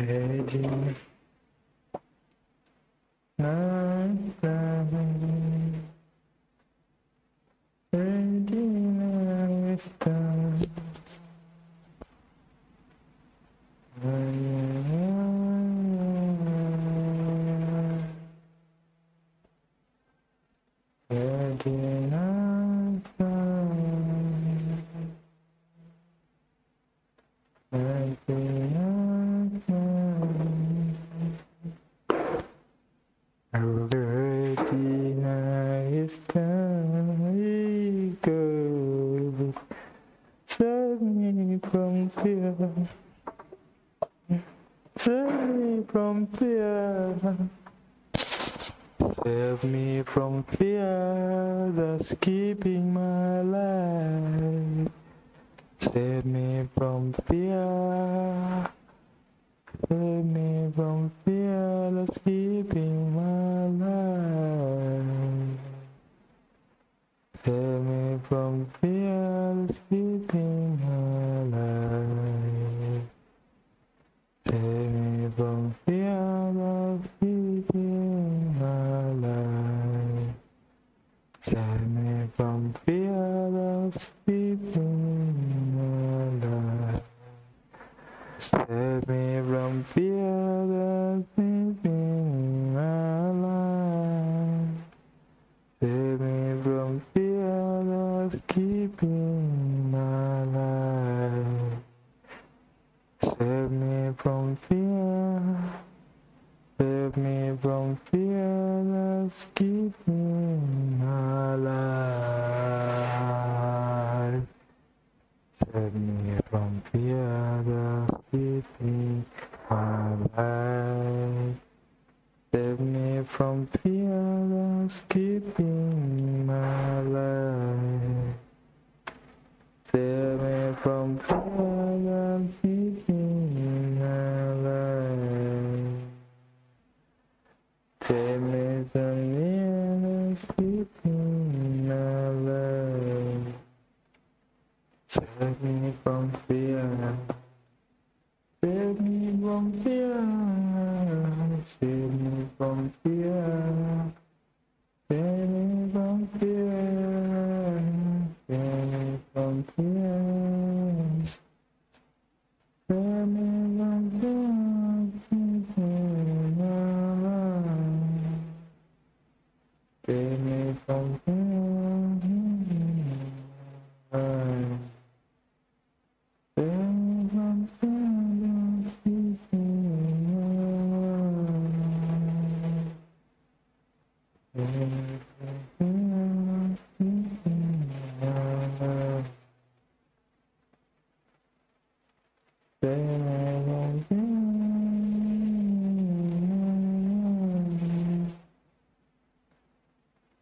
ready. Night time. Ready now it's time. Ready now it's time. Ready now it's time. Ready now it's time. Go. Save me from fear. Save me from fear. Save me from fear that's keeping my life. Save me from fear. Save me from fear that's keeping my life. Save me from fear that's keeping my life. Save me from fear that's keeping my life. Save me from fear that's keeping my life. Save me from fear that's keeping my life. Save me from fear that's keeping my life. Save me from fear. Save me from fear that's keeping my life. Save me from fear that's keeping my life. Save me from fear that's keeping my life. Save me from fear that's keeping my life. Save me from fear that's keeping my life. Save me from fear. Save me from fear. Save me from fear. Save me from fear. Save me from fear. Save me from fear. Keeping my life. Save me from fear. Keeping my life. Save me from fear. Keeping my life. Save me from fear. Keeping my life. Save me from fear. Save me from fear.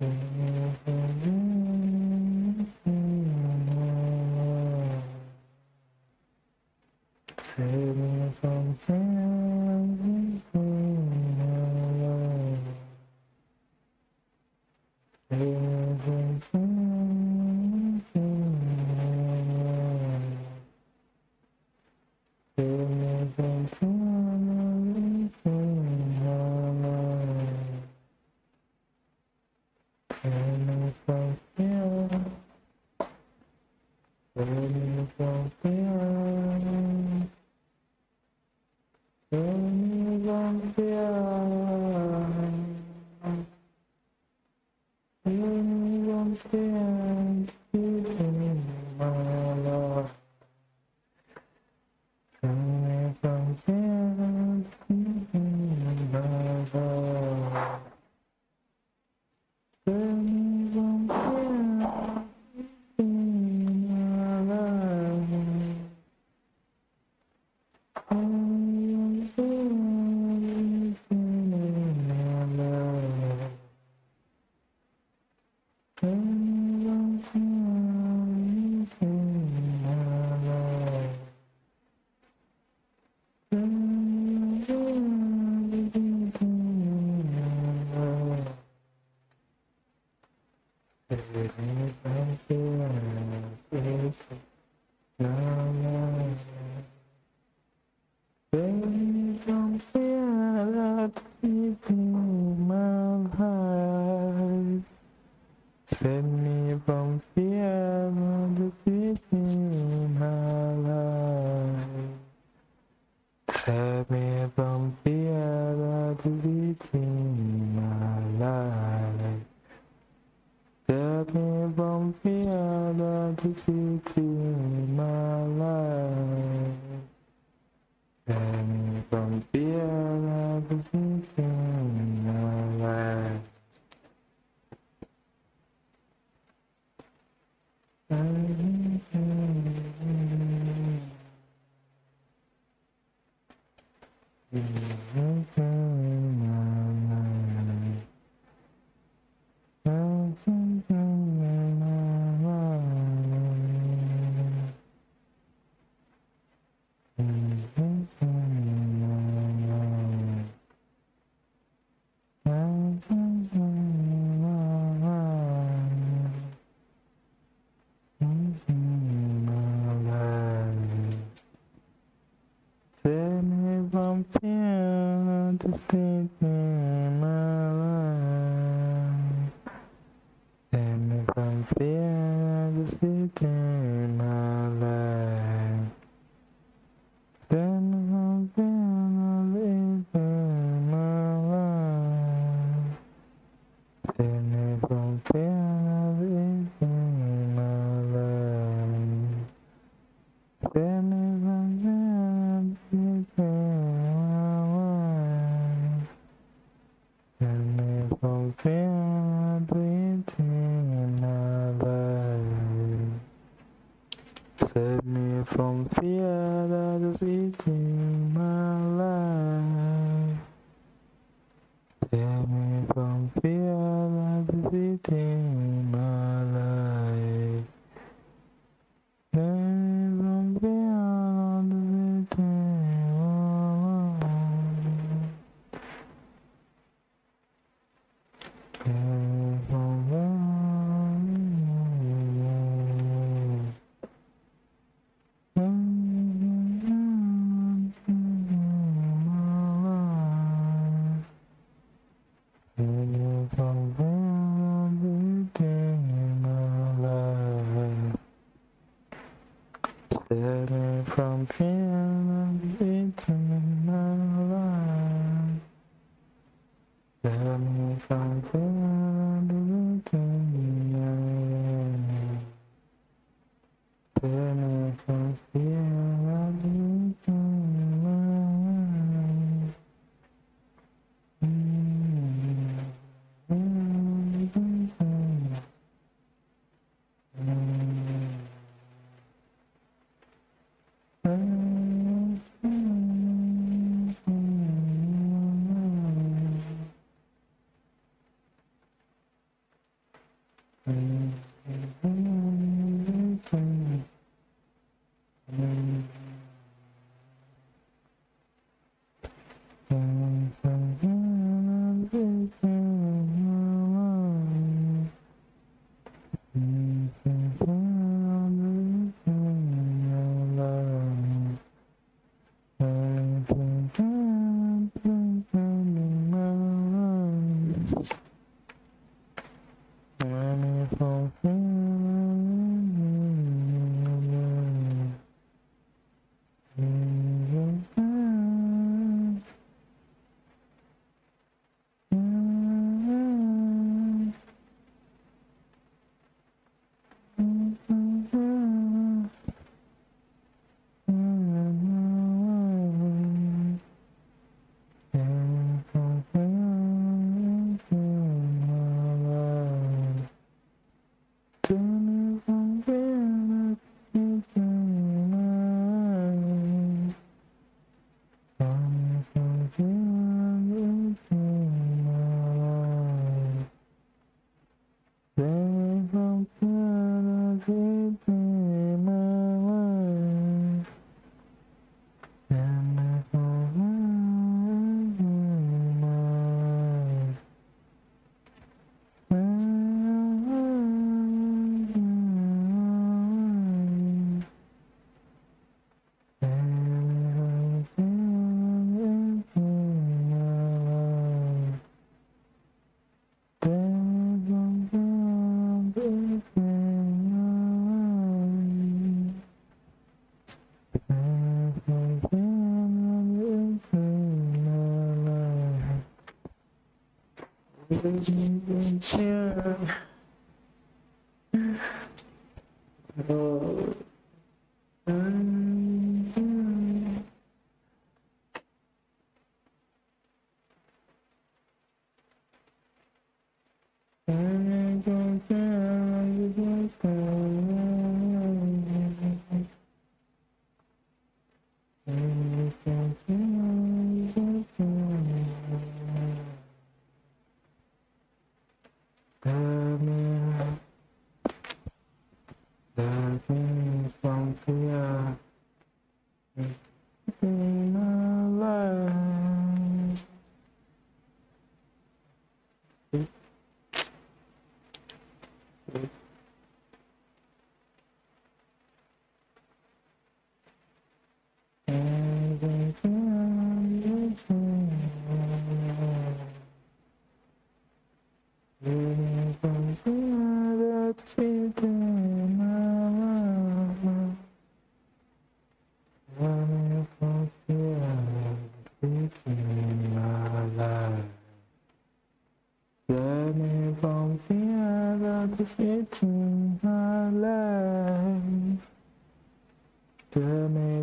Save me from fear. Save me from fear. Save me from fear. Save me from fear. Save me from fear. Save me from fear. Keeping my life. Save me from fear. Keeping my life. Save me from fear. Keeping my life. Save me from fear. Keeping my life. Save me from fear and defeat in my life. Save me from fear and defeat in my life. Save me from fear and defeat in my life. Save me from fear and defeat in my life. Save me from fear to stay in my life. Save me from fear to stay in my life. Save me from fear to live in my life. Save me from fear to live in my life. Save me from fear to live in my life. Save me from fear to live in my life. Save me from fear that is eating my life. Save me from fear that is eating my life. Save me from fear that is eating my life. Save me from fear. Save me from fear of eating my life. Save me from fear of eating my life. Save me from fear of eating my life.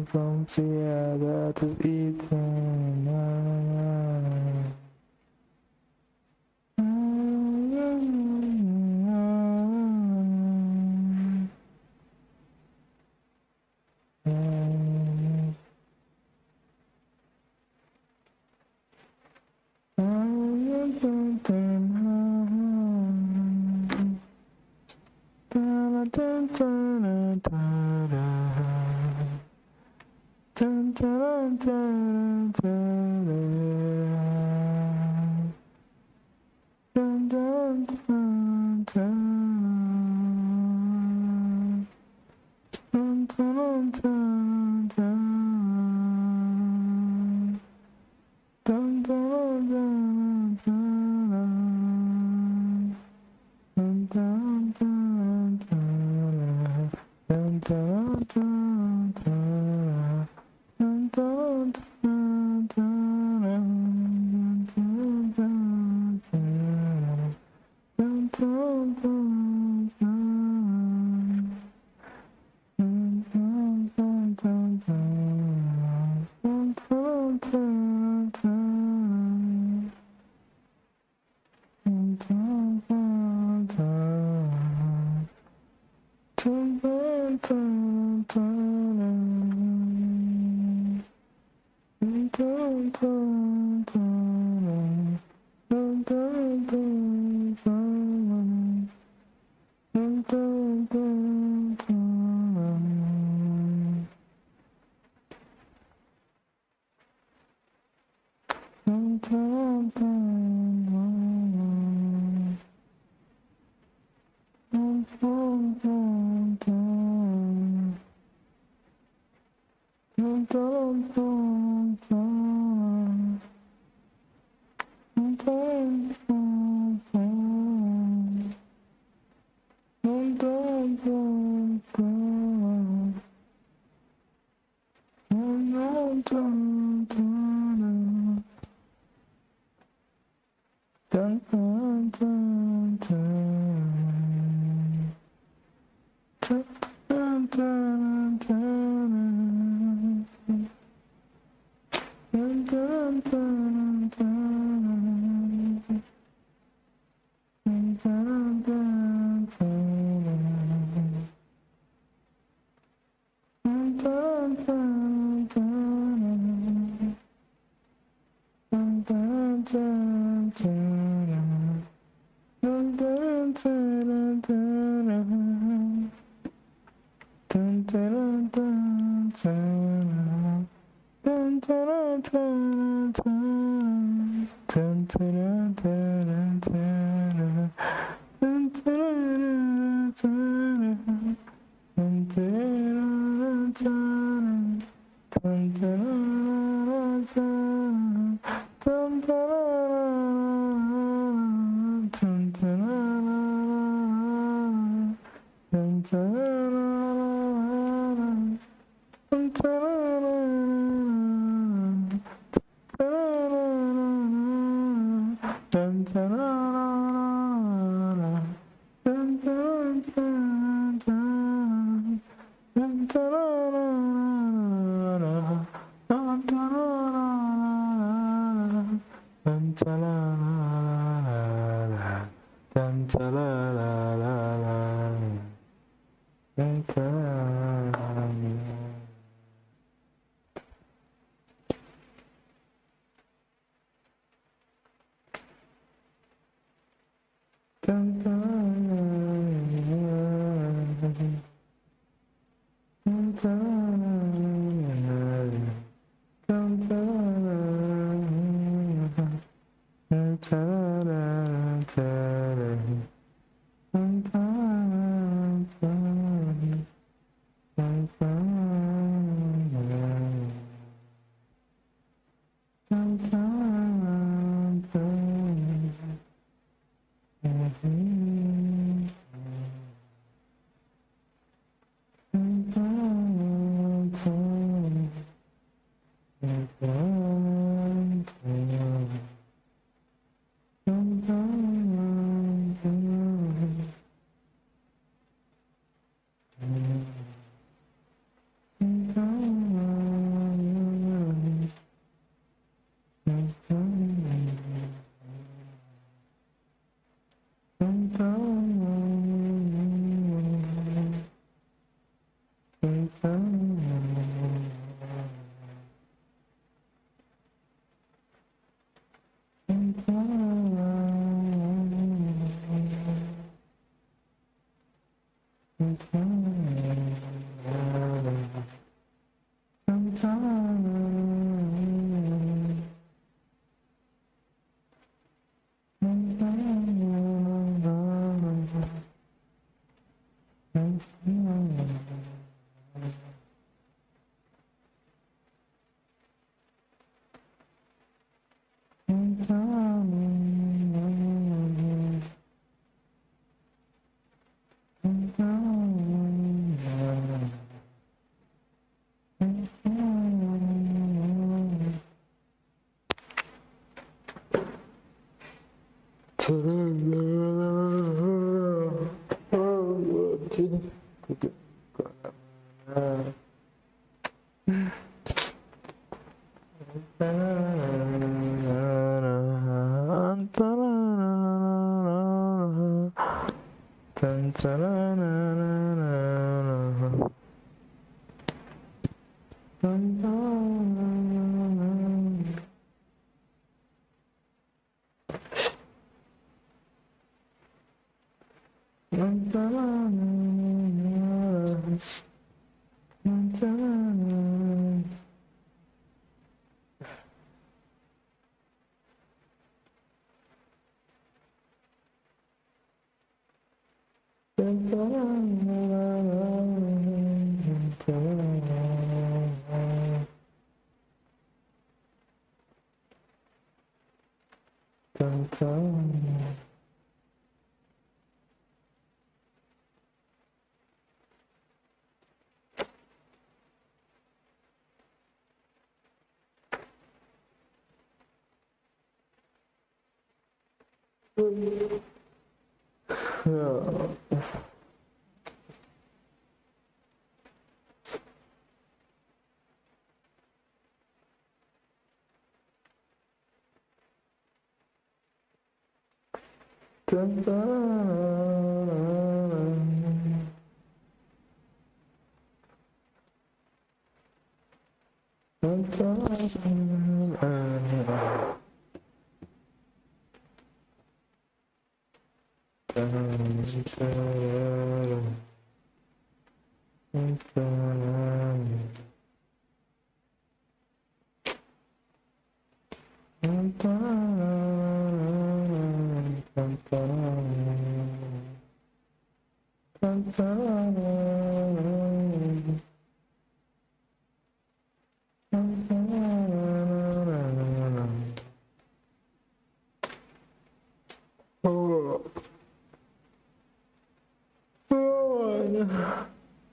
From fear that is eternal.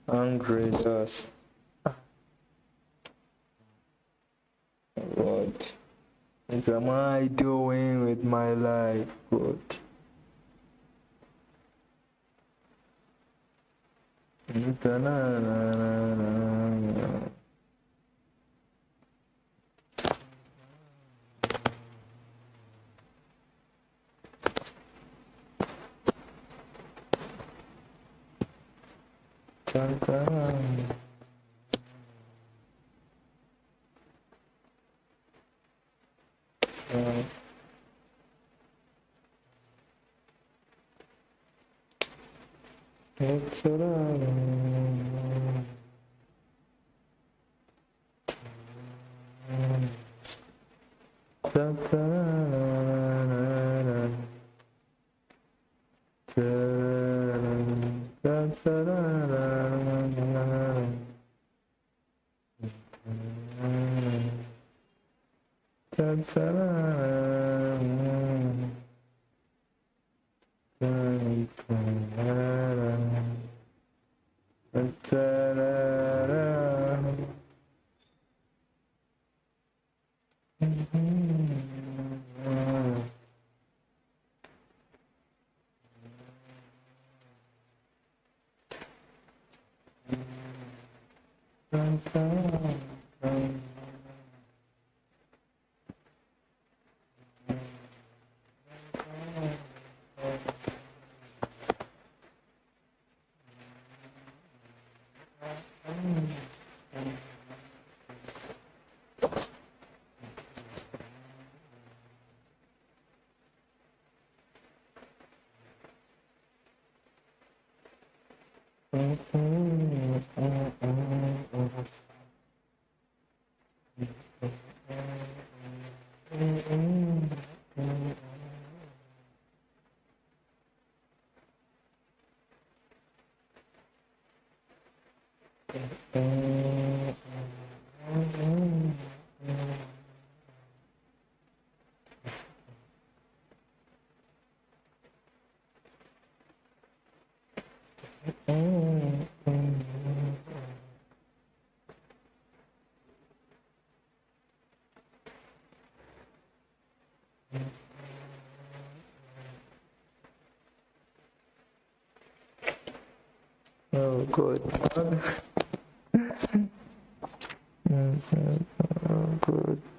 Hungry just what am I doing with my life? God. Oh, good. Oh, good.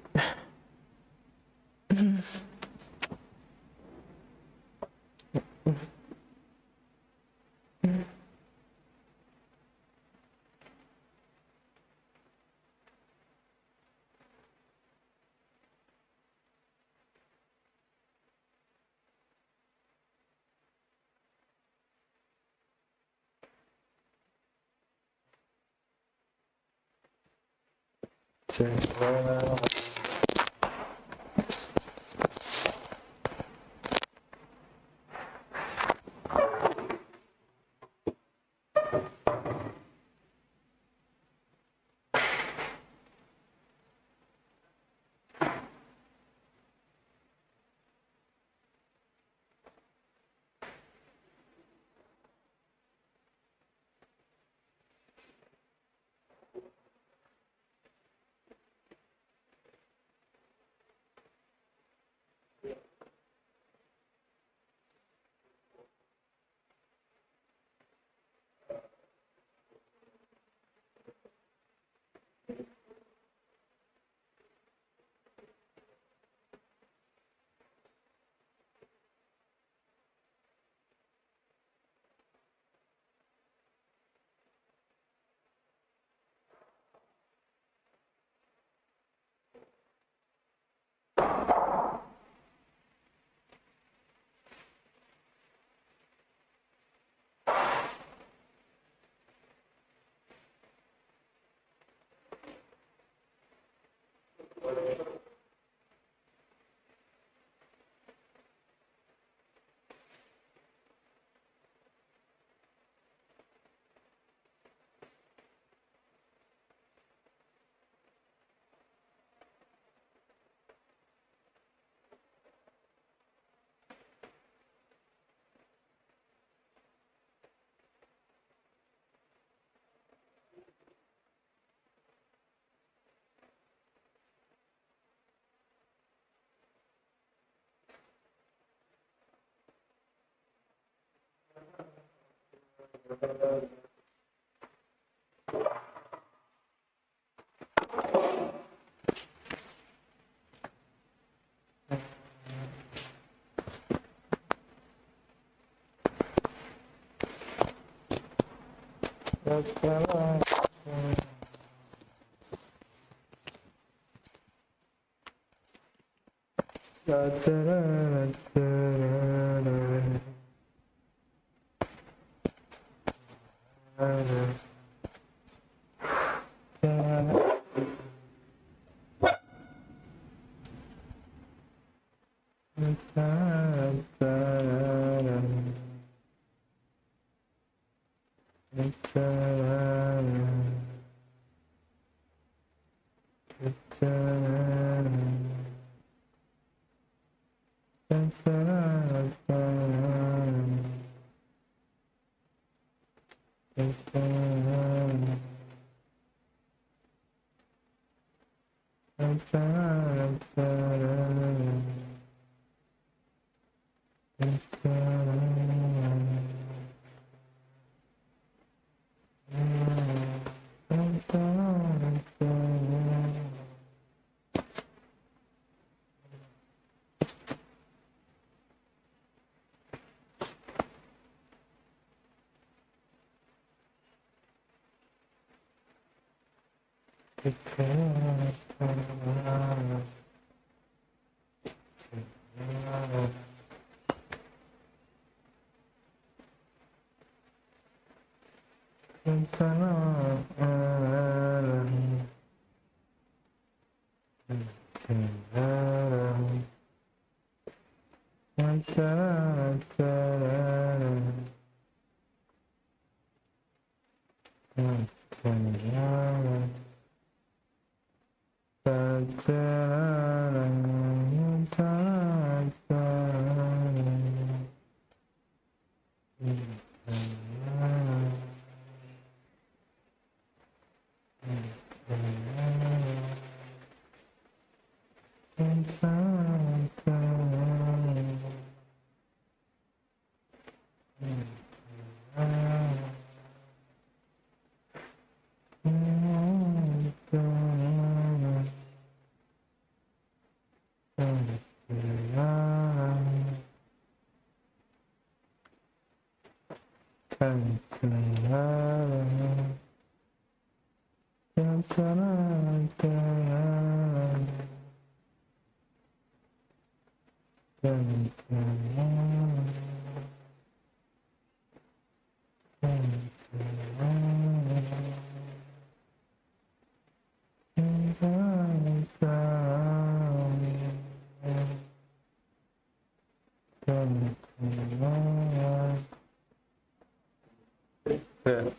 Yeah.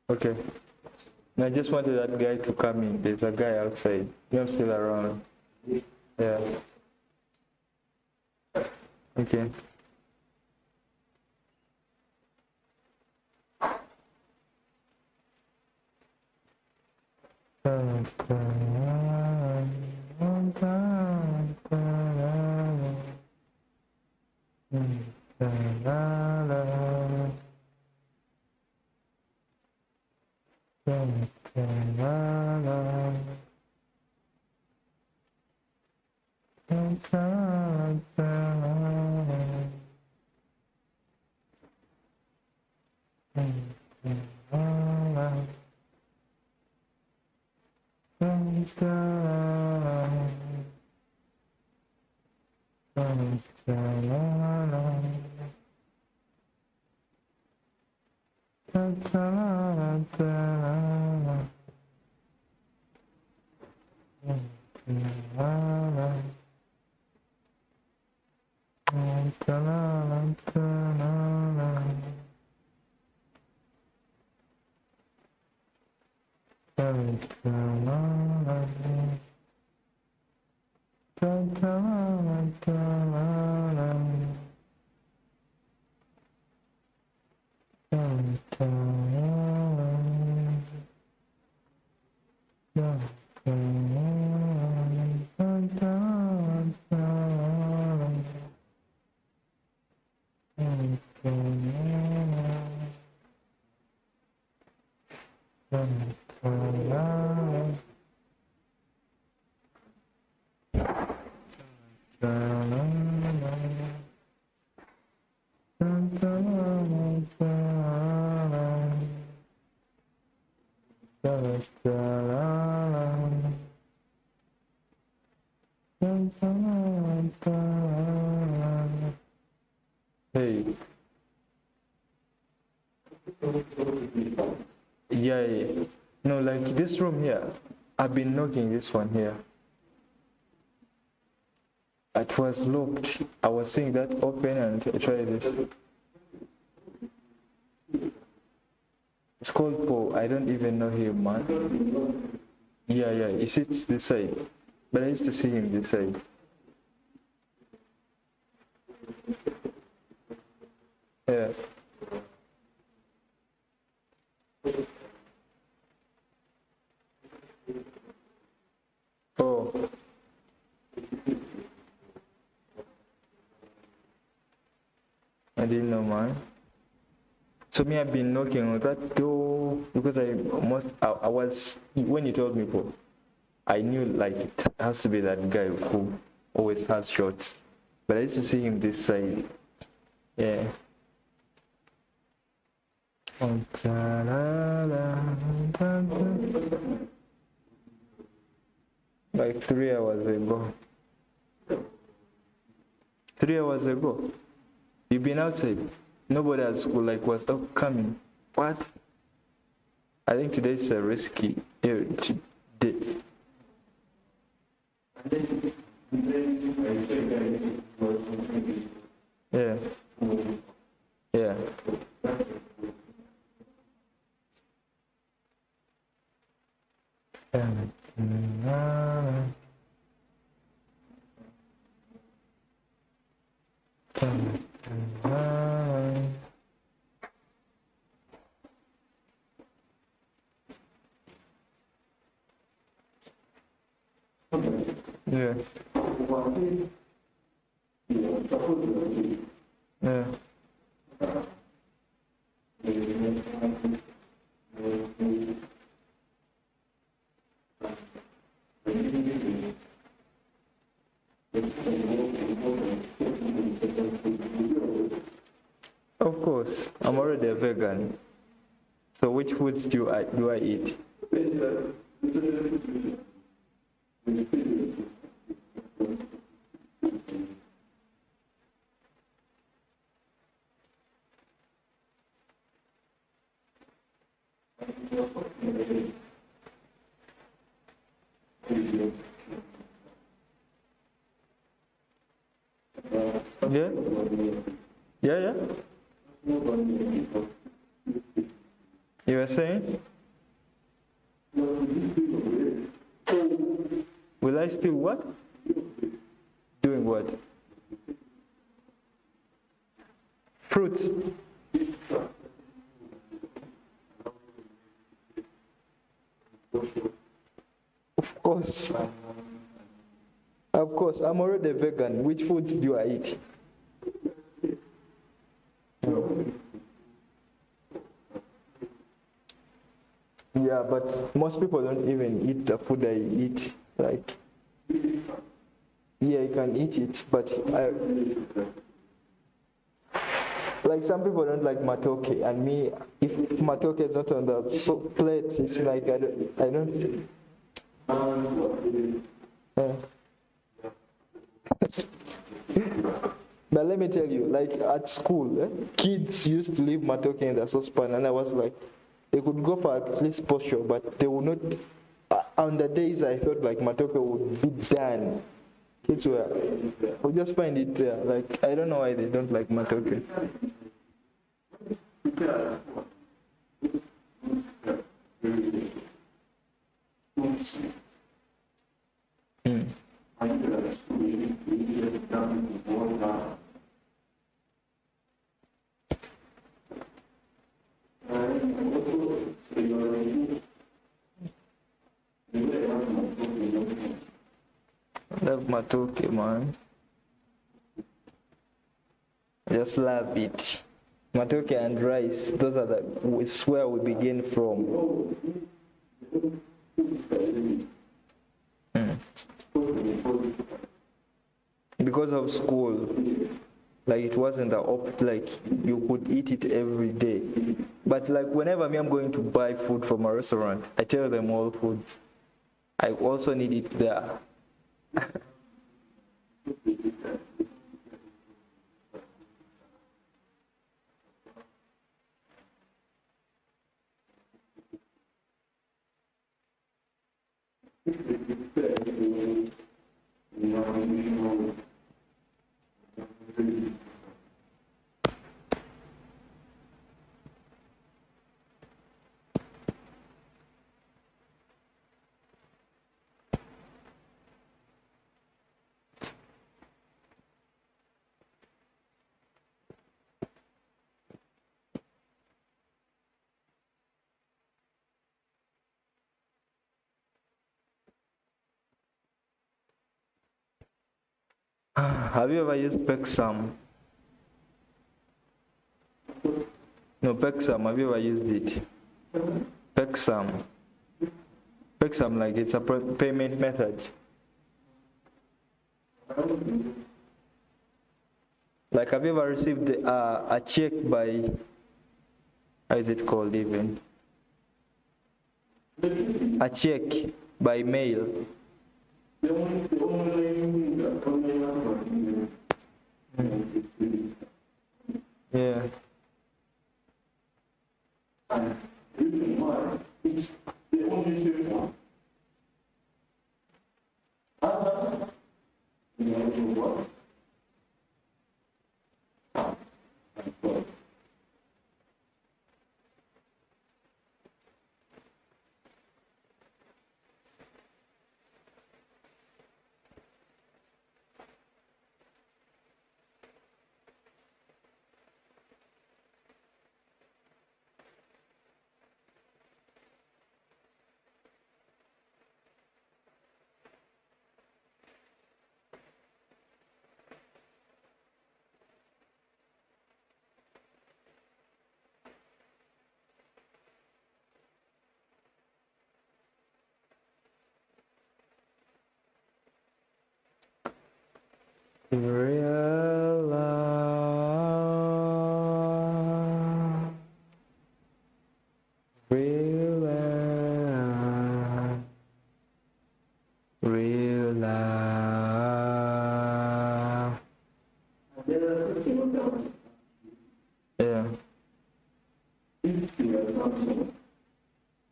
Okay. I just wanted that guy to come in. There's a guy outside. I'm still around. Yeah. Okay. Hey. Yeah, yeah. No, like this room here. I've been knocking this one here. It was locked. I was seeing that open and I tried this. It's called Paul. I don't even know him, man. Yeah, yeah. He sits this side. But I used to see him this side. Yeah. Oh. I didn't know, man. So me, I've been knocking on that door because I was, when you told me, Paul, I knew like it has to be that guy who always has shots. But I used to see him this side. Yeah. Like 3 hours ago. 3 hours ago. You've been outside. Nobody at school like was up coming. What? I think today's a risky day. Yeah. Yeah. Yeah. Yeah. Of course, I'm already a vegan. So which foods do I eat? Yeah? Yeah, yeah? You were saying? Will I still what? Doing what? Fruits. Of course. Of course, I'm already a vegan. Which foods do I eat? Yeah, but most people don't even eat the food I eat. Like, yeah, you can eat it, but like some people don't like matoke, and me, if matoke is not on the plate, it's like I don't. But let me tell you, like at school, kids used to leave matoke in the saucepan, and I was like, they could go for at least posture, but they would not. On the days I felt like matoke would be done, kids would just find it there. Like, I don't know why they don't like matoke. Love matoke, man. Just love it. Matoke and rice, those are it's where we begin from. Because of school, like it wasn't like you could eat it every day. But like whenever I'm going to buy food from a restaurant, I tell them all foods. I also need it there. Have you ever used Pexam? No, Pexam, have you ever used it? Pexam. Pexam, like it's a payment method. Like, have you ever received a check by, how is it called even? A check by mail. Yeah. Real love, real love, real love. Yeah.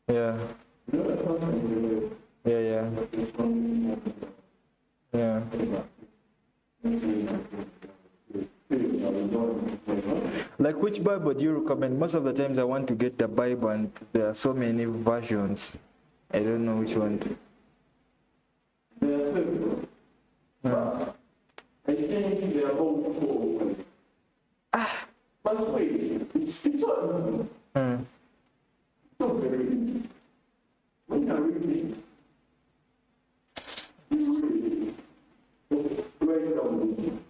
Yeah. Yeah, yeah. Yeah. Like, which Bible do you recommend? Most of the times I want to get the Bible and there are so many versions. I don't know which one. I think they are all but wait, it's so easy. So very easy. When you are reading, you write down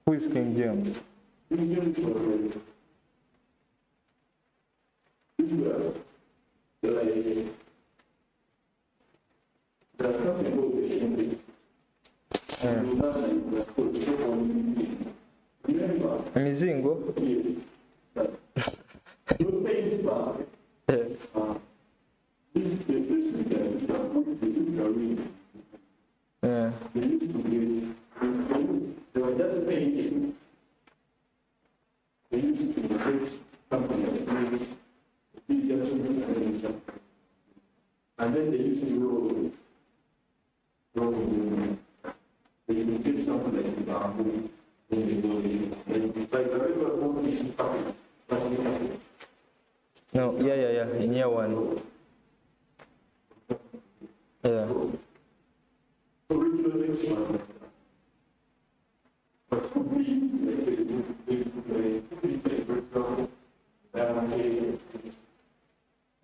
Who is King James? King James Mizingo? Yeah. They were just painting. They used to create something like this. And then they used to roll. They would give something like the bamboo. Then they go in. Like the regular competition package. No, yeah. In year one. Yeah. Original next one. But for me,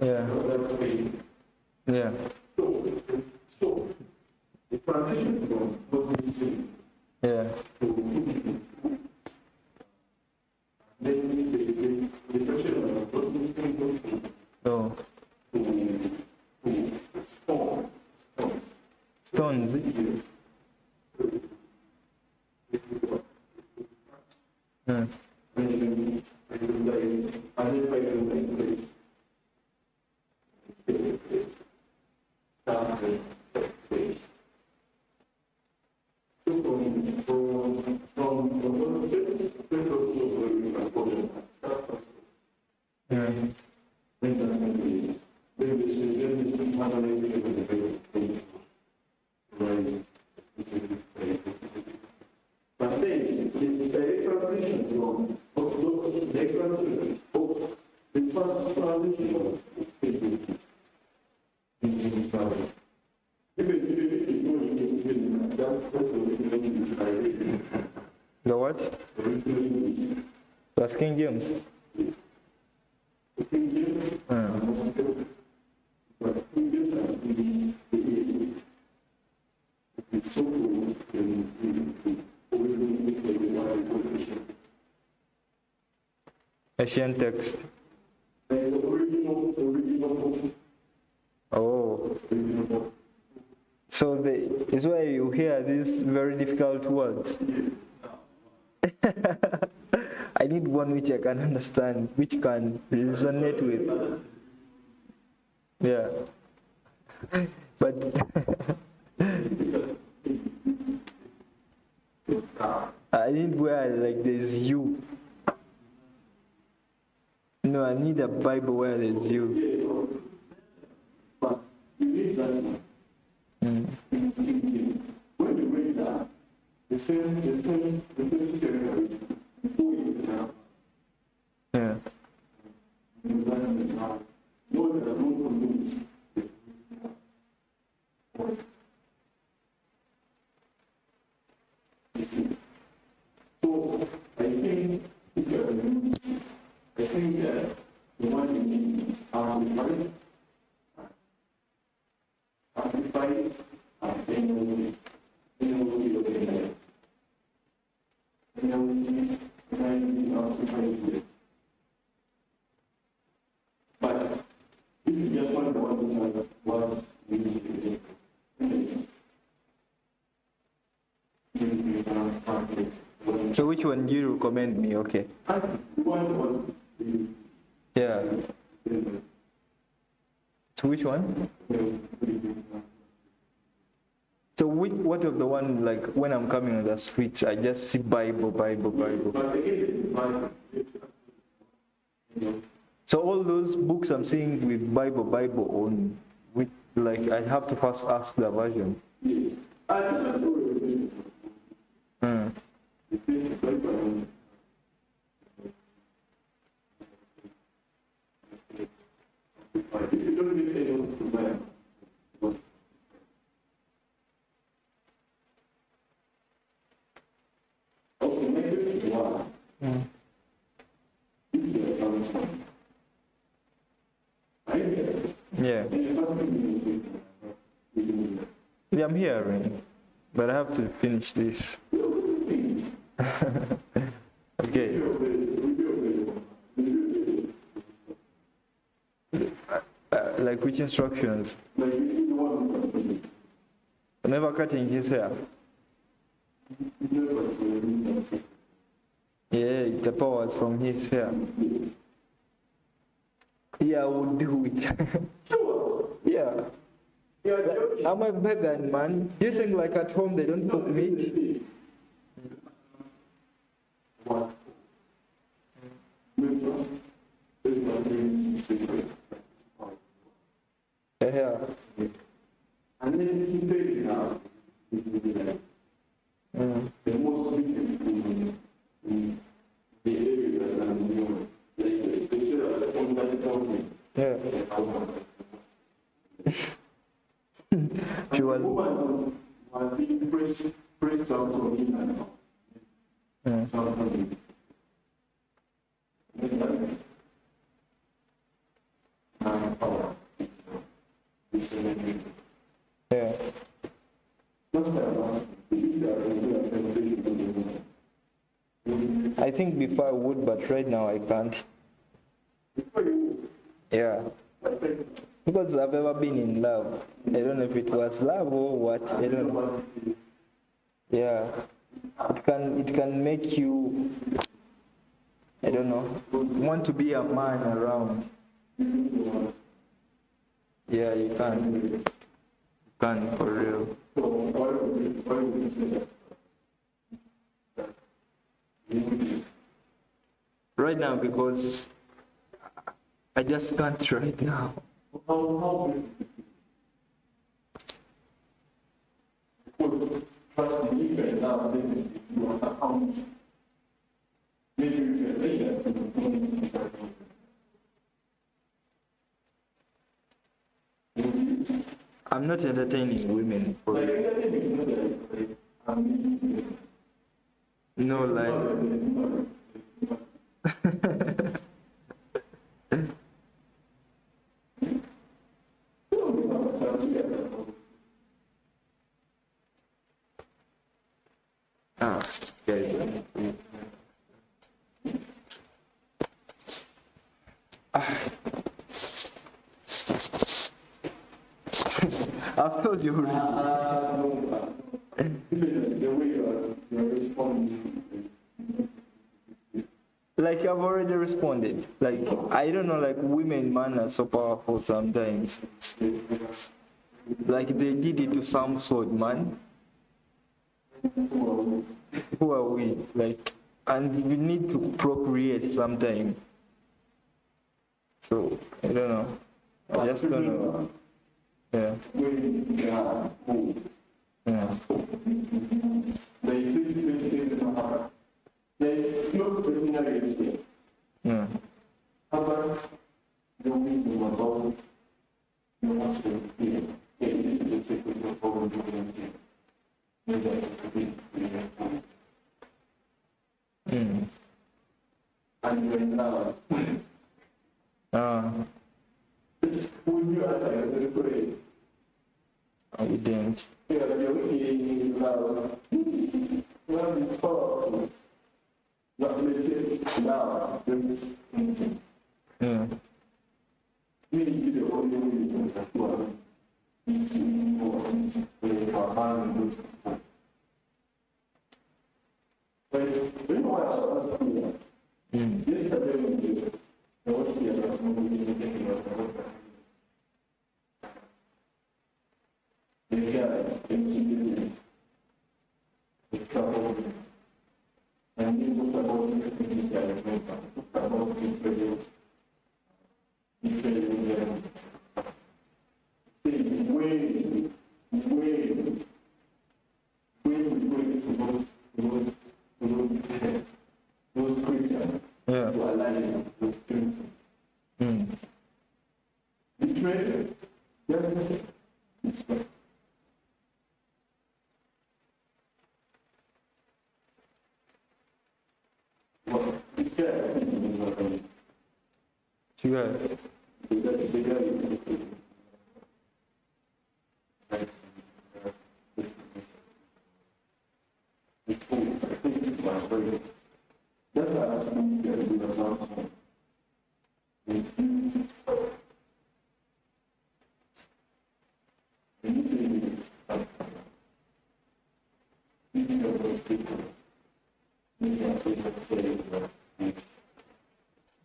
Yeah. Yeah. So the transition from what we see Yeah. to then the question of what we think No. to Stones. what? Was King James? Asian text. Oh. So is why you hear these very difficult words. I need one which I can understand, which can resonate with. Yeah. But I need where like there's you. No, I need a Bible where there's you. When you read that, the same territory. Yeah. So I think that the one you need is amplify it, and then we'll be okay. But if you just want to what we need to do, So which one do you recommend me? Okay. Yeah. So which one? So what of the one like when I'm coming on the streets, I just see Bible. So all those books I'm seeing with Bible on, which like I have to first ask the version. Yeah. Yeah, I'm hearing, but I have to finish this. Okay. Like which instructions? Never cutting his hair. Yeah, the power is from his hair. Yeah, I will do it. Yeah. I'm a vegan, man. You think like at home they don't cook meat? Yeah. And then if you take it out, it will be like the most wicked in the area that I'm doing. Like they say that on that company. Yeah. She was. Woman was press out on it and something. Yeah. I think before I would, but right now I can't. Yeah. Because I've ever been in love. I don't know if it was love or what. I don't know. Yeah. It can make you, I don't know, want to be a man around. Yeah, you can. You can, for real. Right now, because I just can't right now. I'm not entertaining women. No, like. Ah, okay. I've told you already. The way you're responding. Like I've already responded. Like I don't know, like women man are so powerful sometimes. Like they did it to some sort, man. Who are we? Like, and we need to procreate sometime. So I don't know. I just don't know. Yeah. Yeah. Yeah. Mm. I didn't. Yeah.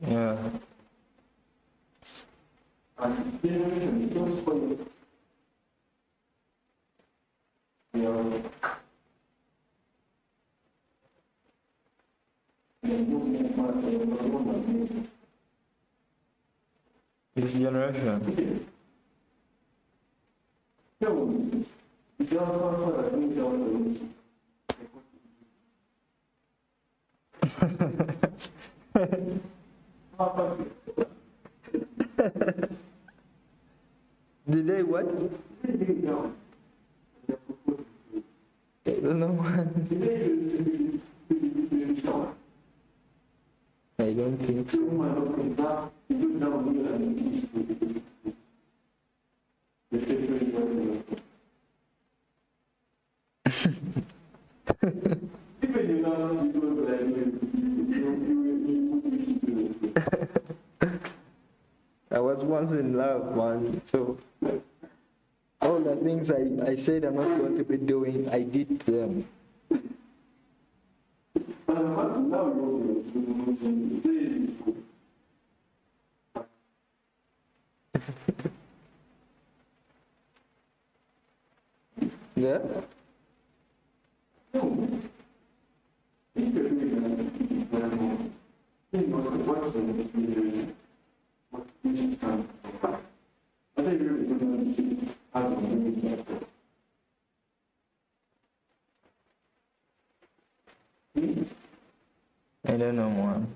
Yeah. This generation. Did they what? I don't know, man. I don't think so. I was once in love, man. So all the things I said I'm not going to be doing, I did them. Yeah? I don't know, man.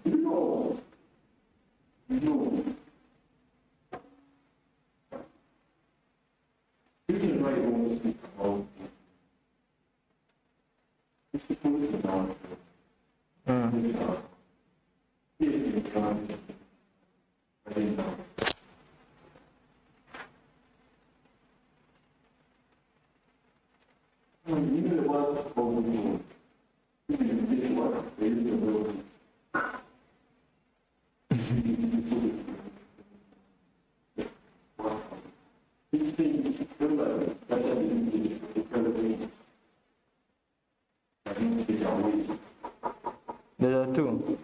There are two.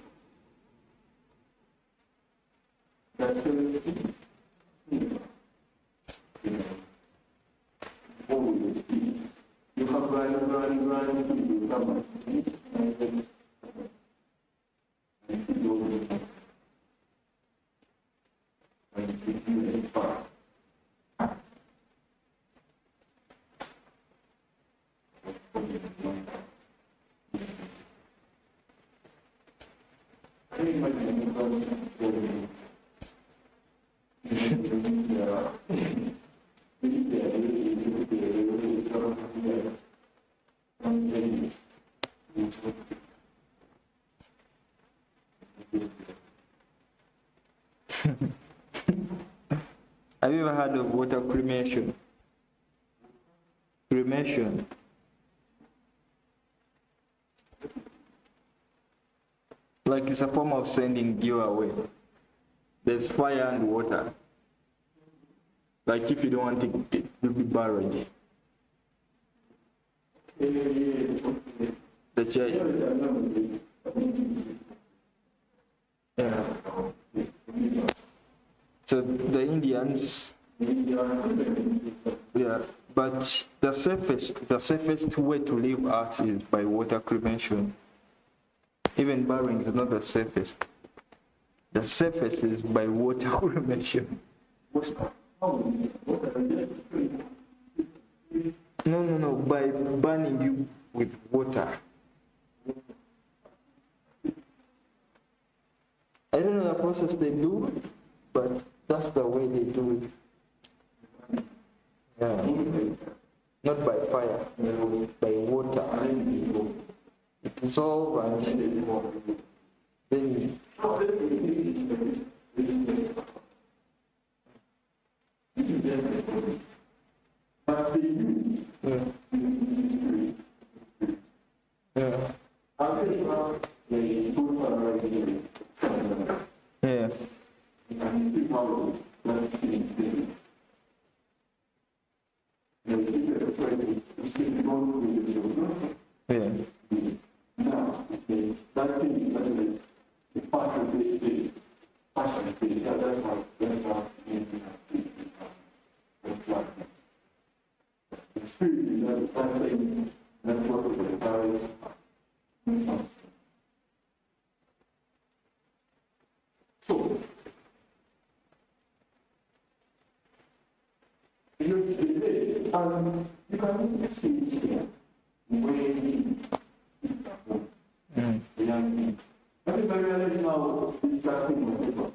You have running, Have you ever heard of water cremation? Cremation. Like it's a form of sending you away. There's fire and water. Like if you don't want it to be buried. The church. Yeah. So the Indians, yeah, but the safest way to leave Earth is by water cremation. Even burying is not the safest. The safest is by water cremation. No, by burning you with water. I don't know the process they do, but that's the way they do it. Yeah. Not by fire, by water. It dissolves and then yeah. Yeah. Now, that thing is part of the passion. That's how the spirit is that thing that's what the power. So, you can see here when everybody else now is starting with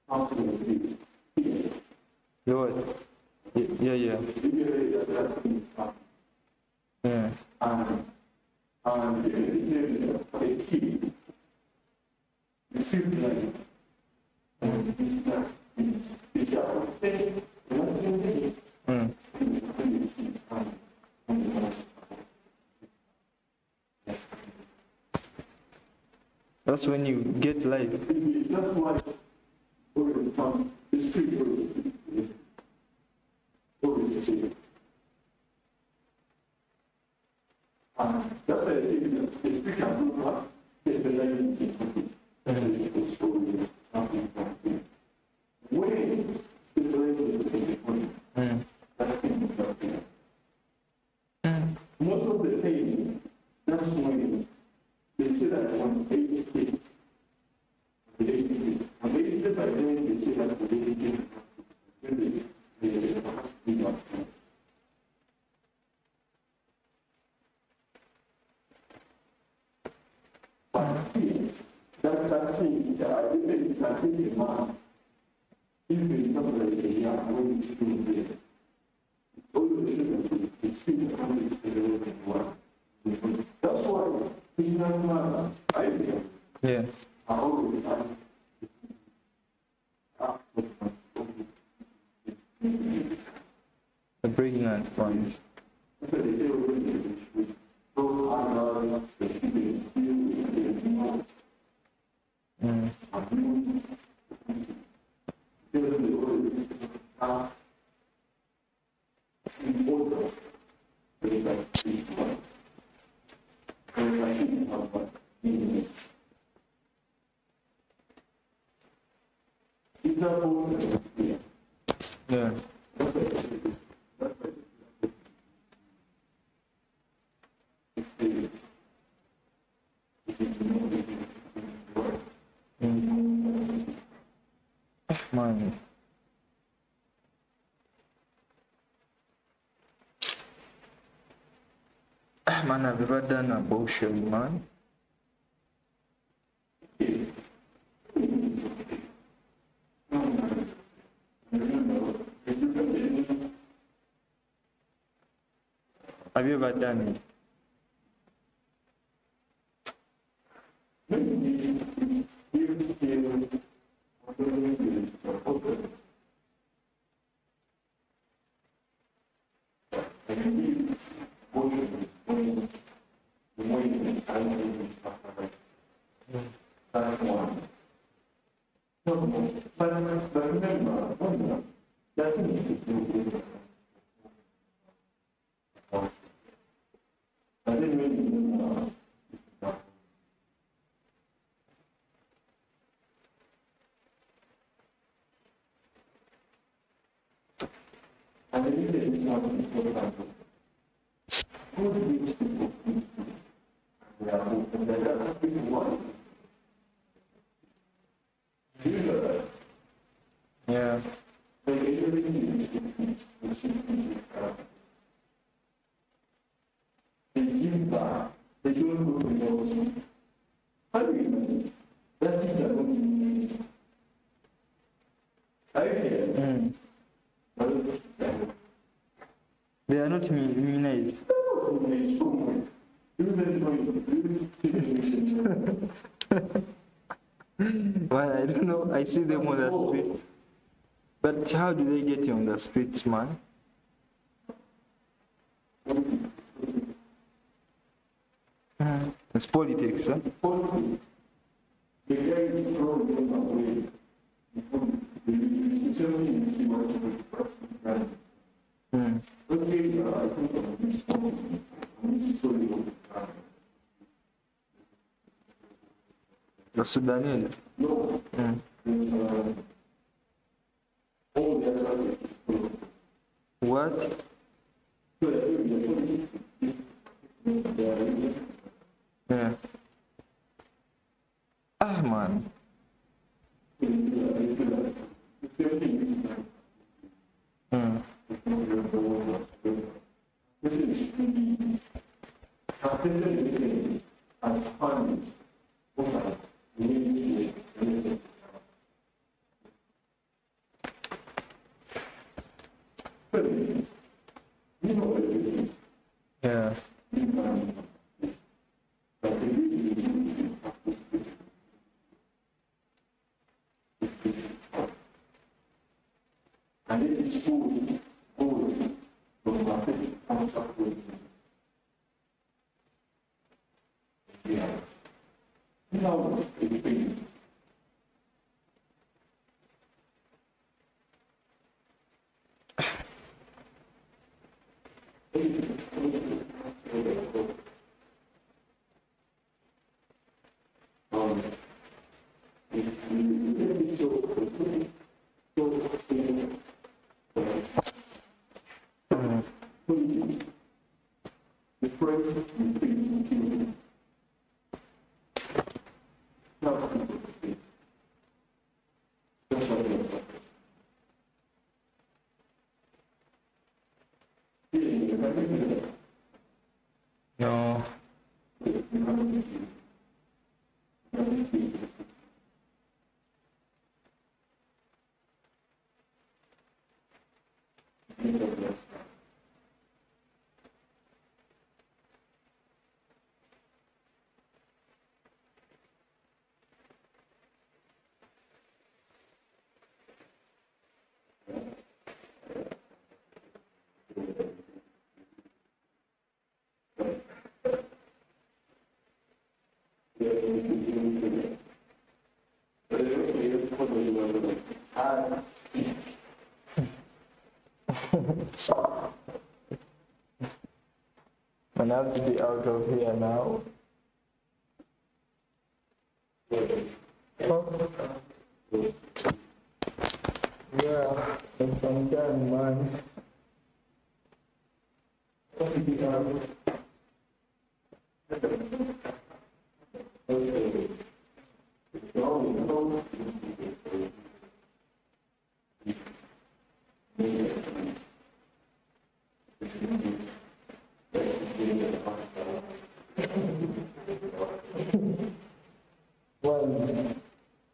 how to do it. Good. Yeah. Yeah. And the key, you see like that's when you get life. That's why always comes the spirit always say. That's why the spirit can go back, get the life when most of the pain, that's when they say that on 80K. On 80K by then they say that's the 80K. But that thing, I think a man, even not like a young when it's still there. All the children, it's still the one. That's why it's not matter. I think Yeah. I always The pregnant ones. Mm. Yeah. Mm. Man. Man, I've ever done a bullshit, man. Have you ever done it? Yeah. Mm. They are not immunized. Well, I don't know. I see them on the street. But how do they get you on the streets, man? It's politics, huh? Mm. The Sudanese? Mm. What? Yeah. Ah, man. Mm. Yeah. No. I have to be out of here now. Yeah, it's some time, man. Well,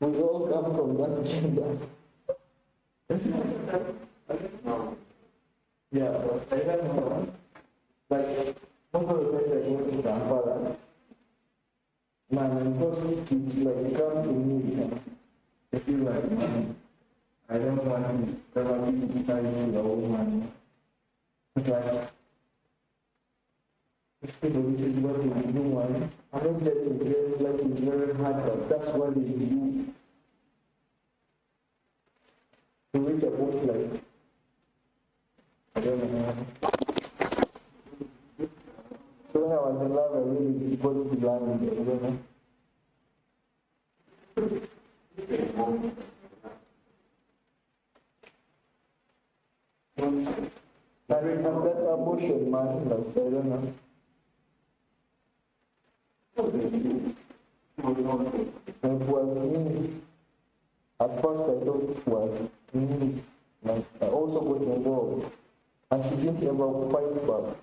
we all come from that gender. Yeah, but I don't know. Like, most of the times I go to Kampala, man, because it's like come to me, I feel like, man, I don't want to ever be beside the woman. It's like, it's people which is what they do, man. I don't get it, very, like, it's very hard, but that's what they do. To reach a point like, I don't know, man. So when I was in love, I really got to learn it, I don't know. I remember that abortion, man, like, I don't know. It was me. At first I thought it was me. Like, I also got involved. And she didn't ever fight back.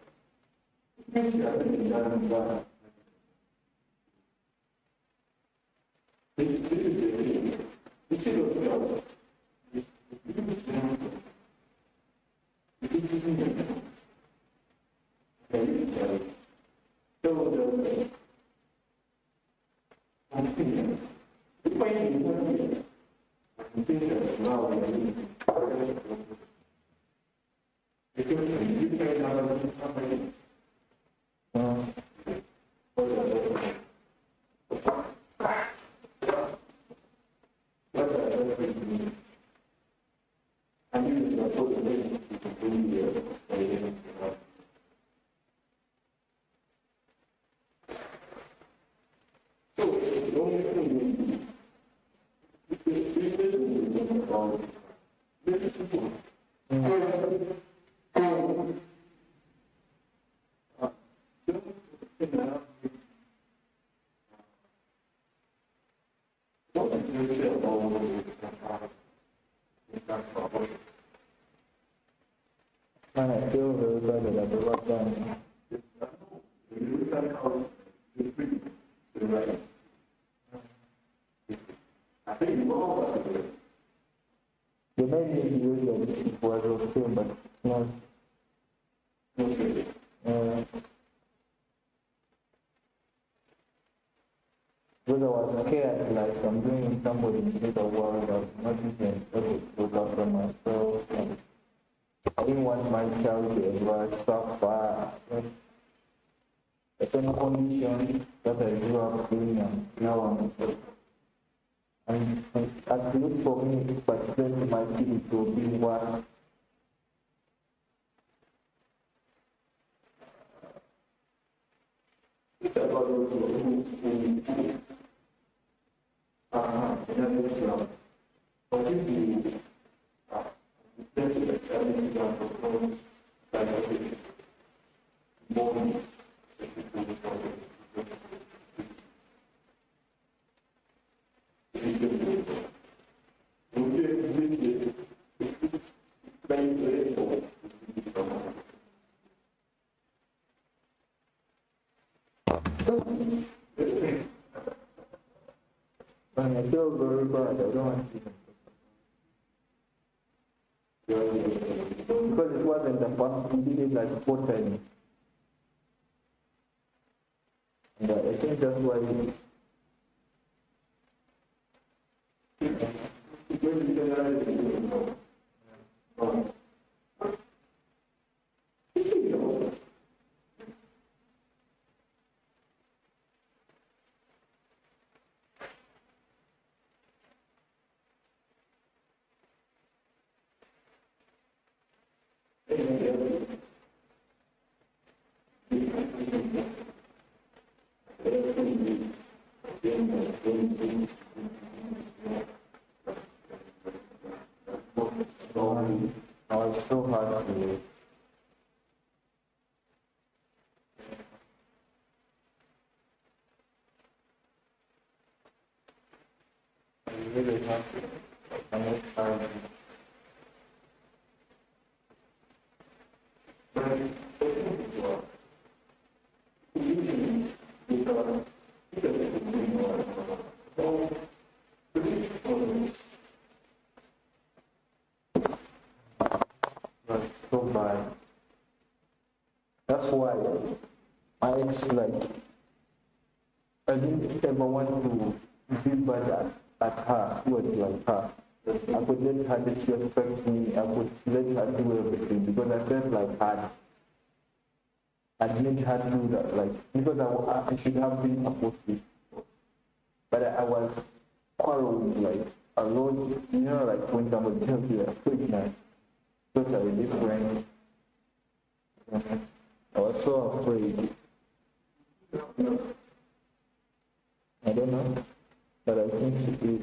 Man, I feel very bad that I've ever done. There may be a situation that was okay, but not. Because I was scared, like I'm doing somebody in the world, I was not even able to look after myself. And I didn't want my child to ever suffer. It's a condition that I grew up doing, and now I'm. And at least for me, if I explain my kids to be what and I feel very bad. I don't want to. Because it wasn't the first, we did it like 4 times. And I think that's why. It's so hard to really have to understand. That's so bad. That's why I like I didn't ever want to be bad at her, who was like her. I could let her disrespect me, I could let her do everything because I felt like I made her do that, like, because I should have been supportive. But I was quarreling, like, a lot, you know, like when somebody tells you a quick night, because I was different. I was so afraid. I don't know, but I think she is.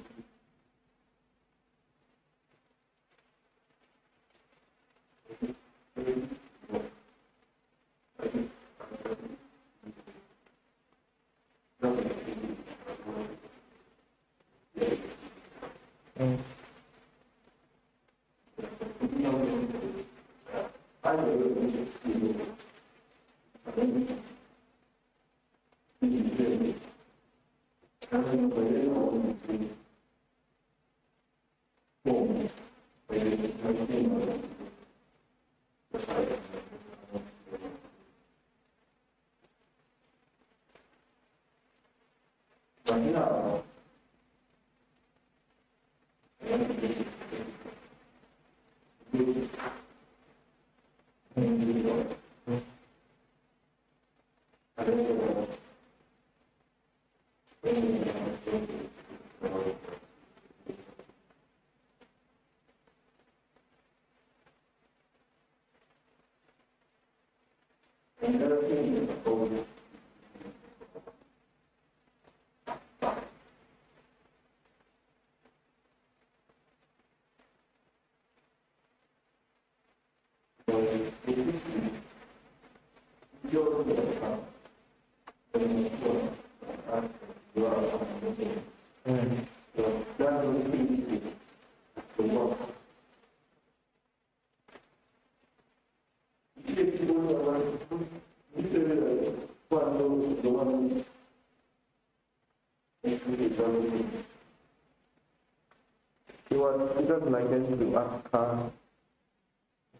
He doesn't like us to ask her.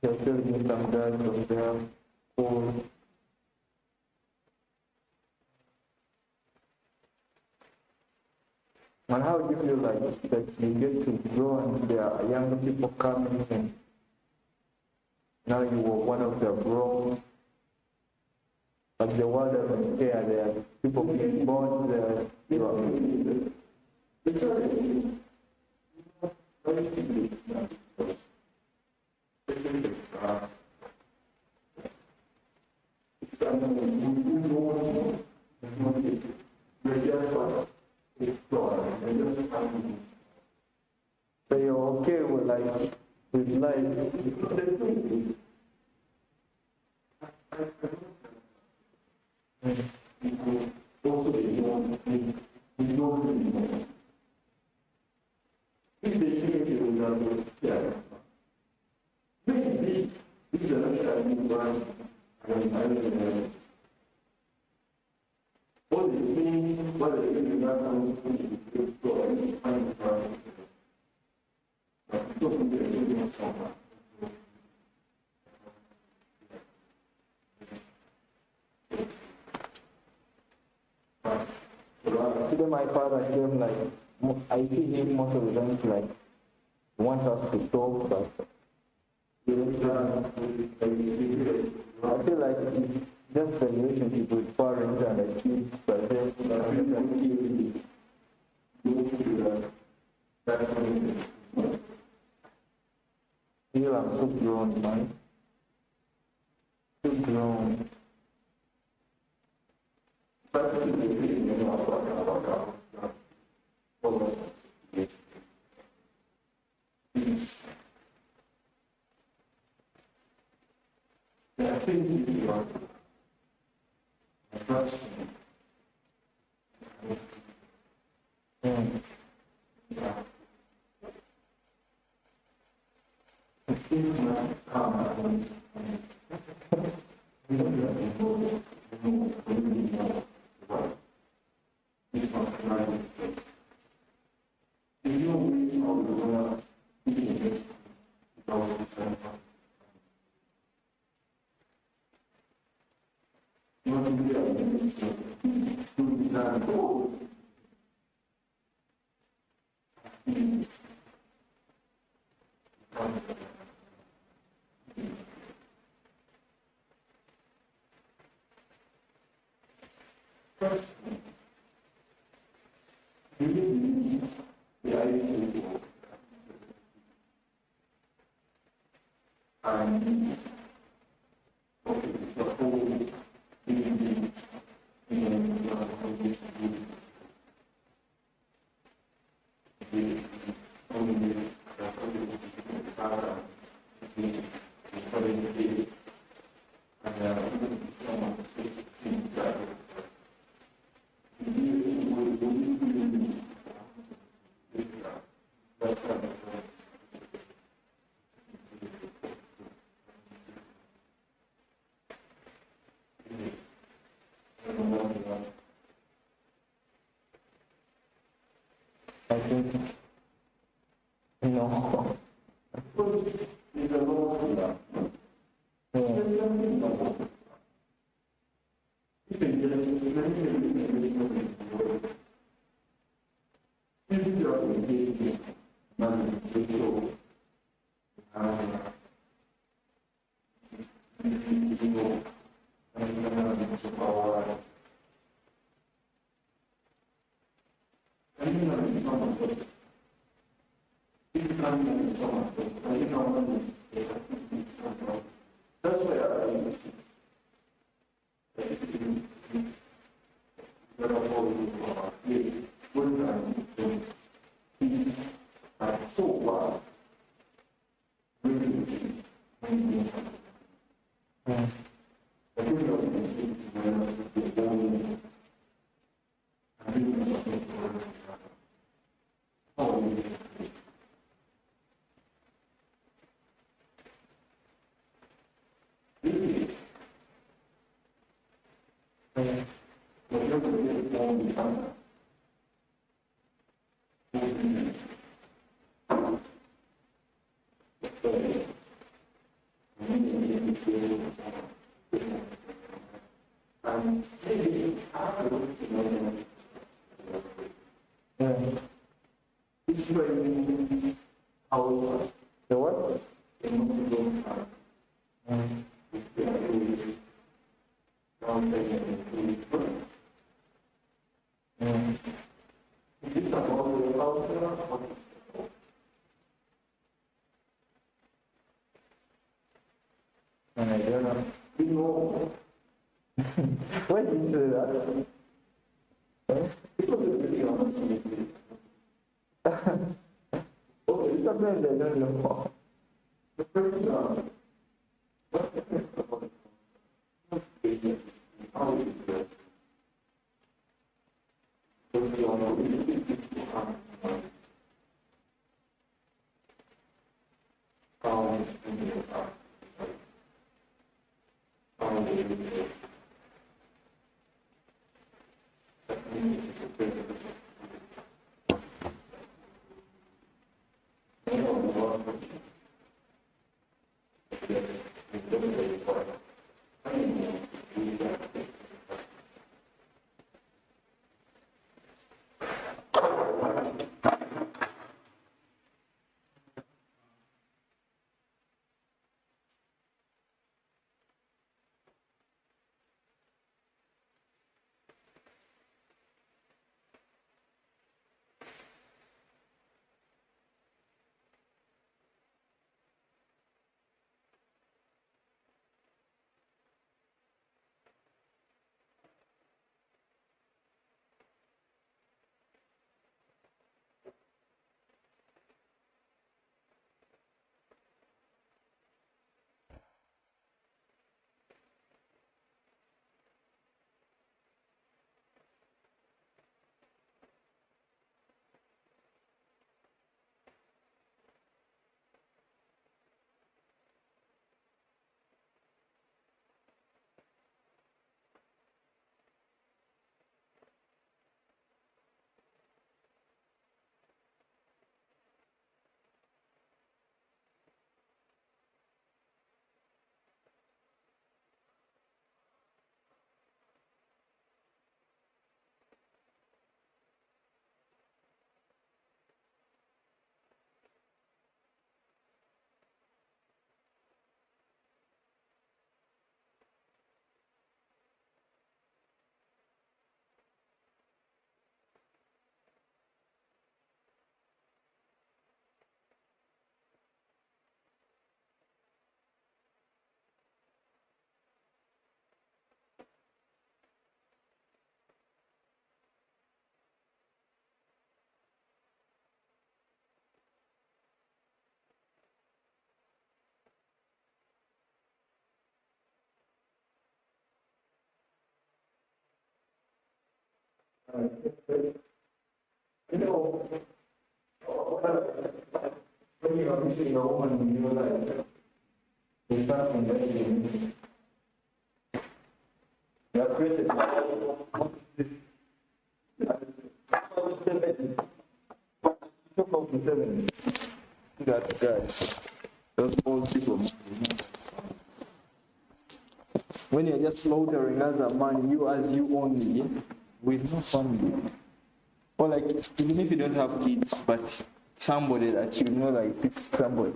He'll tell me some guys from there, cool. And how do you feel like that you get to grow and there are younger people coming and now you were one of the grown, like the world doesn't care, there are people being born there, you are. So you're okay with like with life. Today my father came like, I see him most of the times like, he wants us to talk, but I feel like it's just the relationship with parents and the kids, but then feel I'm so grown, man. So grown. But Why did you say that? Okay, sometimes I don't know. You know, when you are missing a woman in your life, you start investing. You are created that guy, those old people. When you're just slaughtering as a man, you as you only, with no family. Or like, even if you don't have kids, but somebody that you know, like this somebody.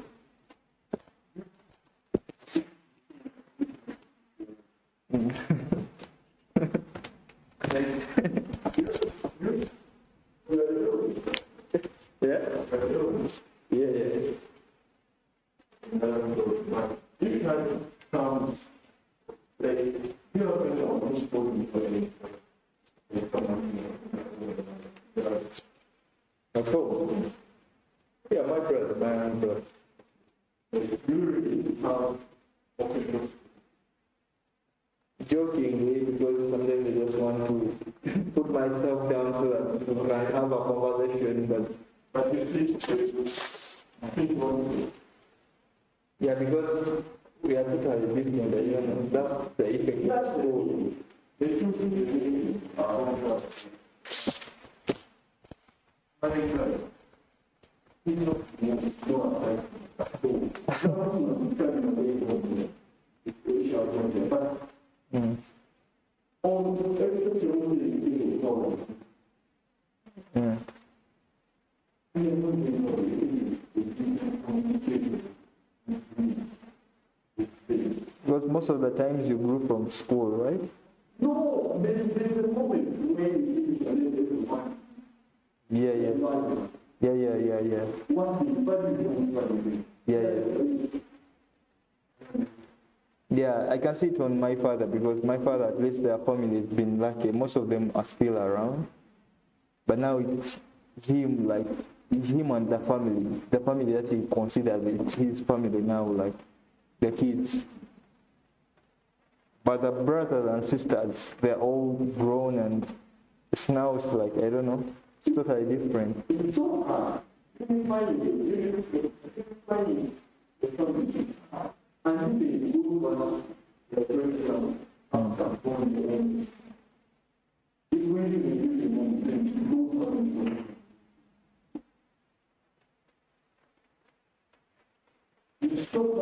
Jokingly, because sometimes I just want to put myself down so that we can have a conversation, but you see, yeah, because we are totally different, you know, that's the effect. That's the two because most of the times you grew from school, right? No, there's a moment when yeah. Yeah, I can see it on my father, because my father, at least their family has been lucky. Most of them are still around. But now it's him, like, him and the family that he considers it's his family now, like the kids. But the brothers and sisters, they're all grown, and it's now it's like, I don't know, it's totally different. It's so hard. So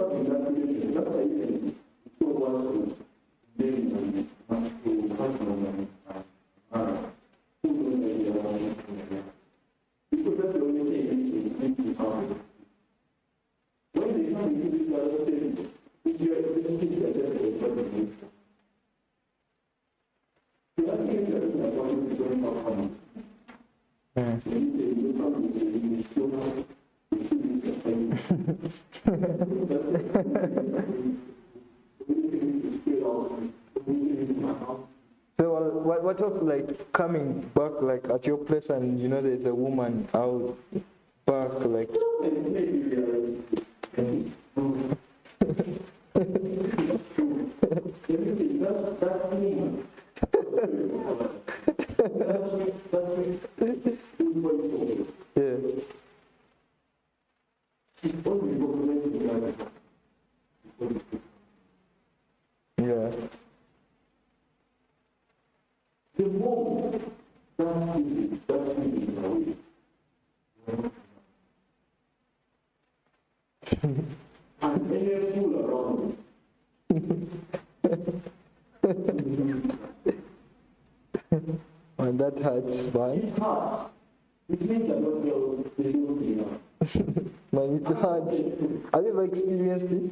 what of like coming back like at your place and you know there's a woman out back like yeah. The moment that is in a way. And any fool around. And that hurts, man. It hurts. It means that what they don't enough. Man, it hurts. Have you ever experienced it?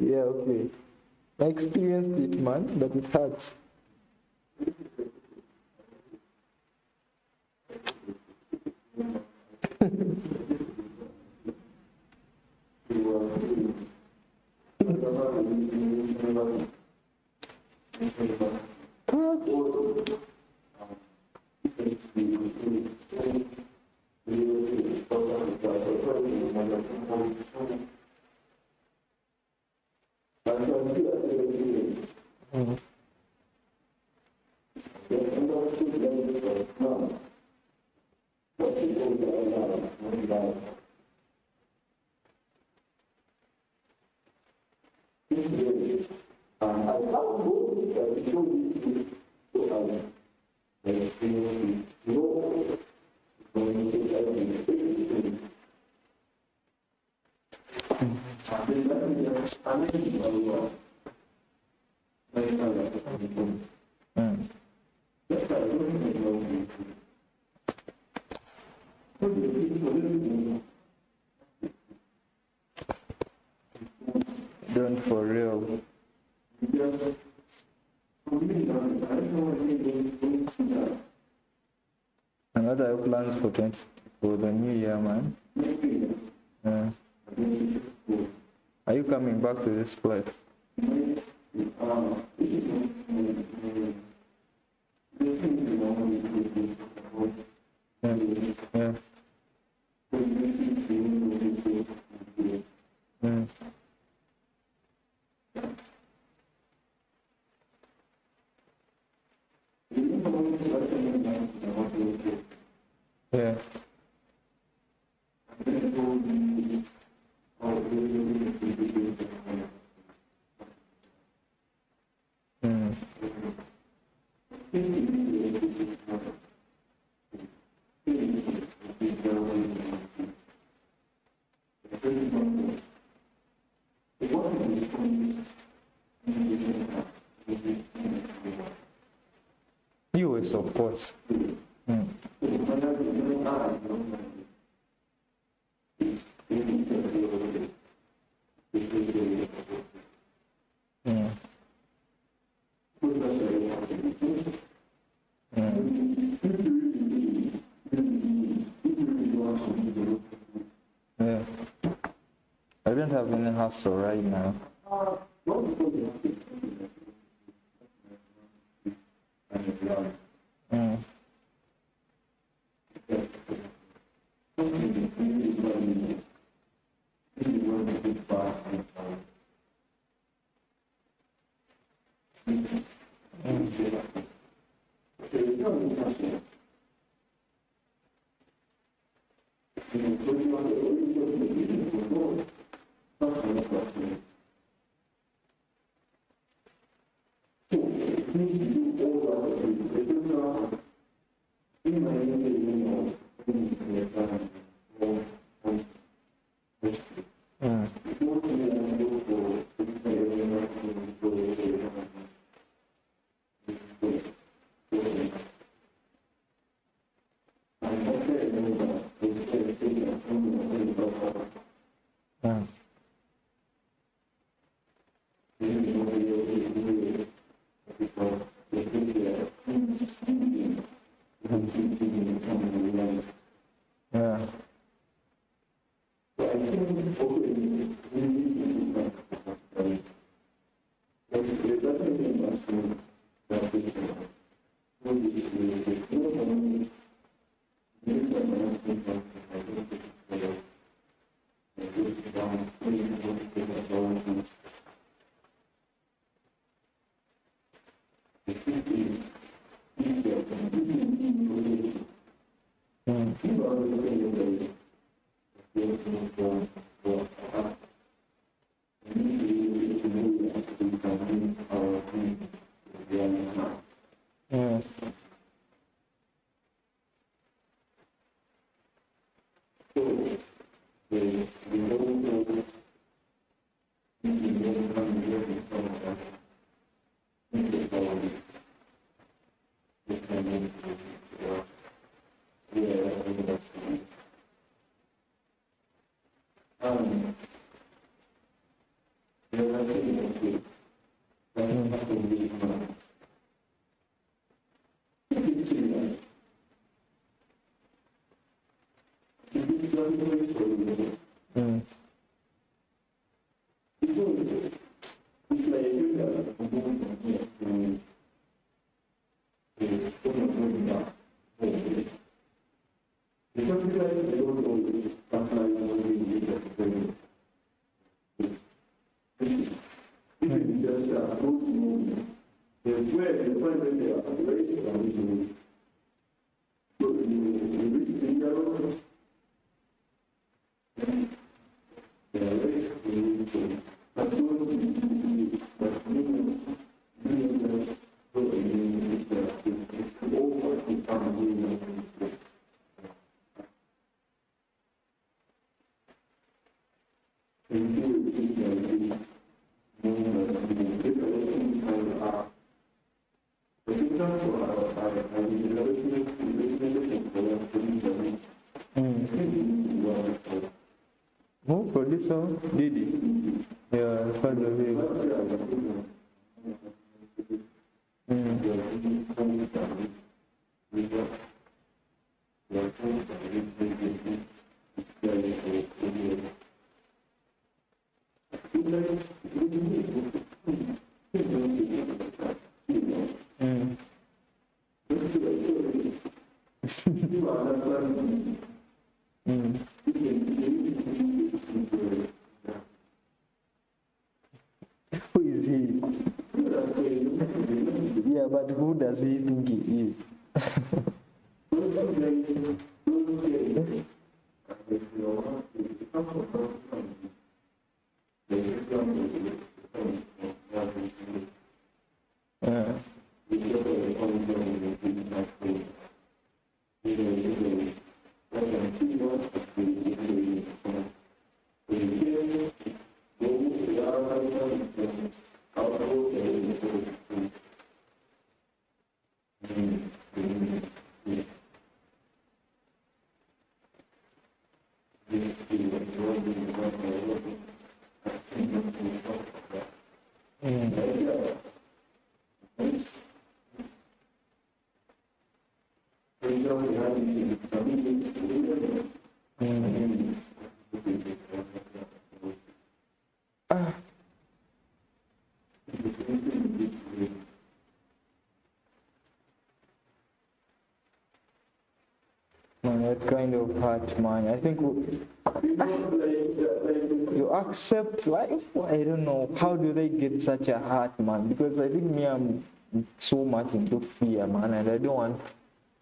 Yeah, okay. I experienced it, man, but it hurts. Don't for real. And what are your plans for the new year, man? Are you coming back to this place? Yeah. Yeah. US, of course. Yeah. I don't have any hustle right now. so? Did he? Yeah, I heard of him. Who is he? Yeah, but who does he think he is? Man, that kind of heart, man. I think you accept life. I don't know. How do they get such a heart, man? Because I think me, I'm so much into fear, man, and I don't want.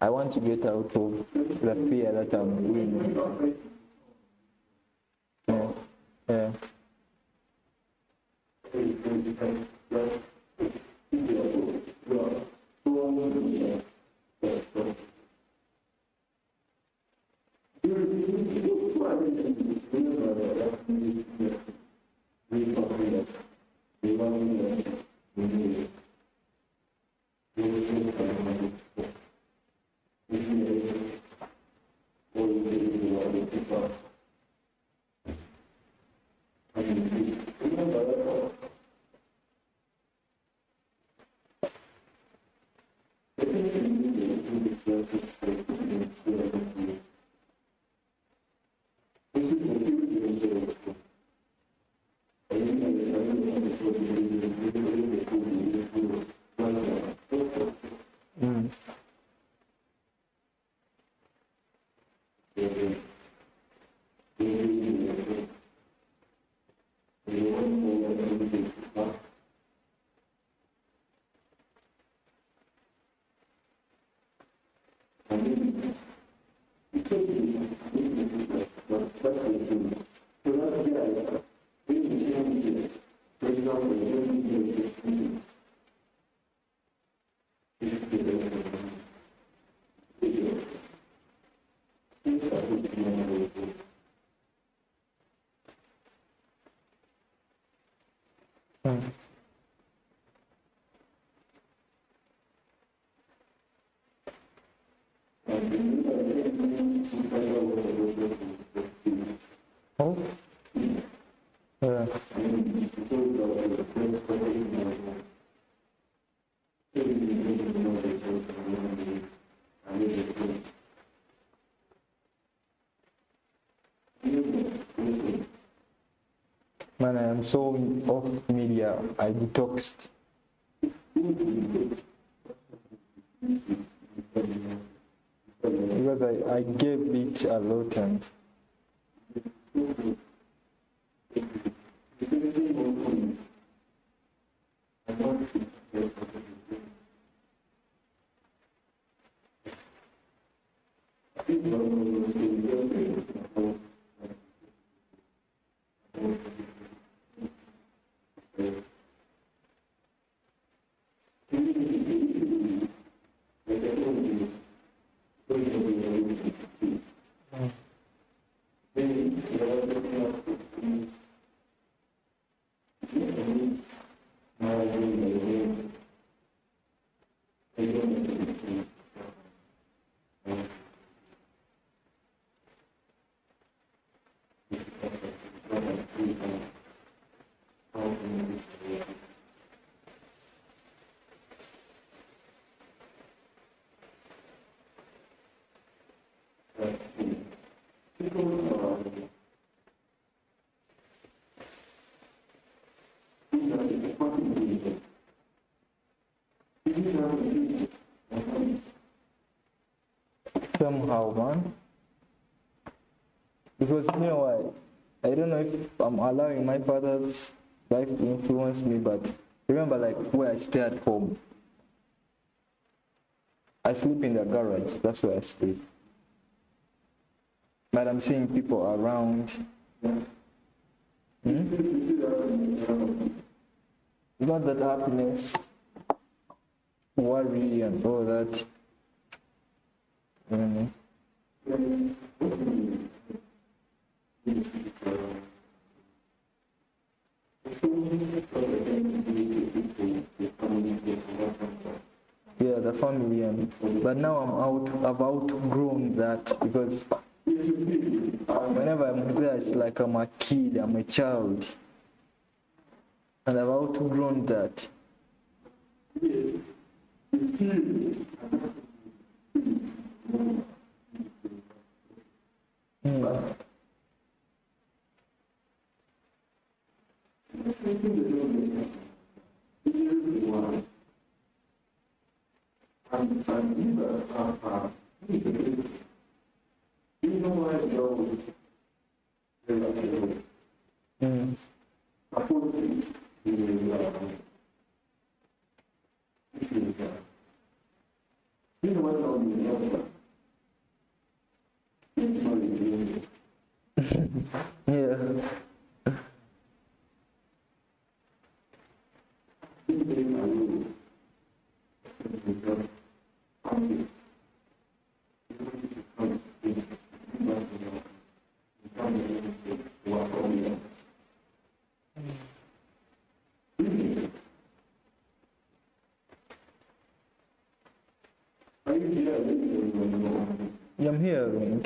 I want to get out of the fear that I'm doing. Yeah. Yeah. Oh, yeah. Man, I am so off media. I detoxed. Because I gave it a lot and Somehow, man. Because you know what? I don't know if I'm allowing my father's life to influence me, but remember, like, where I stay at home, I sleep in the garage. That's where I sleep. But I'm seeing people around. Not that happiness, worry, and all that. Yeah, the family, but now I've outgrown that, because whenever I'm there, it's like I'm a kid, I'm a child, and I've outgrown that. I'm hearing.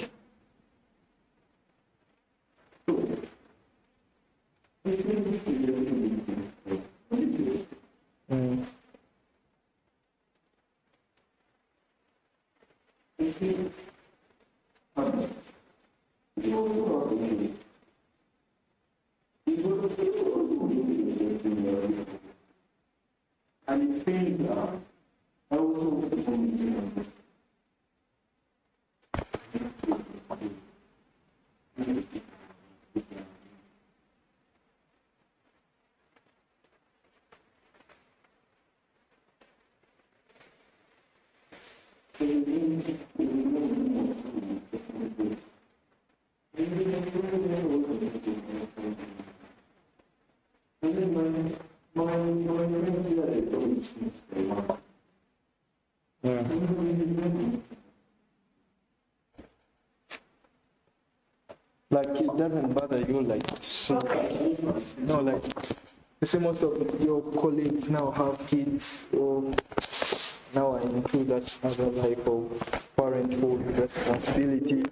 Like, it doesn't bother you, like, to see, no, like, you see most of your colleagues now have kids, or now I include that other type of parenthood responsibility.